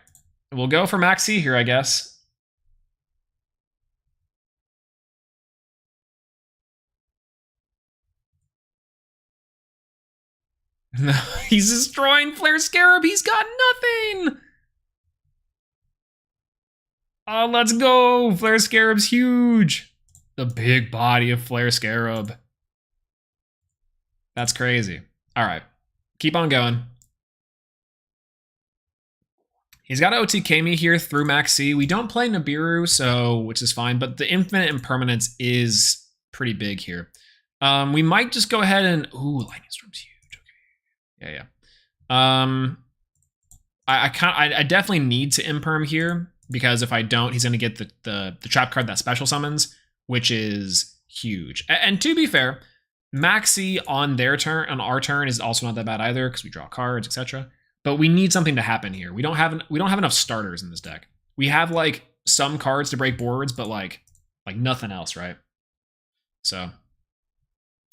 F: We'll go for Maxi here, I guess. No, he's destroying Flare Scarab. He's got nothing. Oh, let's go. Flare Scarab's huge. The big body of Flare Scarab. That's crazy. All right, keep on going. He's got to OTK me here through Max C. We don't play Nibiru, so which is fine, but the Infinite Impermanence is pretty big here. We might just go ahead and Lightning Storm's huge. Okay, yeah. I definitely need to Imperm here because if I don't, he's gonna get the trap card that special summons, which is huge. And to be fair, Maxi on their turn, on our turn, is also not that bad either because we draw cards, etc. But we need something to happen here. We don't have enough starters in this deck. We have like some cards to break boards, but like nothing else, right? So, all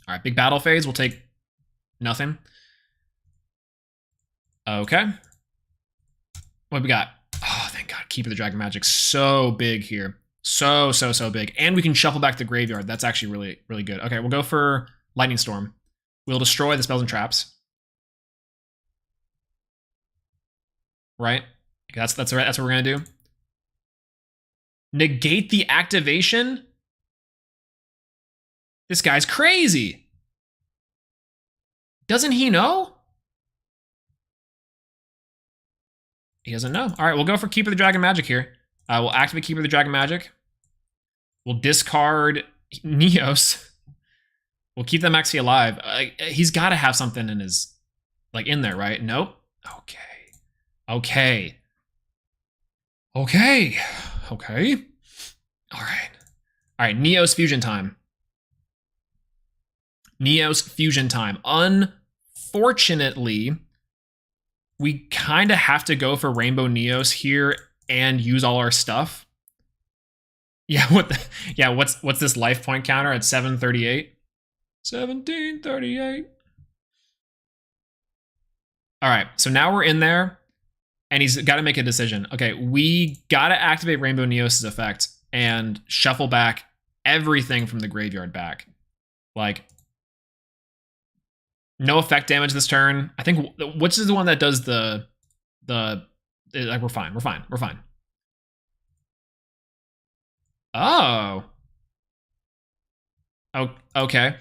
F: right, big battle phase. We'll take nothing. Okay. What we got? Oh, thank God. Keep of the Dragon Magic. So big here. So big. And we can shuffle back the graveyard. That's actually really, really good. Okay, we'll go for Lightning Storm. We'll destroy the spells and traps. Right? That's what we're gonna do. Negate the activation? This guy's crazy. Doesn't he know? He doesn't know. All right, we'll go for Keeper of the Dragon Magic here. We'll activate Keeper of the Dragon Magic. We'll discard NEOS. We'll keep that Maxi alive. He's got to have something in his, like, in there, right? Nope. Okay. Okay. Okay. Okay. All right. All right, NEOS Fusion time. NEOS Fusion time. Unfortunately, we kind of have to go for Rainbow NEOS here and use all our stuff. Yeah, what's this life point counter at 738? 1738. All right, so now we're in there, and he's got to make a decision. Okay, we got to activate Rainbow NEOS' effect and shuffle back everything from the graveyard back. Like, no effect damage this turn. I think, which is the one that does the like, we're fine. Oh, okay.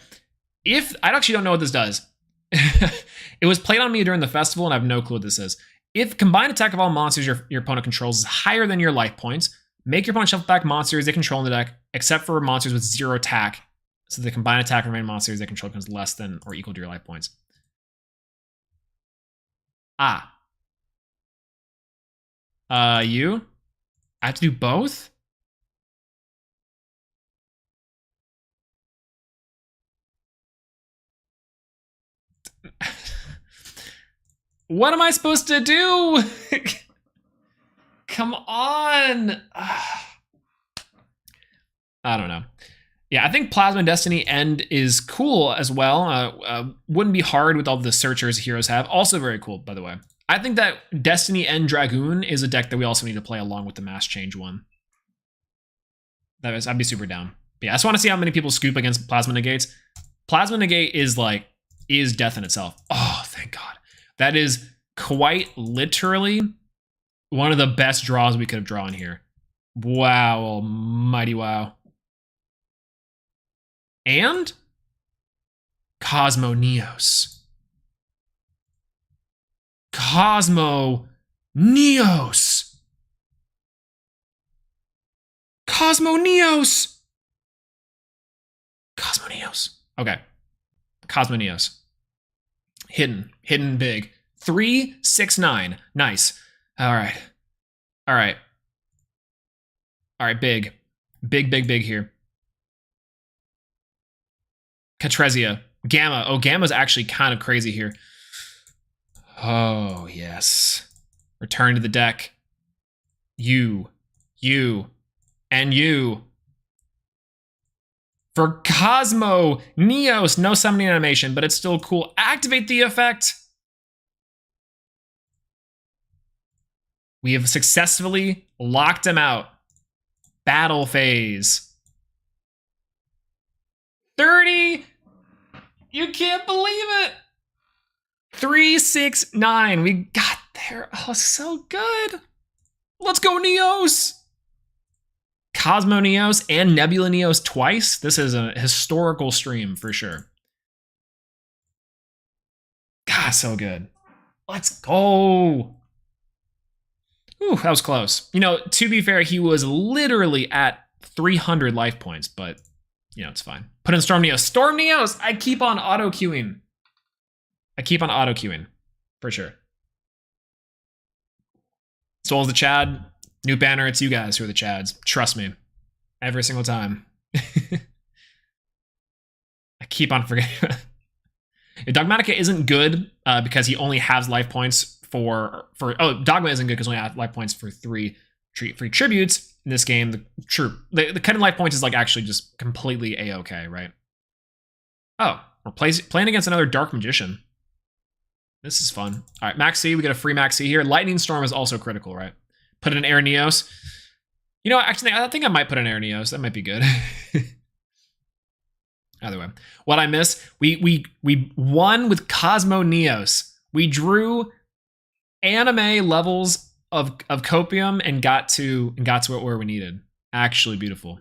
F: If I actually don't know what this does. It was played on me during the festival, and I have no clue what this is. If combined attack of all monsters your opponent controls is higher than your life points, make your opponent shuffle back monsters they control in the deck, except for monsters with 0 attack. So the combined attack of remaining monsters they control becomes less than or equal to your life points. You? I have to do both? What am I supposed to do? Come on. I don't know. Yeah, I think Plasma Destiny End is cool as well. Wouldn't be hard with all the searchers heroes have. Also very cool, by the way. I think that Destiny End Dragoon is a deck that we also need to play along with the Mass Change one. I'd be super down. But yeah, I just want to see how many people scoop against Plasma Negates. Plasma Negate is death in itself. Oh, thank God. That is quite literally one of the best draws we could have drawn here. Wow, almighty wow. And Cosmo NEOS. Cosmo NEOS. Cosmo NEOS. Cosmo NEOS. Okay. Cosmo NEOS. Hidden big. 369. Nice. All right. All right. All right, big. Big here. Catrezia. Gamma. Oh, Gamma's actually kind of crazy here. Oh, yes. Return to the deck. You, and you. For Cosmo NEOS, no summoning animation, but it's still cool. Activate the effect. We have successfully locked him out. Battle phase. 30. You can't believe it. 369. We got there. Oh, so good. Let's go, NEOS. Cosmo NEOS and Nebula NEOS twice. This is a historical stream for sure. God, so good. Let's go. Ooh, that was close. You know, to be fair, he was literally at 300 life points, but, you know, it's fine. Put in Storm NEOS. Storm NEOS! I keep on auto-queuing. For sure. Soul's the Chad. New banner, it's you guys who are the Chads. Trust me. Every single time. I keep on forgetting. Dogmatica isn't good because he only has life points for Dogma isn't good because he only has life points for three tributes. In this game, the cutting life points is like actually just completely A-okay, right? Oh, we're playing against another Dark Magician. This is fun. All right, Max C, we get a free Max C here. Lightning Storm is also critical, right? Put in Air NEOS. You know, actually, I think I might put in Air NEOS. That might be good. Either way. What I miss, we won with Cosmo NEOS. We drew anime levels of copium and got to where we needed. Actually beautiful.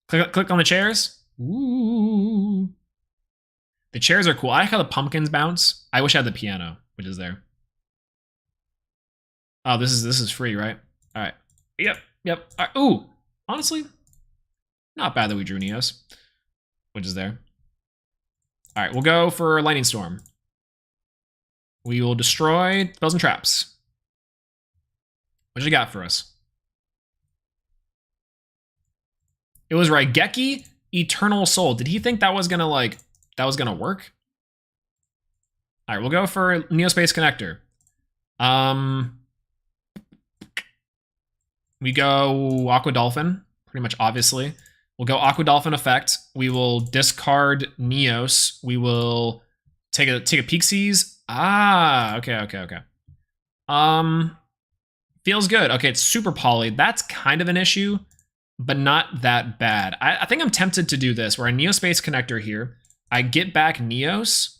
F: Click on the chairs. Ooh. The chairs are cool. I like how the pumpkins bounce. I wish I had the piano, which is there. Oh, this is free, right? All right. Yep. All right. Ooh, honestly, not bad that we drew NEOS, which is there. All right, we'll go for Lightning Storm. We will destroy spells and traps. What you got for us? It was Raigeki Eternal Soul. Did he think that was gonna work? All right, we'll go for Neospace Connector. We go Aqua Dolphin, pretty much obviously. We'll go Aqua Dolphin effect. We will discard NEOS. We will take a Pixies. Ah, okay. Feels good. Okay, it's super poly. That's kind of an issue, but not that bad. I think I'm tempted to do this. We're a Neospace Connector here. I get back NEOS,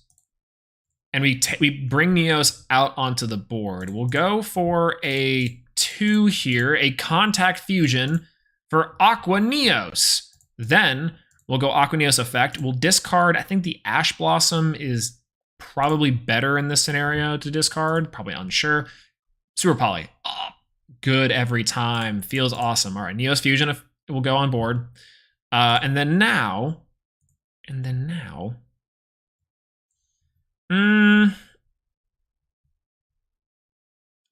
F: and we bring NEOS out onto the board. We'll go for a 2 here, a Contact Fusion for Aqua NEOS. Then we'll go Aqua NEOS effect. We'll discard, I think the Ash Blossom is probably better in this scenario to discard. Probably unsure. Super Poly. Oh, good every time. Feels awesome. All right, NEOS Fusion will go on board. And then now.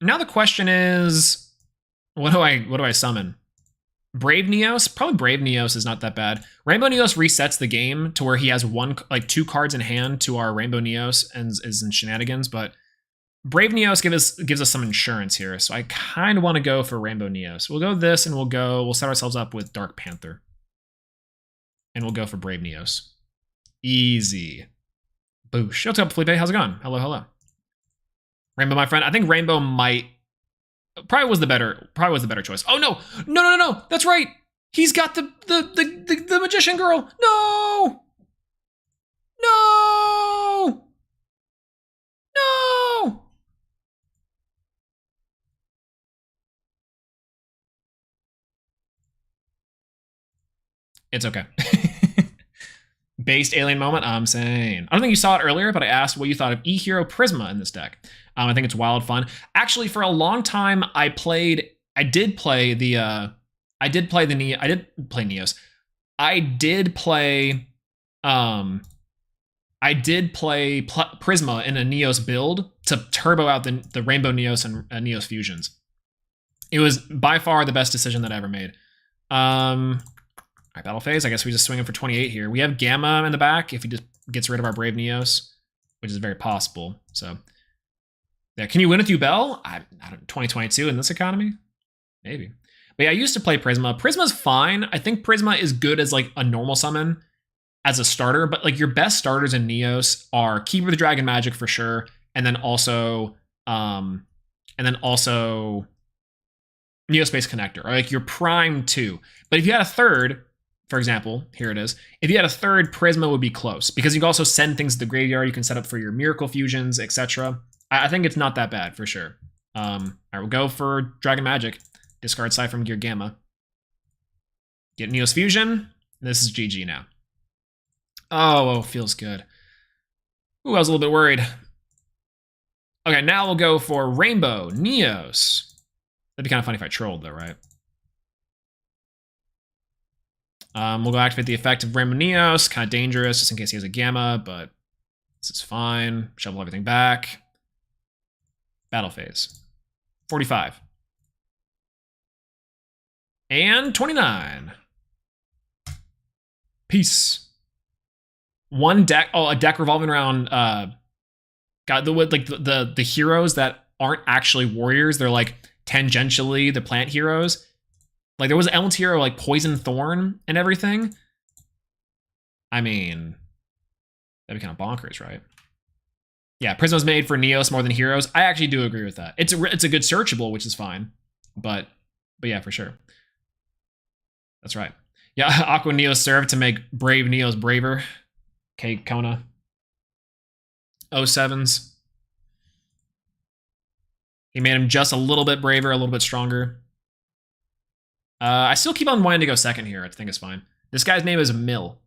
F: Now the question is, what do I summon? Brave Neos, probably Brave Neos is not that bad. Rainbow Neos resets the game to where he has two cards in hand to our Rainbow Neos and is in shenanigans, but Brave Neos gives us some insurance here, so I kind of want to go for Rainbow Neos. We'll go this, and we'll set ourselves up with Dark Panther. And we'll go for Brave Neos. Easy. Boosh. What's up, Felipe? How's it going? Hello, hello. Rainbow, my friend. I think Rainbow probably was the better choice. Oh no! No! That's right! He's got the magician girl! No! No! No! It's okay. Based alien moment, I'm saying. I don't think you saw it earlier, but I asked what you thought of E-Hero Prisma in this deck. I think it's wild fun. Actually, for a long time, I did play Neos. I did play Prisma in a Neos build to turbo out the Rainbow Neos and Neos fusions. It was by far the best decision that I ever made. All right, battle phase. I guess we just swing him for 28 here. We have Gamma in the back if he just gets rid of our Brave Neos, which is very possible. So, yeah, can you win with Duel? I don't. 2022 in this economy, maybe. But yeah, I used to play Prisma. Prisma's fine. I think Prisma is good as like a normal summon as a starter, but like your best starters in Neos are Keeper of the Dragon Magic for sure, and then also Neospace Connector, or like your prime two. But if you had a third, for example, here it is. If you had a third, Prisma would be close because you can also send things to the graveyard. You can set up for your Miracle Fusions, etc. I think it's not that bad for sure. All right, we'll go for Dragon Magic. Discard Side from Gear Gamma. Get Neos Fusion. This is GG now. Oh, feels good. Ooh, I was a little bit worried. Okay, now we'll go for Rainbow Neos. That'd be kind of funny if I trolled though, right? We'll go activate the effect of Rainbow Neos. Kind of dangerous, just in case he has a Gamma, but this is fine. Shovel everything back. Battle phase. 45. And 29. Peace. One deck. Oh, a deck revolving around. Got the heroes that aren't actually warriors. They're like tangentially the plant heroes. Like there was an Elemental hero like Poison Thorn and everything. I mean, that'd be kind of bonkers, right? Yeah, Prisma's made for Neos more than heroes. I actually do agree with that. It's a good searchable, which is fine. But yeah, for sure. That's right. Yeah, Aqua Neos served to make Brave Neos braver. Okay, Kona. 07s. He made him just a little bit braver, a little bit stronger. I still keep on wanting to go second here. I think it's fine. This guy's name is Mill.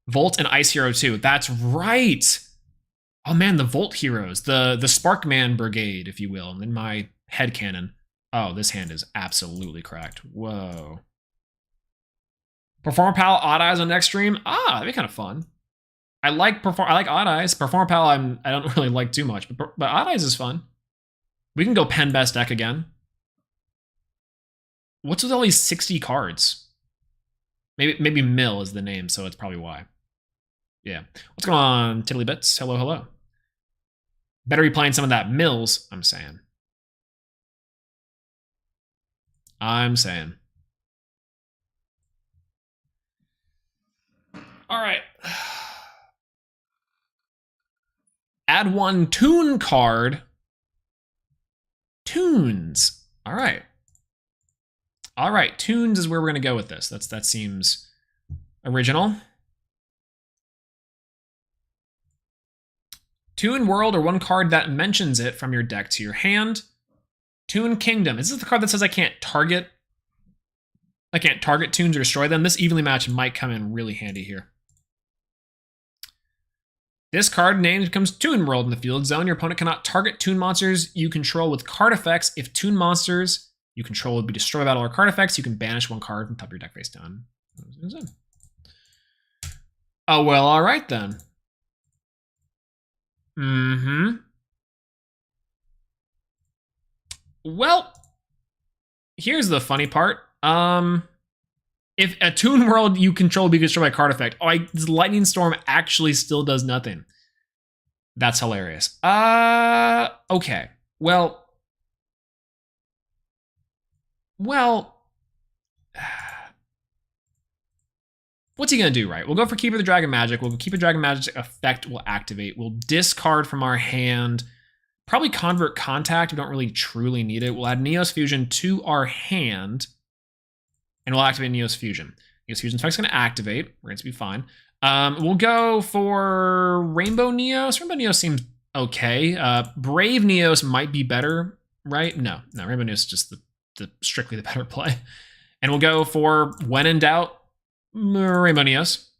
F: Volt and Ice Hero 2. That's right. Oh man, the Volt heroes. The Sparkman Brigade, if you will, in my headcanon. Oh, this hand is absolutely cracked. Whoa. Performer Pal, Odd Eyes on next stream. That'd be kind of fun. I like Odd Eyes. Performer Pal, I don't really like too much, but Odd Eyes is fun. We can go Pen Best deck again. What's with all these 60 cards? Maybe Mill is the name, so it's probably why. Yeah. What's going on, Tiddly Bits? Hello, hello. Better be playing some of that Mills, I'm saying. All right. Add one Toon card. Toons. All right. All right. Toons is where we're going to go with this. That seems original. Toon World, or one card that mentions it from your deck to your hand. Toon Kingdom. Is this the card that says I can't target toons or destroy them? This evenly matched might come in really handy here. This card named becomes Toon World in the field zone. Your opponent cannot target toon monsters you control with card effects. If toon monsters you control would be destroyed by all our card effects, you can banish one card from top of your deck face down. Oh, well, all right then. Well, here's the funny part. If a Toon World you control be destroyed by card effect, this Lightning Storm actually still does nothing. That's hilarious. Okay. Well, what's he gonna do, right? We'll go for Keeper the Dragon Magic. We'll keep a Dragon Magic effect will activate. We'll discard from our hand. Probably Convert Contact. We don't really truly need it. We'll add NEOS Fusion to our hand. And we'll activate NEOS Fusion. NEOS Fusion effect's gonna activate. We're going to be fine. We'll go for Rainbow NEOS. Rainbow NEOS seems okay. Brave NEOS might be better, right? No, Rainbow NEOS is just the strictly the better play. And we'll go for, when in doubt, Rainbow NEOS.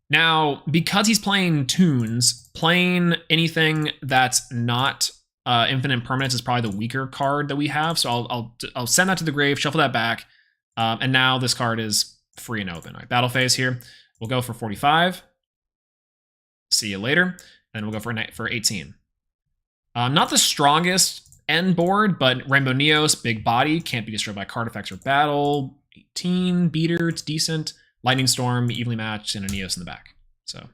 F: Now, because he's playing tunes, playing anything that's not Infinite Permanence is probably the weaker card that we have. So I'll send that to the grave, shuffle that back, and now this card is free and open. All right, battle phase here. We'll go for 45. See you later. And we'll go for 18. Not the strongest end board, but Rainbow NEOS, big body, can't be destroyed by card effects or battle. 18, beater, it's decent. Lightning Storm, evenly matched, and a NEOS in the back. So,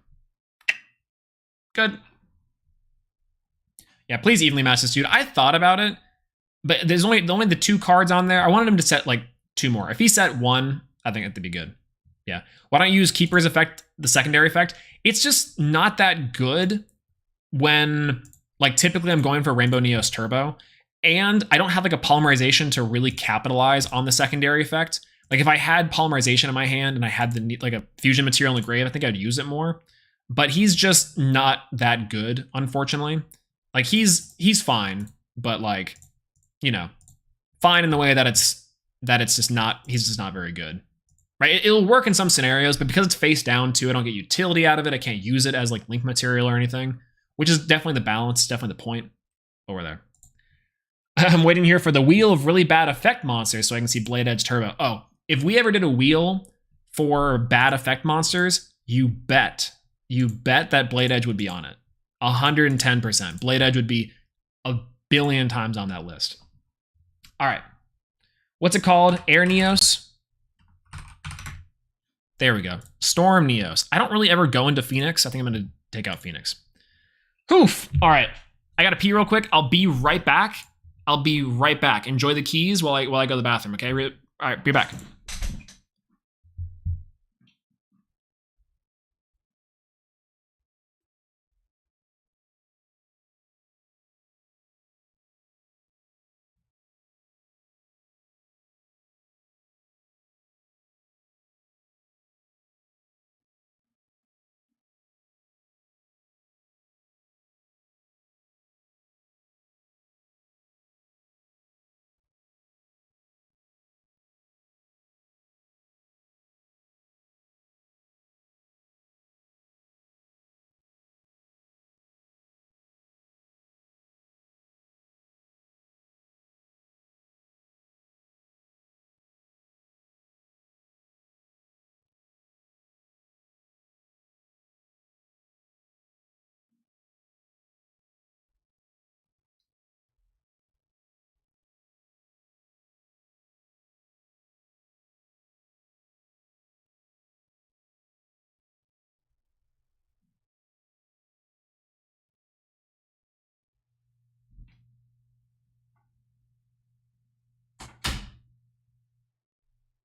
F: good. Yeah, please evenly match this dude. I thought about it, but there's only the 2 cards on there. I wanted him to set like 2 more. If he set 1, I think it'd be good. Yeah. Why don't you use Keeper's effect, the secondary effect? It's just not that good when, like, typically I'm going for Rainbow NEOS Turbo, and I don't have like a polymerization to really capitalize on the secondary effect. Like if I had polymerization in my hand and I had like a fusion material in the grave, I think I'd use it more. But he's just not that good, unfortunately. Like he's fine, but like, you know, fine in the way that it's just not, he's just not very good. Right? It'll work in some scenarios, but because it's face down too, I don't get utility out of it. I can't use it as like link material or anything, which is definitely the balance, definitely the point over there. I'm waiting here for the wheel of really bad effect monsters so I can see Blade Edge Turbo. Oh, if we ever did a wheel for bad effect monsters, you bet that Blade Edge would be on it. 110%. Blade Edge would be a billion times on that list. All right. What's it called? Air NEOS? There we go. Storm NEOS. I don't really ever go into Phoenix. I think I'm going to take out Phoenix. Oof. All right. I got to pee real quick. I'll be right back. Enjoy the keys while I go to the bathroom, okay? All right, be back.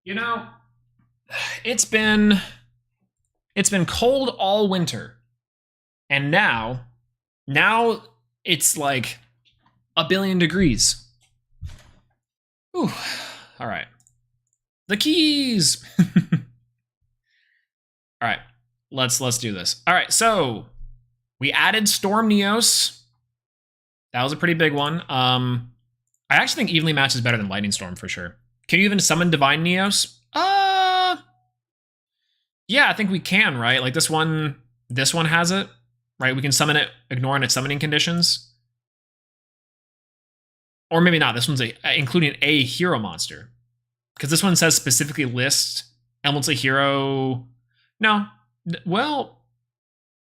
F: You know, it's been cold all winter. And now it's like a billion degrees. Ooh. All right. The keys. All right. Let's do this. All right. So we added Storm NEOS. That was a pretty big one. I actually think evenly matched is better than Lightning Storm for sure. Can you even summon Divine NEOS? Yeah, I think we can, right? Like this one has it, right? We can summon it, ignoring its summoning conditions. Or maybe not. This one's including a hero monster. Because this one says specifically list Elemental Hero. No. Well,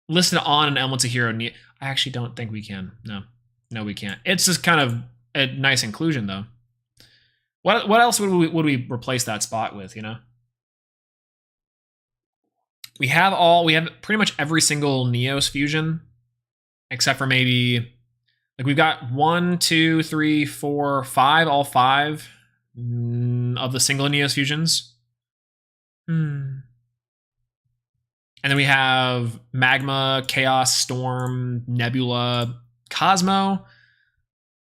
F: listed on an Elemental Hero. I actually don't think we can. No, we can't. It's just kind of a nice inclusion, though. What else would we replace that spot with, you know? We have pretty much every single NEOS fusion, except for maybe, like, we've got 1, 2, 3, 4, 5, all 5 of the single NEOS fusions. And then we have Magma, Chaos, Storm, Nebula, Cosmo.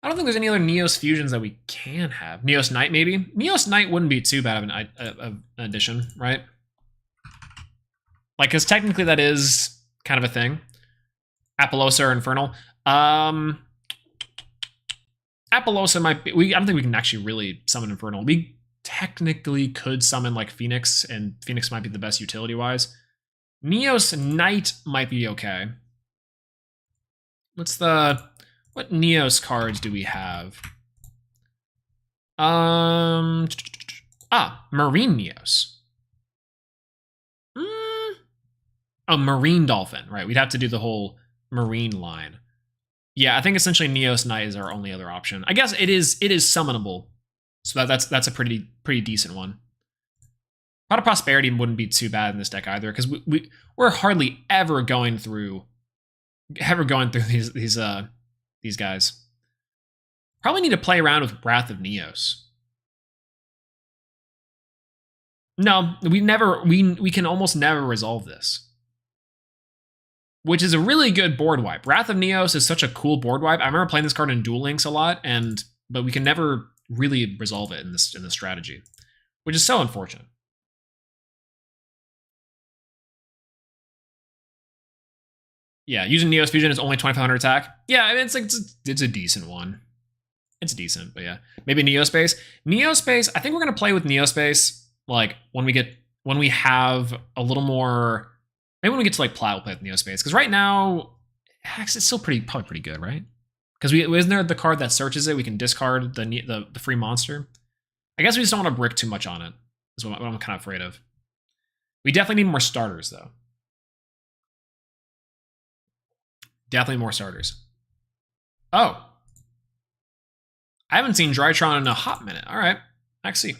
F: I don't think there's any other NEOS fusions that we can have. NEOS Knight, maybe? NEOS Knight wouldn't be too bad of an addition, right? Like, because technically that is kind of a thing. Appaloosa or Infernal. Appaloosa might be... I don't think we can actually really summon Infernal. We technically could summon, like, Phoenix, and Phoenix might be the best utility-wise. NEOS Knight might be okay. What NEOS cards do we have? Marine NEOS. Oh, Marine Dolphin, right. We'd have to do the whole Marine line. Yeah, I think essentially NEOS Knight is our only other option. I guess it is summonable. So that's a pretty decent one. Pot of Prosperity wouldn't be too bad in this deck either, because we're hardly ever going through these guys. Probably need to play around with Wrath of NEOS. No, we can almost never resolve this. Which is a really good board wipe. Wrath of NEOS is such a cool board wipe. I remember playing this card in Duel Links a lot, but we can never really resolve it in this strategy, which is so unfortunate. Yeah, using NEOS Fusion is only 2,500 attack. Yeah, I mean, it's a decent one. It's decent, but yeah, maybe Neospace. Neospace. I think we're gonna play with Neospace like when we have a little more. Maybe when we get to like Plat, we'll play with Neospace, because right now it's still probably pretty good, right? Because isn't there the card that searches it? We can discard the free monster. I guess we just don't want to brick too much on it. Is what I'm kind of afraid of. We definitely need more starters though. Definitely more starters. Oh. I haven't seen Drytron in a hot minute. All right. I see. All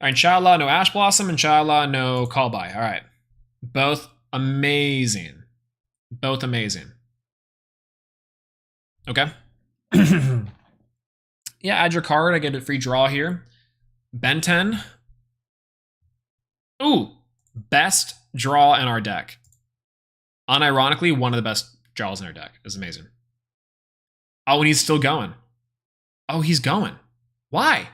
F: right, inshallah, no Ash Blossom. Inshallah, no Callby. All right. Both amazing. Both amazing. Okay. Yeah, add your card. I get a free draw here. Ben 10. Ooh. Best draw in our deck. Unironically, one of the best draws in our deck. It's amazing. Oh, and he's still going. Oh, he's going. Why?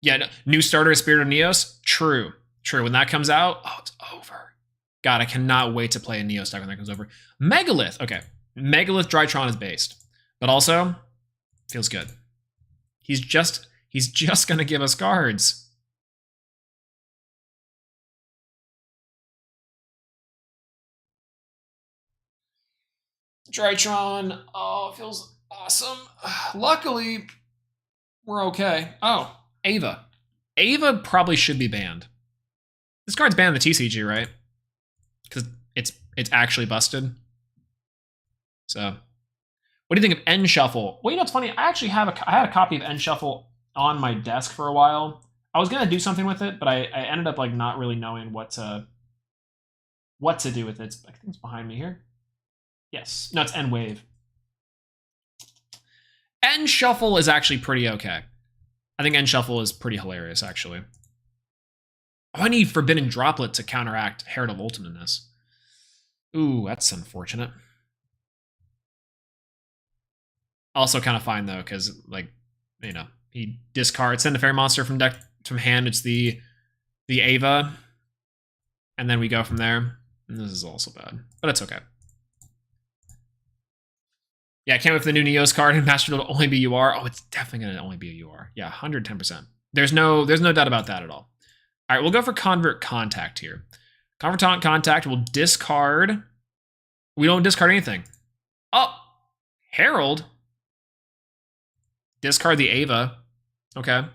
F: Yeah, no, new starter is Spirit of NEOS. True. True. When that comes out, oh, it's over. God, I cannot wait to play a NEOS deck when that comes over. Megalith. Okay. Megalith Drytron is based. But also, feels good. He's just going to give us cards. Drytron, oh, it feels awesome. Luckily, we're okay. Oh, Ava. Ava probably should be banned. This card's banned in the TCG, right? Because it's actually busted. So, what do you think of End Shuffle? Well, you know, it's funny. I actually had a copy of End Shuffle on my desk for a while. I was gonna do something with it, but I ended up like not really knowing what to do with it. I think it's behind me here. Yes. No, it's End Wave. End Shuffle is actually pretty okay. I think End Shuffle is pretty hilarious, actually. Oh, I need Forbidden Droplet to counteract Herald of Ultimateness. Ooh, that's unfortunate. Also kind of fine, though, because, like, you know, he discards, send a fairy monster from hand. It's the Ava. And then we go from there. And this is also bad. But it's okay. Yeah, I can't wait for the new NEOS card and Master Duel to only be UR. Oh, it's definitely going to only be a UR. Yeah, 110%. There's no doubt about that at all. All right, we'll go for Convert Contact here. Convert Contact will discard. We don't discard anything. Oh, Herald. Discard the Ava. Okay. All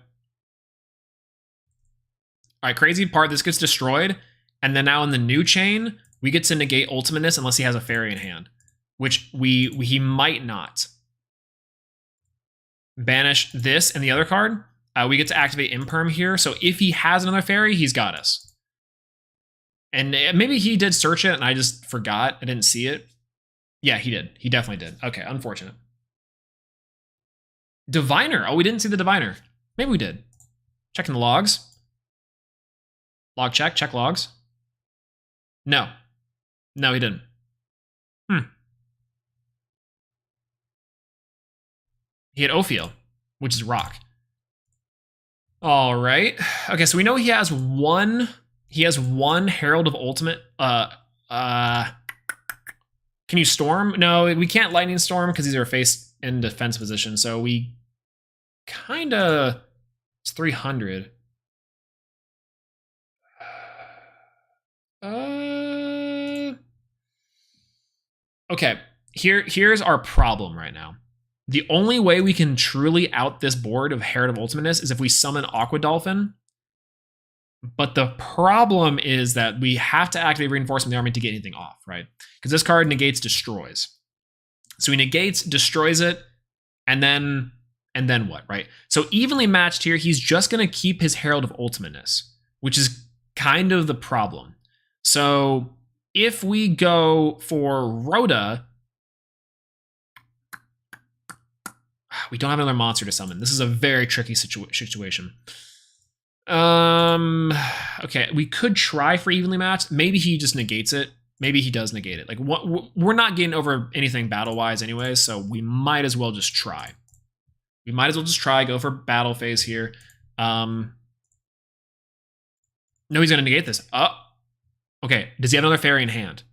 F: right, crazy part. This gets destroyed. And then now in the new chain, we get to negate Ultimateness unless he has a fairy in hand. Which he might not. banish this and the other card, we get to activate Imperm here. So if he has another fairy, he's got us. And maybe he did search it and I just forgot. I didn't see it. Yeah, he did. He definitely did. Okay, unfortunate. Diviner. Oh, we didn't see the Diviner. Maybe we did. Checking the logs. Log check. Check logs. No. No, he didn't. He had Ophiel, which is rock. All right. Okay, so we know he has one. He has one Herald of Ultimate. Can you Storm? No, we can't Lightning Storm because these are face in defense position. So we kind of. It's 300. Okay. Here's our problem right now. The only way we can truly out this board of Herald of Ultimateness is if we summon Aqua Dolphin. But the problem is that we have to activate Reinforcement of the Army to get anything off, right? Because this card negates destroys. So he negates, destroys it, and then what, right? So evenly matched here, he's just going to keep his Herald of Ultimateness, which is kind of the problem. So if we go for Rhoda, we don't have another monster to summon. This is a very tricky situation. Okay, we could try for evenly matched. Maybe he just negates it. Maybe he does negate it. Like, we're not getting over anything battle-wise anyway, so we might as well just try. We might as well just try, go for battle phase here. No, he's going to negate this. Oh, okay. Does he have another fairy in hand?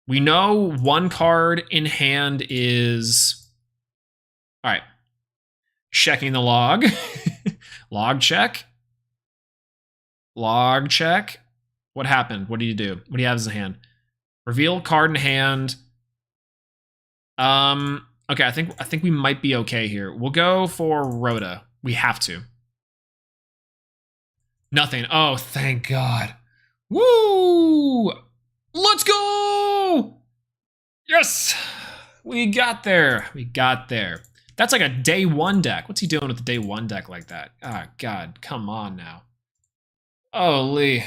F: We know one card in hand is... All right. Checking the log. Log check. Log check. What happened? What did you do? What do you have as a hand? Reveal card in hand. Okay, I think we might be okay here. We'll go for Rhoda. We have to. Nothing. Oh, thank God. Woo! Let's go! Yes! We got there. We got there. That's like a day one deck. What's he doing with the day one deck like that? Ah, God, come on now. Holy.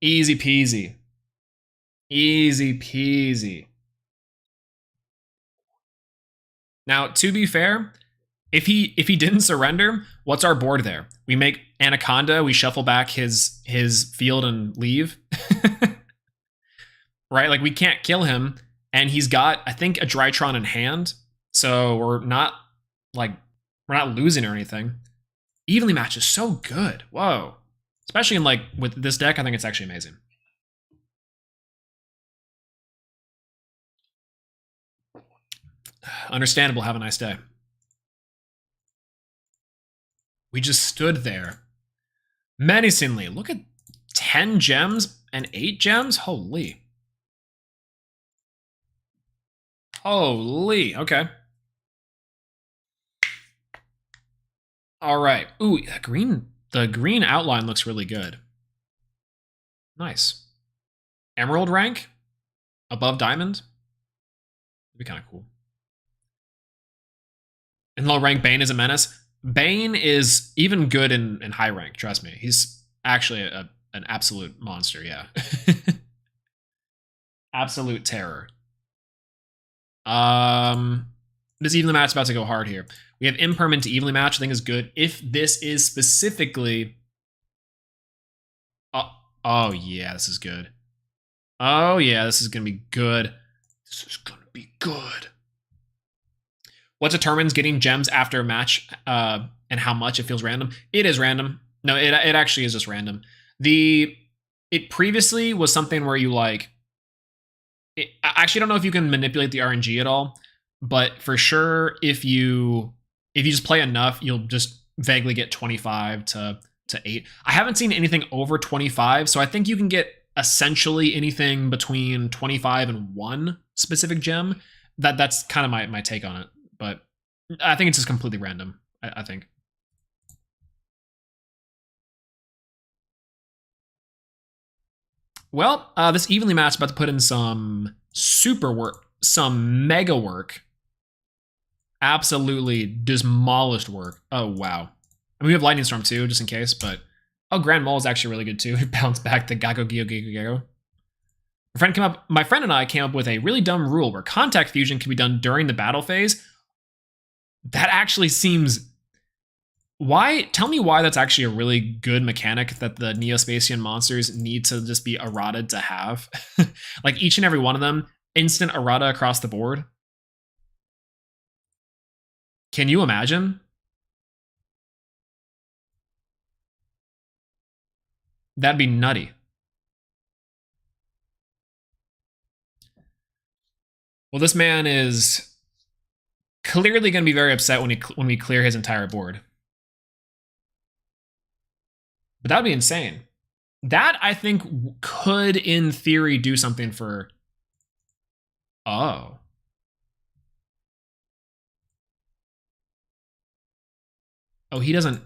F: Easy peasy. Easy peasy. Now, to be fair, if he didn't surrender, what's our board there? We make Anaconda, we shuffle back his field and leave. Right? Like, we can't kill him. And he's got, I think, a Drytron in hand. So we're not losing or anything. Evenly matched is so good. Whoa. Especially in with this deck, I think it's actually amazing. Understandable. Have a nice day. We just stood there menacingly. Look at 10 gems and 8 gems. Holy. Holy. Okay. All right. Ooh, the green outline looks really good. Nice. Emerald rank above diamond. That'd be kind of cool. In low rank, Bane is a menace. Bane is even good in high rank, trust me. He's actually an absolute monster, yeah. Absolute terror. This evenly match is about to go hard here. We have impermanent to evenly match, I think is good. If this is specifically... Oh yeah, this is good. Oh yeah, this is going to be good. This is going to be good. What determines getting gems after a match and how much? It feels random. It is random. No, it actually is just random. It previously was something where you I actually don't know if you can manipulate the RNG at all, but for sure if you just play enough, you'll just vaguely get 25 to 8. I haven't seen anything over 25, so I think you can get essentially anything between 25 and 1 specific gem. That's kind of my take on it. But I think it's just completely random, I think. Well, this evenly match is about to put in some super work, some mega work. Absolutely demolished work. Oh, wow. I mean, we have Lightning Storm too, just in case, but... Oh, Grand Mole is actually really good too. It bounced back to Gago Gio Gigo Gago. My friend and I came up with a really dumb rule where contact fusion can be done during the battle phase. That actually seems... Why? Tell me why that's actually a really good mechanic that the Neospatian monsters need to just be errated to have. Like each and every one of them, instant errata across the board. Can you imagine? That'd be nutty. Well, this man is clearly going to be very upset when we clear his entire board. But that would be insane. That, I think, could, in theory, do something for... Oh. Oh, he doesn't...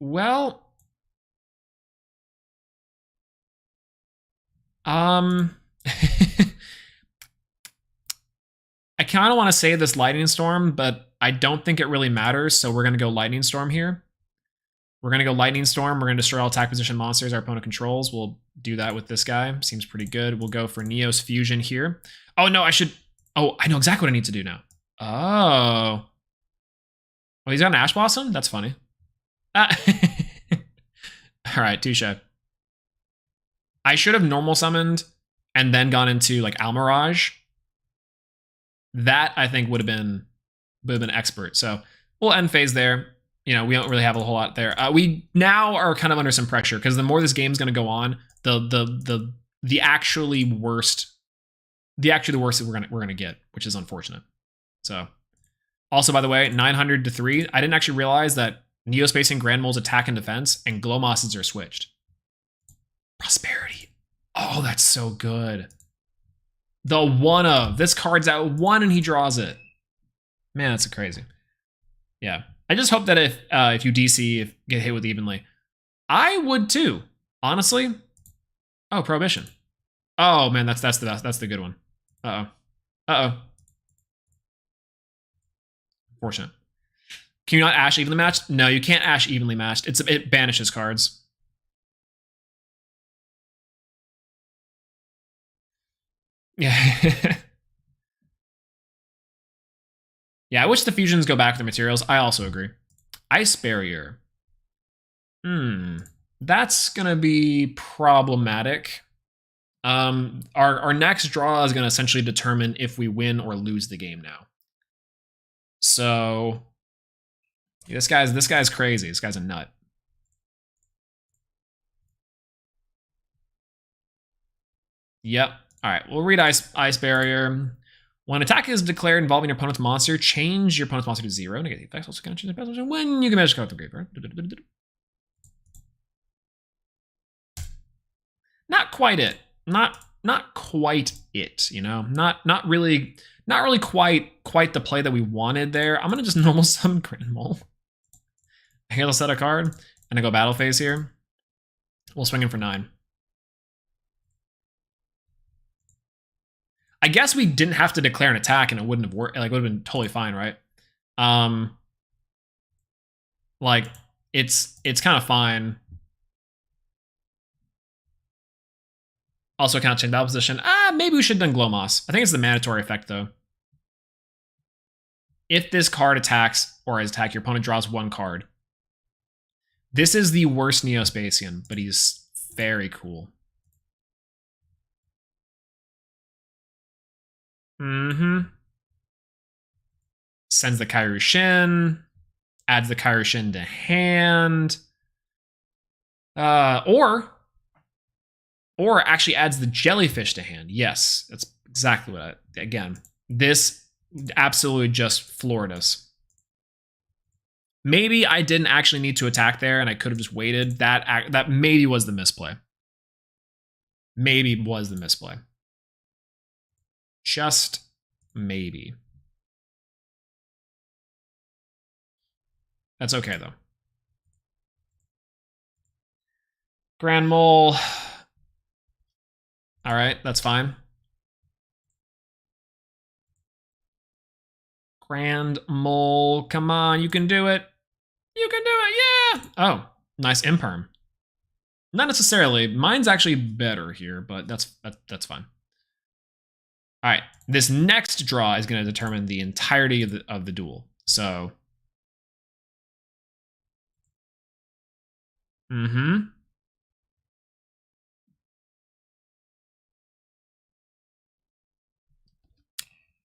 F: Well... I kind of want to say this Lightning Storm, but I don't think it really matters, so we're going to go Lightning Storm here. We're going to go Lightning Storm. We're going to destroy all attack position monsters our opponent controls. We'll do that with this guy. Seems pretty good. We'll go for NEOS Fusion here. Oh, no, I should... Oh, I know exactly what I need to do now. Oh. Oh, he's got an Ash Blossom? That's funny. Ah. All right, touche. I should have normal summoned and then gone into, like, Almirage. That, I think, would have been expert. So we'll end phase there. You know, we don't really have a whole lot there. We now are kind of under some pressure because the more this game's going to go on, the actually worst that we're gonna get, which is unfortunate. So, also by the way, 900 to 3. I didn't actually realize that Neospace and Grand Mole's attack and defense and Glowmosses are switched. Prosperity. Oh, that's so good. The one of this card's at 1 and he draws it. Man, that's crazy. Yeah, I just hope that if you DC get hit with evenly, I would too. Honestly. Oh, Prohibition. Oh man, that's the best. That's the good one. Unfortunate. Can you not Ash evenly matched? No, you can't Ash evenly matched. It banishes cards. Yeah. Yeah, I wish the fusions go back to the materials. I also agree. Ice Barrier. That's gonna be problematic. Our next draw is gonna essentially determine if we win or lose the game now. So this guy's crazy. This guy's a nut. Yep. All right, we'll read Ice Barrier. When an attack is declared involving your opponent's monster, change your opponent's monster to 0. Negative effects also can change the position when you can magic out the graveyard. Not quite it. Not quite it, you know? Not really quite the play that we wanted there. I'm gonna just normal summon Grand Mole. He'll set a card, and I go battle phase here. We'll swing in for 9. I guess we didn't have to declare an attack and it wouldn't have worked. Like, it would have been totally fine, right? Like, it's kind of fine. Also, can't change battle position. Maybe we should have done Glowmoss. I think it's the mandatory effect, though. If this card attacks or is attacked, your opponent draws 1 card. This is the worst Neospatian, but he's very cool. Sends the Kairyu-Shin. Adds the Kairyu-Shin to hand. Or actually adds the Jellyfish to hand. Yes, that's exactly what again, this absolutely just floored us. Maybe I didn't actually need to attack there and I could have just waited. That maybe was the misplay. Maybe was the misplay. Just maybe. That's okay, though. Grand Mole. All right, that's fine. Grand Mole, come on, you can do it. You can do it, yeah! Oh, nice imperm. Not necessarily. Mine's actually better here, but that's fine. All right, this next draw is going to determine the entirety of the duel. So,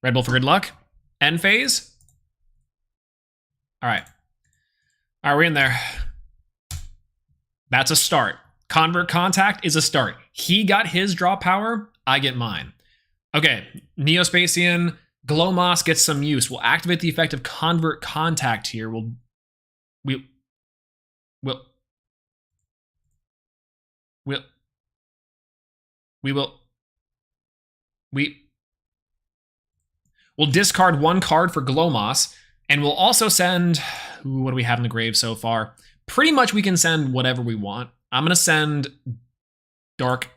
F: Red Bull for good luck. End phase. All right. All right, we're in there. That's a start. Convert Contact is a start. He got his draw power. I get mine. Okay, Neospacian, Glowmoss gets some use. We'll activate the effect of Convert Contact here. We'll discard one card for Glowmoss, and we'll also send, what do we have in the grave so far? Pretty much we can send whatever we want. I'm going to send Dark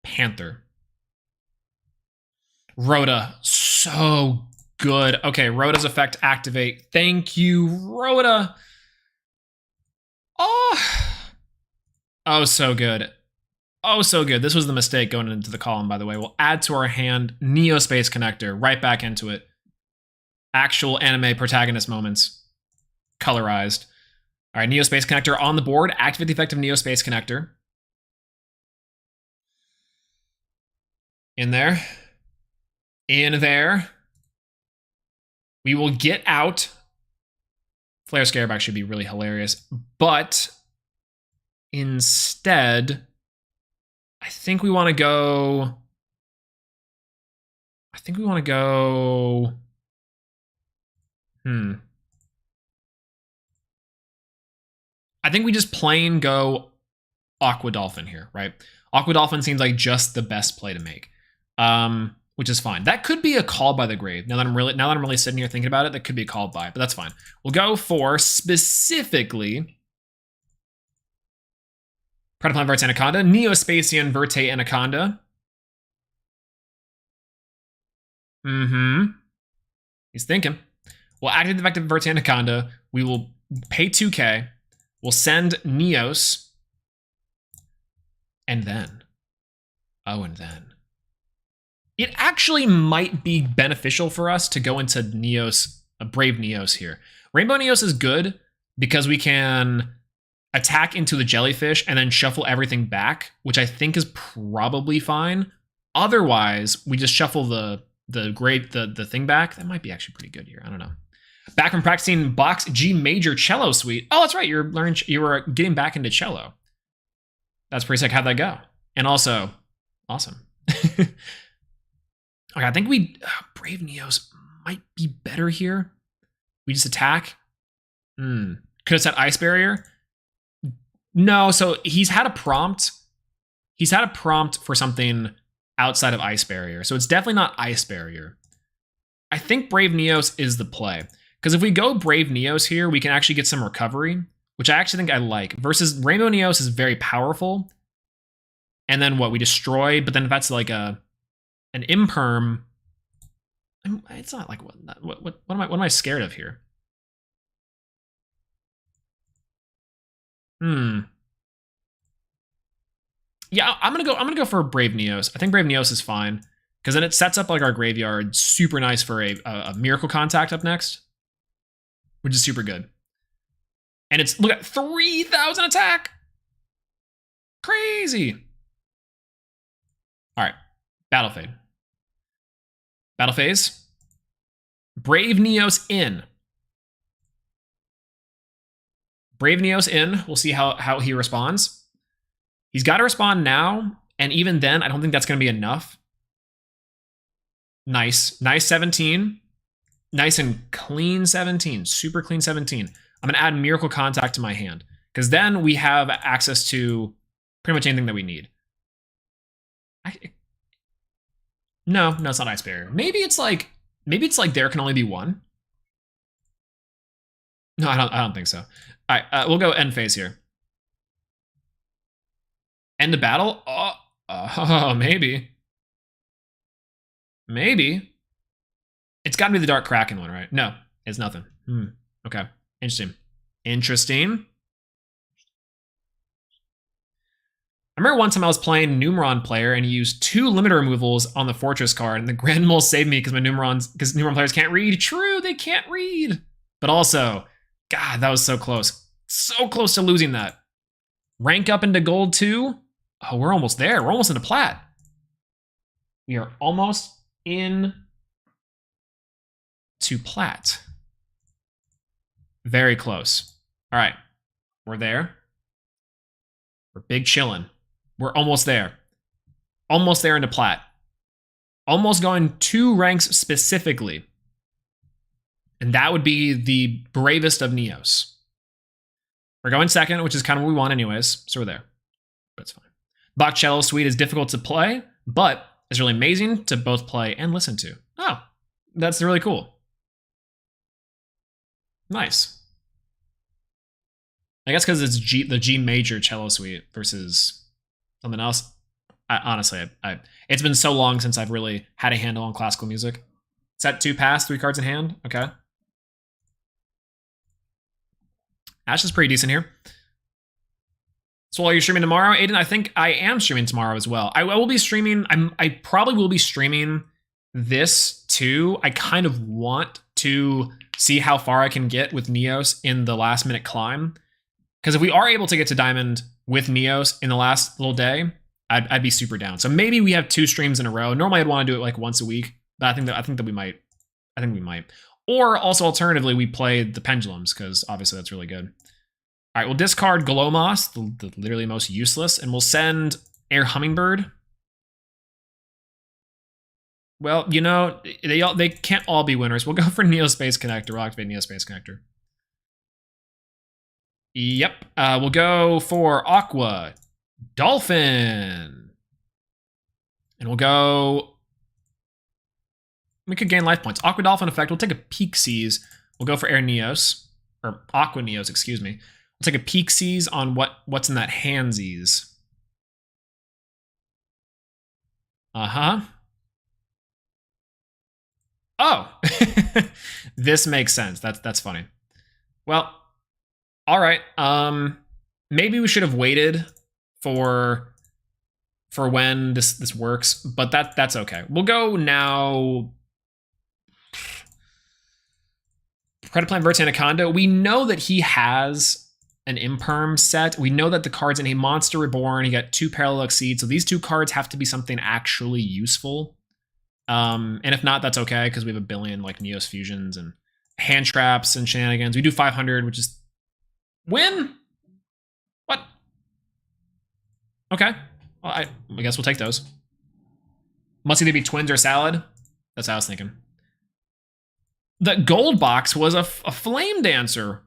F: Panther. Rhoda, so good. Okay, Rhoda's effect activate. Thank you, Rhoda. Oh, so good. Oh, so good. This was the mistake going into the column, by the way. We'll add to our hand Neospace Connector, right back into it. Actual anime protagonist moments. Colorized. All right, Neospace Connector on the board. Activate the effect of Neospace Connector. In there. In there. We will get out. Flare Scareback should be really hilarious. But instead, I think we want to go... I think we just plain go Aqua Dolphin here, right? Aqua Dolphin seems like just the best play to make, which is fine. That could be a call by the grave. Now that I'm really sitting here thinking about it, that could be a call by, but that's fine. We'll go for specifically Predaplant Verte Anaconda, Neospacian Verte Anaconda. He's thinking. We'll activate the effect of Verte Anaconda. We will pay 2k. We'll send Neos. And then. It actually might be beneficial for us to go into Neos, a Brave Neos here. Rainbow Neos is good because we can attack into the jellyfish and then shuffle everything back, which I think is probably fine. Otherwise, we just shuffle the thing back. That might be actually pretty good here. I don't know. Back from practicing Box G Major Cello Suite. Oh, that's right. You were getting back into cello. That's pretty sick. How'd that go? And also, awesome. Okay, I think Brave Neos might be better here. We just attack. Could have set Ice Barrier. No, so he's had a prompt. He's had a prompt for something outside of Ice Barrier. So it's definitely not Ice Barrier. I think Brave Neos is the play. Because if we go Brave Neos here, we can actually get some recovery, which I actually think I like. Versus Rainbow Neos is very powerful. And then what? We destroy, but then if that's like an imperm, it's not like what am I scared of here? Yeah, I'm gonna go for Brave Neos. I think Brave Neos is fine because then it sets up like our graveyard super nice for a Miracle Contact up next, which is super good. And it's, look at 3,000 attack, crazy. All right, Battle Fade, Battle Phase. Brave Neos in. Brave Neos in. We'll see how he responds. He's got to respond now, and even then, I don't think that's going to be enough. Nice. Nice 17. Nice and clean 17. Super clean 17. I'm going to add Miracle Contact to my hand, because then we have access to pretty much anything that we need. No, it's not Ice Barrier. Maybe it's like there can only be one. No, I don't think so. All right, we'll go end phase here. End of battle. Oh, Maybe. Maybe. It's got to be the Dark Kraken one, right? No, it's nothing. Okay. Interesting. I remember one time I was playing Numeron player and he used 2 limiter removals on the Fortress card, and the Grand Mole saved me because Numeron players can't read. True, they can't read. But also, God, that was so close. So close to losing that. Rank up into gold 2. Oh, we're almost there. We're almost into plat. We are almost in to plat. Very close. All right. We're there. We're big chillin'. We're almost there. Almost there into plat. Almost going 2 ranks specifically. And that would be the bravest of Neos. We're going second, which is kind of what we want anyways. So we're there. But it's fine. Bach Cello Suite is difficult to play, but it's really amazing to both play and listen to. Oh, that's really cool. Nice. I guess because it's the G major cello suite versus something else. Honestly, it's been so long since I've really had a handle on classical music. Set 2 pass, 3 cards in hand. Okay. Ash is pretty decent here. So are you streaming tomorrow, Aiden? I think I am streaming tomorrow as well. I will be streaming. I probably will be streaming this too. I kind of want to see how far I can get with Neos in the last minute climb. Because if we are able to get to Diamond with Neos in the last little day, I'd be super down. So maybe we have 2 streams in a row. Normally I'd want to do it like once a week, but I think that we might. I think we might. Or also alternatively, we play the pendulums because obviously that's really good. All right, we'll discard Glomos, the literally most useless, and we'll send Air Hummingbird. Well, you know, they can't all be winners. We'll go for Neo Space Connector. We'll activate Neo Space Connector. Yep. We'll go for Aqua Dolphin. And we'll go... We could gain life points. Aqua Dolphin effect. We'll take a Peak Seize. We'll go for Air Neos. Or Aqua Neos, excuse me. We'll take a Peak Seize on what's in that handsies. Uh-huh. Oh! This makes sense. That's funny. Well, all right. Maybe we should have waited for when this works, but that's okay. We'll go now. Credit Plan Verts Anaconda. We know that he has an Imperm set. We know that the card's in a Monster Reborn. He got 2 Parallel Exceed, so these 2 cards have to be something actually useful. And if not, that's okay, because we have a billion like Neos fusions and hand traps and shenanigans. We do 500, which is win. What? Okay. Well, I guess we'll take those. Must either be twins or salad. That's what I was thinking. The gold box was a flame dancer.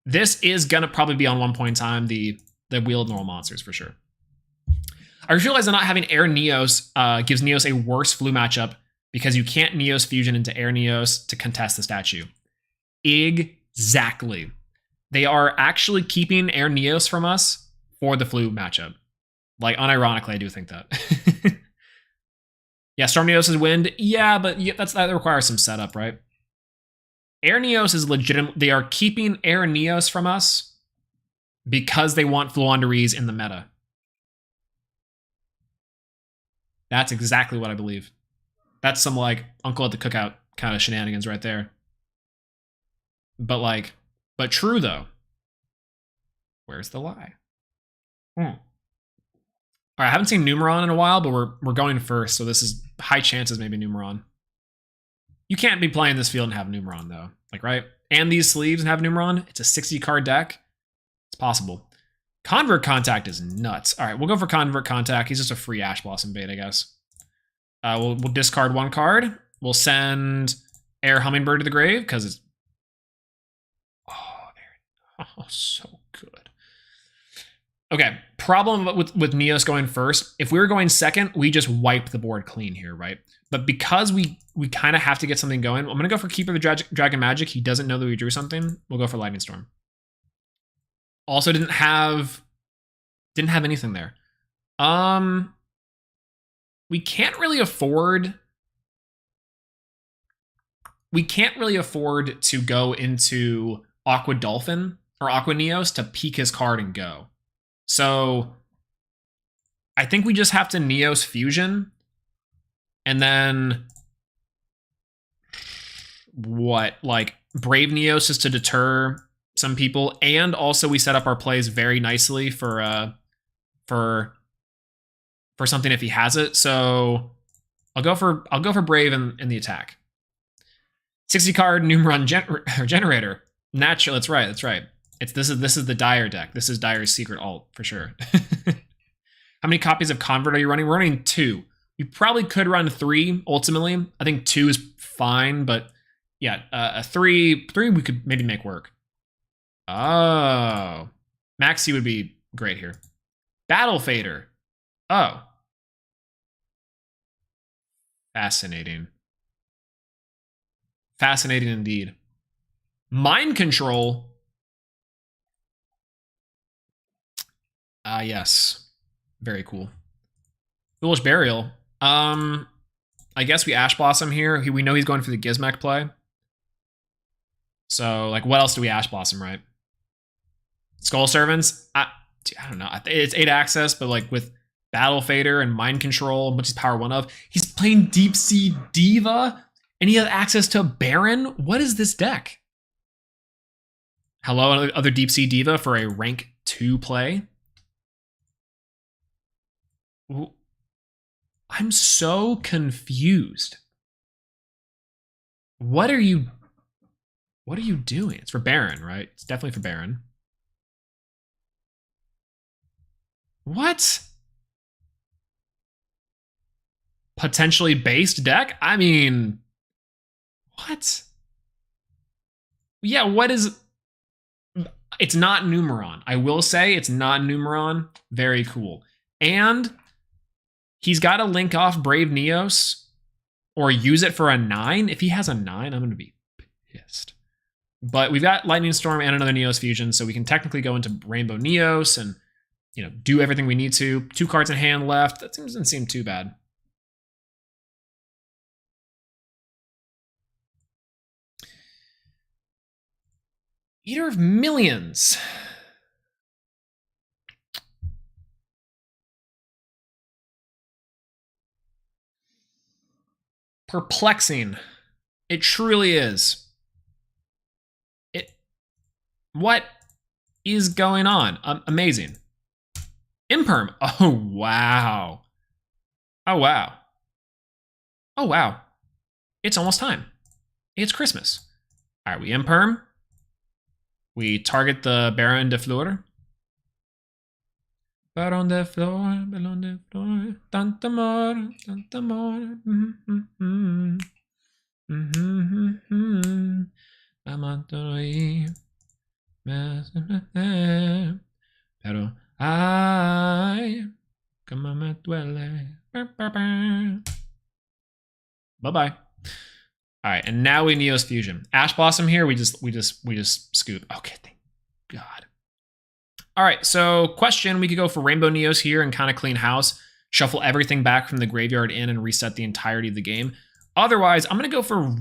F: This is gonna probably be on one point in time the Wheel of Normal Monsters for sure. I realize that not having Air Neos gives Neos a worse flu matchup because you can't Neos fusion into Air Neos to contest the statue. Exactly. They are actually keeping Air Neos from us for the flu matchup. Like, unironically, I do think that. Yeah, Storm Neos is wind. Yeah, but that requires some setup, right? Air Neos is legitimate. They are keeping Air Neos from us because they want Fluanderees in the meta. That's exactly what I believe. That's some, like, Uncle at the Cookout kind of shenanigans right there. But true, though. Where's the lie? All right, I haven't seen Numeron in a while, but we're going first, so this is high chances maybe Numeron. You can't be playing this field and have Numeron, though. Like, right? And these sleeves and have Numeron. It's a 60-card deck. It's possible. Convert Contact is nuts. All right, we'll go for Convert Contact. He's just a free Ash Blossom bait, I guess. We'll discard 1 card. We'll send Air Hummingbird to the grave, because it's... Oh, so good. Okay, problem with Neos going first. If we were going second, we just wipe the board clean here, right? But because we kind of have to get something going, I'm going to go for Keeper of the Dragon Magic. He doesn't know that we drew something. We'll go for Lightning Storm. Also didn't have anything there. We can't really afford to go into Aqua Dolphin or Aqua Neos to peak his card and go. So I think we just have to Neos Fusion. And then what? Like Brave Neos just to deter some people. And also we set up our plays very nicely for something if he has it. So I'll go for Brave in the attack. 60 card Numeron generator. Natural. That's right. This is the Dire deck. This is Dire's secret alt for sure. How many copies of Convert are you running? We're running 2. We probably could run 3 ultimately. I think 2 is fine, but yeah, a 3 we could maybe make work. Oh, Maxi would be great here. Battle Fader. Oh, fascinating. Fascinating indeed. Mind Control. Yes. Very cool. Foolish Burial. I guess we Ash Blossom here. We know he's going for the Gizmek play. So, like, what else do we Ash Blossom, right? Skull Servants? I don't know. It's 8 access, but like with Battle Fader and Mind Control, which is power 1 of, he's playing Deep Sea Diva, and he has access to Baron? What is this deck? Hello, other Deep Sea Diva for a rank 2 play? Ooh. I'm so confused. What are you doing? It's for Baron, right? It's definitely for Baron. What? Potentially based deck? I mean, what? Yeah, what is... It's not Numeron. I will say it's not Numeron. Very cool. And he's got to link off Brave Neos or use it for a 9. If he has a 9, I'm going to be pissed. But we've got Lightning Storm and another Neos Fusion, so we can technically go into Rainbow Neos and, you know, do everything we need to. 2 cards in hand left. That doesn't seem too bad. Eater of Millions. Perplexing. It truly is. What is going on? Amazing. Imperm. Oh, wow. Oh, wow. Oh, wow. It's almost time. It's Christmas. All right, we Imperm. We target the Baron de Fleur. Baron de Fleur, Baron de Fleur, tant amor, tant amor. Pero ay, como me duele. Bye-bye. All right, and now we Neos Fusion. Ash Blossom here, we just scoop. Okay, thank God. All right, so question, we could go for Rainbow Neos here and kind of clean house, shuffle everything back from the graveyard in and reset the entirety of the game. Otherwise, I'm going to go for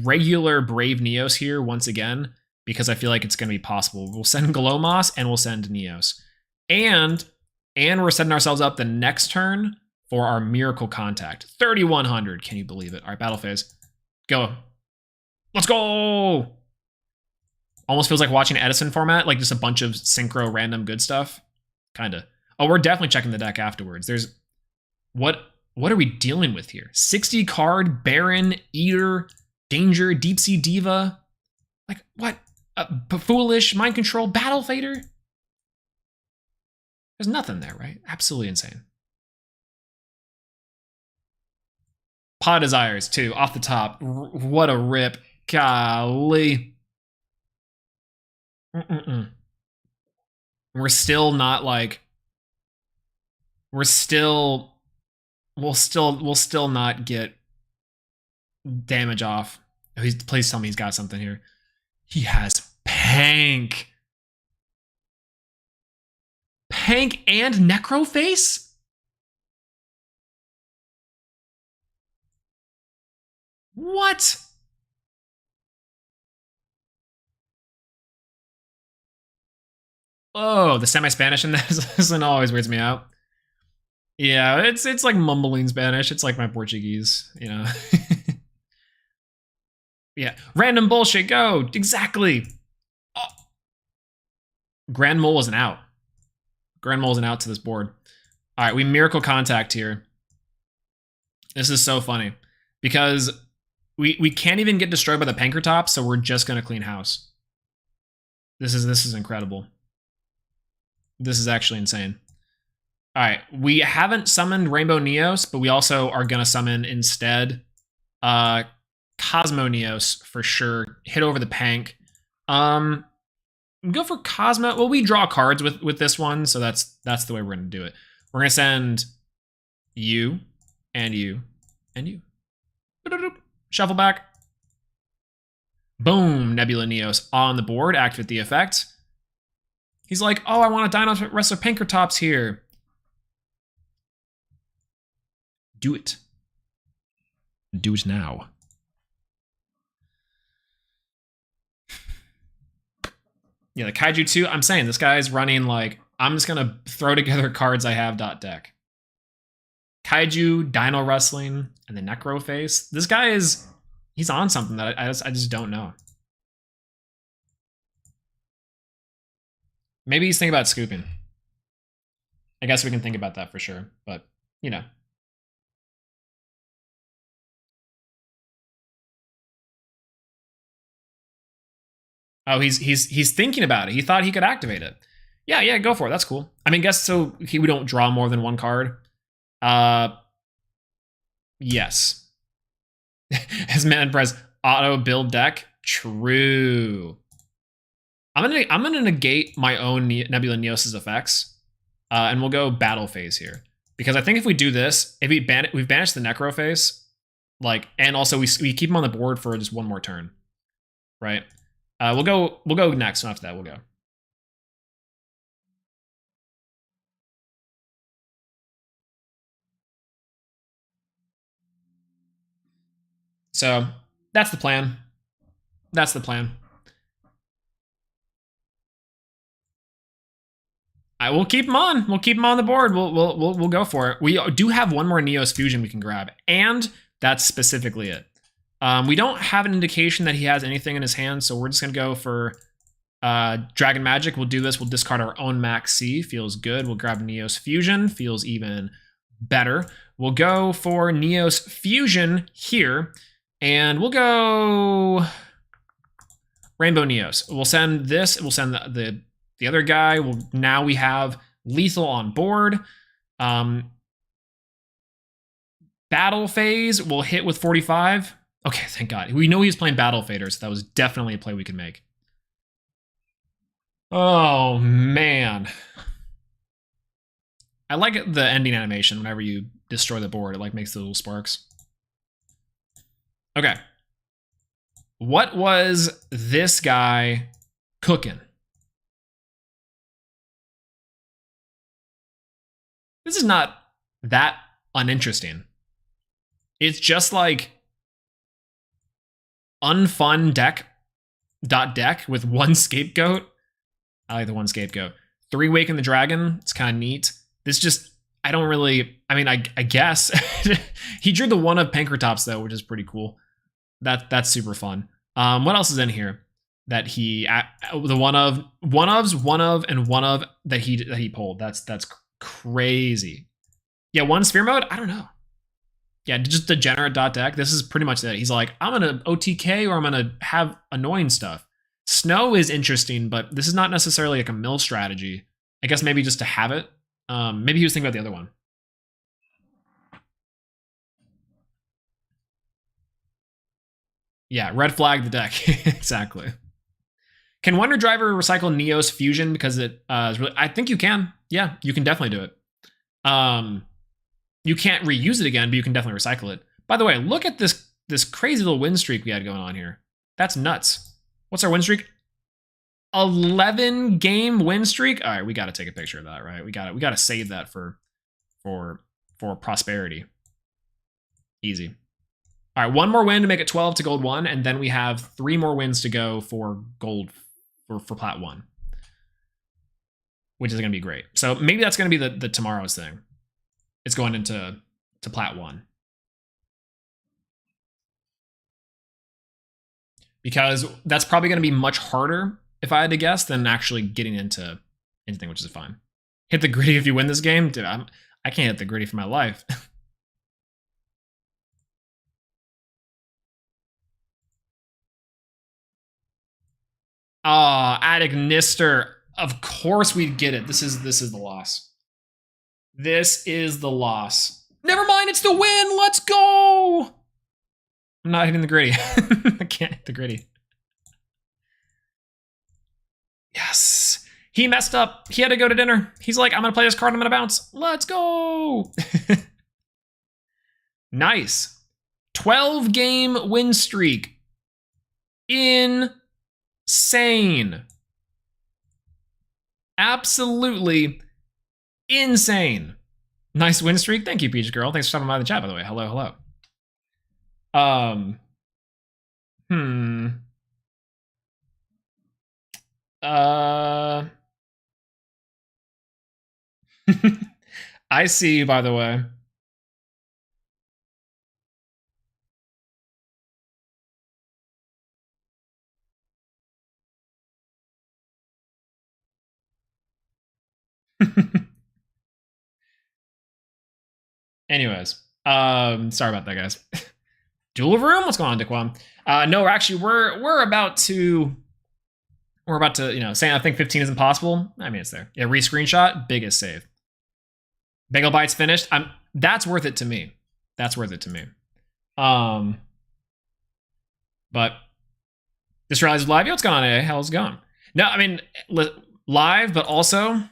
F: regular Brave Neos here once again, because I feel like it's going to be possible. We'll send Glowmoss and we'll send Neos. And we're setting ourselves up the next turn for our Miracle Contact. 3,100, can you believe it? All right, battle phase. Go. Let's go! Almost feels like watching Edison format, like just a bunch of synchro random good stuff. Kinda. Oh, we're definitely checking the deck afterwards. There's... What are we dealing with here? 60 card, Baron, Eater, Danger, Deep Sea Diva. Like, what? Foolish, Mind Control, Battle Fader? There's nothing there, right? Absolutely insane. Paw Desires, too, off the top. What a rip. Golly. We're still not like... We'll still not get damage off. Oh, please tell me he's got something here. He has Pank. Pank and Necroface? What? Oh, the semi-Spanish in this one always weirds me out. Yeah, it's like mumbling Spanish. It's like my Portuguese, you know. Yeah, random bullshit. Go exactly. Oh. Grand Mole is an out. Grand Mole is an out to this board. All right, we miracle contact here. This is so funny because we can't even get destroyed by the Pankratops, so we're just gonna clean house. This is incredible. This is actually insane. All right, we haven't summoned Rainbow Neos, but we also are gonna summon instead Cosmo Neos for sure. Hit over the Pank. Go for Cosmo. Well, we draw cards with this one, so that's the way we're gonna do it. We're gonna send you and you and you. Shuffle back. Boom, Nebula Neos on the board. Activate the effect. He's like, oh, I want a Dino Wrestler Pankratops here. Do it. Do it now. Yeah, the Kaiju 2, I'm saying this guy's running like, I'm just going to throw together cards I have .deck. Kaiju, Dino Wrestling, and the Necro Face. This guy is, he's on something that I just don't know. Maybe he's thinking about scooping. I guess we can think about that for sure, but, you know. Oh, he's thinking about it. He thought he could activate it. Yeah, go for it. That's cool. I mean, guess so we don't draw more than one card. Yes. As man press auto build deck. True. I'm gonna negate my own Nebula Neos' effects, and we'll go battle phase here because I think if we do this, if we've banished the Necro Face, like, and also we keep him on the board for just one more turn, right? We'll go next, and after that we'll go. So that's the plan. That's the plan. We'll keep him on. We'll keep him on the board. We'll go for it. We do have one more Neos fusion we can grab, and that's specifically it. We don't have an indication that he has anything in his hand, so we're just gonna go for Dragon Magic. We'll do this. We'll discard our own Max C. Feels good. We'll grab Neos Fusion. Feels even better. We'll go for Neos Fusion here, and we'll go Rainbow Neos. We'll send this. We'll send the other guy. Now we have lethal on board. Battle phase will hit with 45. Okay, thank God. We know he's playing Battle Fader, so that was definitely a play we could make. Oh, man. I like the ending animation whenever you destroy the board. It like makes the little sparks. Okay. What was this guy cooking? This is not that uninteresting. It's just like unfun deck with one scapegoat. I like the one scapegoat. 3 Waken the Dragon. It's kind of neat. This just, I don't really, I mean, I guess. He drew the one of Pankratops though, which is pretty cool. That's super fun. What else is in here? That he, the one of that he pulled. That's crazy. Yeah, one sphere mode? I don't know. Yeah, just degenerate.deck. This is pretty much it. He's like, I'm going to OTK or I'm going to have annoying stuff. Snow is interesting, but this is not necessarily like a mill strategy. I guess maybe just to have it. Maybe he was thinking about the other one. Yeah, red flag the deck. Exactly. Can Wonder Driver recycle Neos Fusion because it is really? I think you can. Yeah, you can definitely do it. You can't reuse it again, but you can definitely recycle it. By the way, look at this crazy little win streak we had going on here. That's nuts. What's our win streak? 11 game win streak. All right, we got to take a picture of that, right? We got to save that for prosperity. Easy. All right, one more win to make it 12 to gold 1, and then we have 3 more wins to go for gold for plat 1, which is going to be great. So maybe that's going to be the tomorrow's thing. It's going into plat 1. Because that's probably going to be much harder, if I had to guess, than actually getting into anything, which is fine. Hit the gritty if you win this game? Dude, I can't hit the gritty for my life. Adignister. Of course we'd get it. This is the loss. This is the loss. Never mind, it's the win. Let's go. I'm not hitting the gritty. I can't hit the gritty. Yes. He messed up. He had to go to dinner. He's like, I'm going to play this card and I'm going to bounce. Let's go. Nice. 12-game win streak. Insane. Absolutely insane. Nice win streak. Thank you, Peach Girl. Thanks for stopping by the chat, by the way. Hello, hello. I see you, by the way. Anyways, sorry about that, guys. Duel room? What's going on, Dickwam? No, we're about to, you know, saying I think 15 is impossible. I mean, it's there. Yeah, re-screenshot, biggest save. Bagel Bites finished. That's worth it to me. That's worth it to me. But this realized live. Yo, what's going on, AA? How's it going? No, I mean, live, but also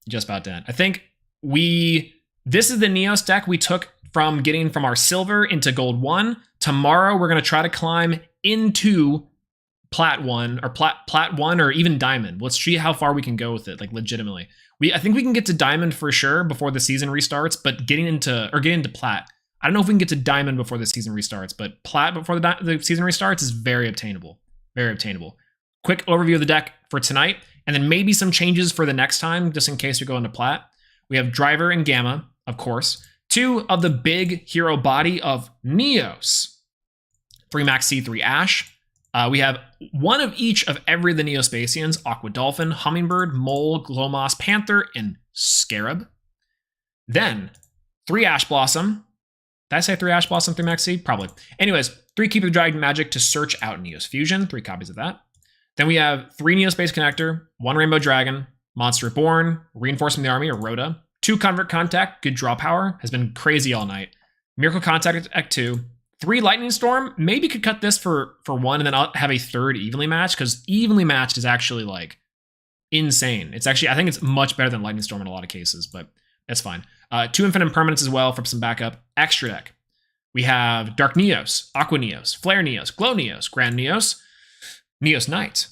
F: just about to end. I think this is the NEOS deck we took from getting from our silver into gold 1. Tomorrow, we're going to try to climb into plat 1 or plat 1 or even diamond. Let's see how far we can go with it, like legitimately. I think we can get to diamond for sure before the season restarts, but getting into plat. I don't know if we can get to diamond before the season restarts, but plat before the season restarts is very obtainable. Very obtainable. Quick overview of the deck for tonight, and then maybe some changes for the next time, just in case we go into plat. We have Driver and Gamma, of course. 2 of the big hero body of NEOS. 3 Max C, 3 Ash. We have 1 of each of every of the Neospatians: Aqua Dolphin, Hummingbird, Mole, Glomoss, Panther, and Scarab. Then 3 Ash Blossom. Did I say 3 Ash Blossom, 3 Max C? Probably. Anyways, 3 Keep of Dragon Magic to search out NEOS Fusion. 3 copies of that. Then we have 3 Neospace Connector, 1 Rainbow Dragon, Monster Reborn, Reinforcing the Army, or Rhoda. 2 Convert Contact, good draw power, has been crazy all night. Miracle Contact at 2. 3 Lightning Storm, maybe could cut this for 1 and then I'll have a 3rd evenly matched, because evenly matched is actually like insane. It's actually, I think it's much better than Lightning Storm in a lot of cases, but that's fine. 2 Infinite Permanents as well for some backup. Extra deck. We have Dark NEOS, Aqua NEOS, Flare NEOS, Glow NEOS, Grand NEOS, NEOS Knight,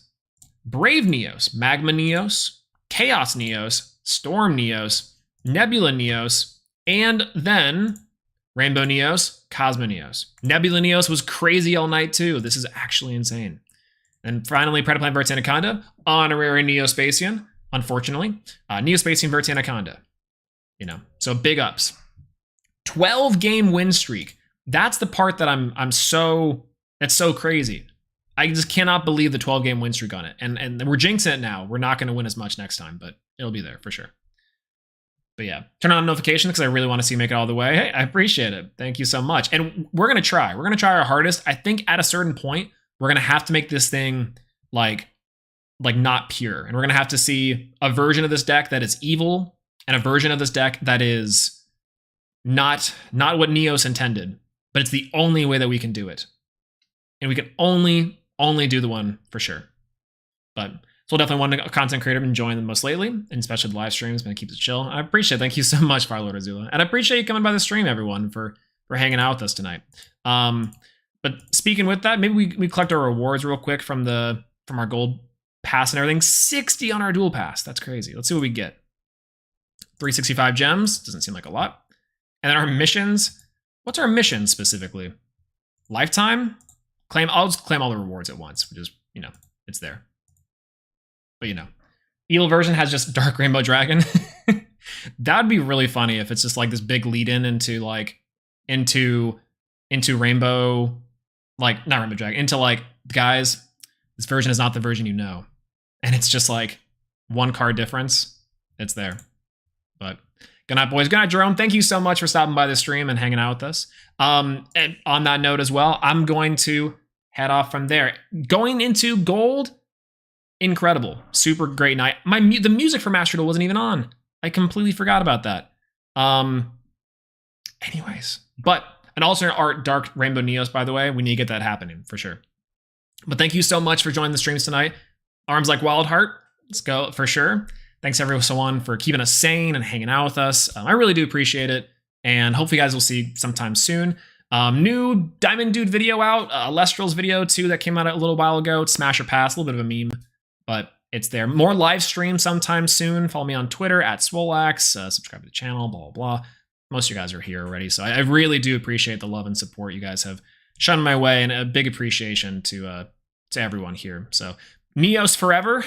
F: Brave NEOS, Magma NEOS, Chaos NEOS, Storm NEOS, Nebula NEOS, and then Rainbow NEOS, Cosmo NEOS. Nebula NEOS was crazy all night too. This is actually insane. And finally, Predaplant Verts Anaconda, honorary Neospatian, unfortunately. Neospatian Verts Anaconda. You know, so big ups. 12-game win streak. That's the part that that's so crazy. I just cannot believe the 12-game win streak on it. And we're jinxing it now. We're not going to win as much next time, but it'll be there for sure. But yeah, turn on notifications because I really want to see you make it all the way. Hey, I appreciate it. Thank you so much. And we're going to try. We're going to try our hardest. I think at a certain point, we're going to have to make this thing like not pure. And we're going to have to see a version of this deck that is evil and a version of this deck that is not what NEOS intended. But it's the only way that we can do it. And we can only do the one for sure. But so we'll definitely want a content creator enjoying them most lately, and especially the live streams, but it keeps it chill. I appreciate it. Thank you so much, Firelord Azula. And I appreciate you coming by the stream, everyone, for hanging out with us tonight. But speaking with that, maybe we collect our rewards real quick from our gold pass and everything. 60 on our dual pass. That's crazy. Let's see what we get. 365 gems. Doesn't seem like a lot. And then our missions. What's our mission specifically? Lifetime? I'll just claim all the rewards at once, which is, you know, it's there. But you know. Eel version has just Dark Rainbow Dragon. That'd be really funny if it's just like this big lead in into like into Rainbow, like not Rainbow Dragon, into like, guys, this version is not the version you know. And it's just like one card difference. It's there. But good night, boys. Good night, Jerome. Thank you so much for stopping by the stream and hanging out with us. And on that note as well, I'm going to head off from there. Going into gold, incredible. Super great night. The music for Master Duel wasn't even on. I completely forgot about that. Anyways, but an alternate art Dark Rainbow NEOS, by the way. We need to get that happening for sure. But thank you so much for joining the streams tonight. Arms like Wild Heart. Let's go for sure. Thanks everyone for keeping us sane and hanging out with us. I really do appreciate it. And hopefully you guys will see sometime soon. New Diamond Dude video out. Lestral's video too that came out a little while ago. It's Smash or Pass. A little bit of a meme. But it's there. More live streams sometime soon. Follow me on Twitter at Swolelax. Subscribe to the channel, blah, blah, blah. Most of you guys are here already. So I really do appreciate the love and support you guys have shown my way. And a big appreciation to everyone here. So NEOS forever.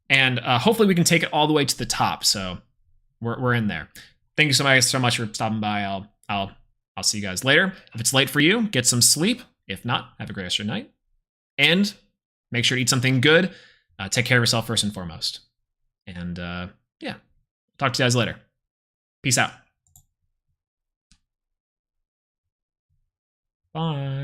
F: And hopefully we can take it all the way to the top. So we're in there. Thank you so much for stopping by. I'll see you guys later. If it's late for you, get some sleep. If not, have a great rest of your night. And make sure to eat something good. Take care of yourself first and foremost. And yeah, talk to you guys later. Peace out. Bye.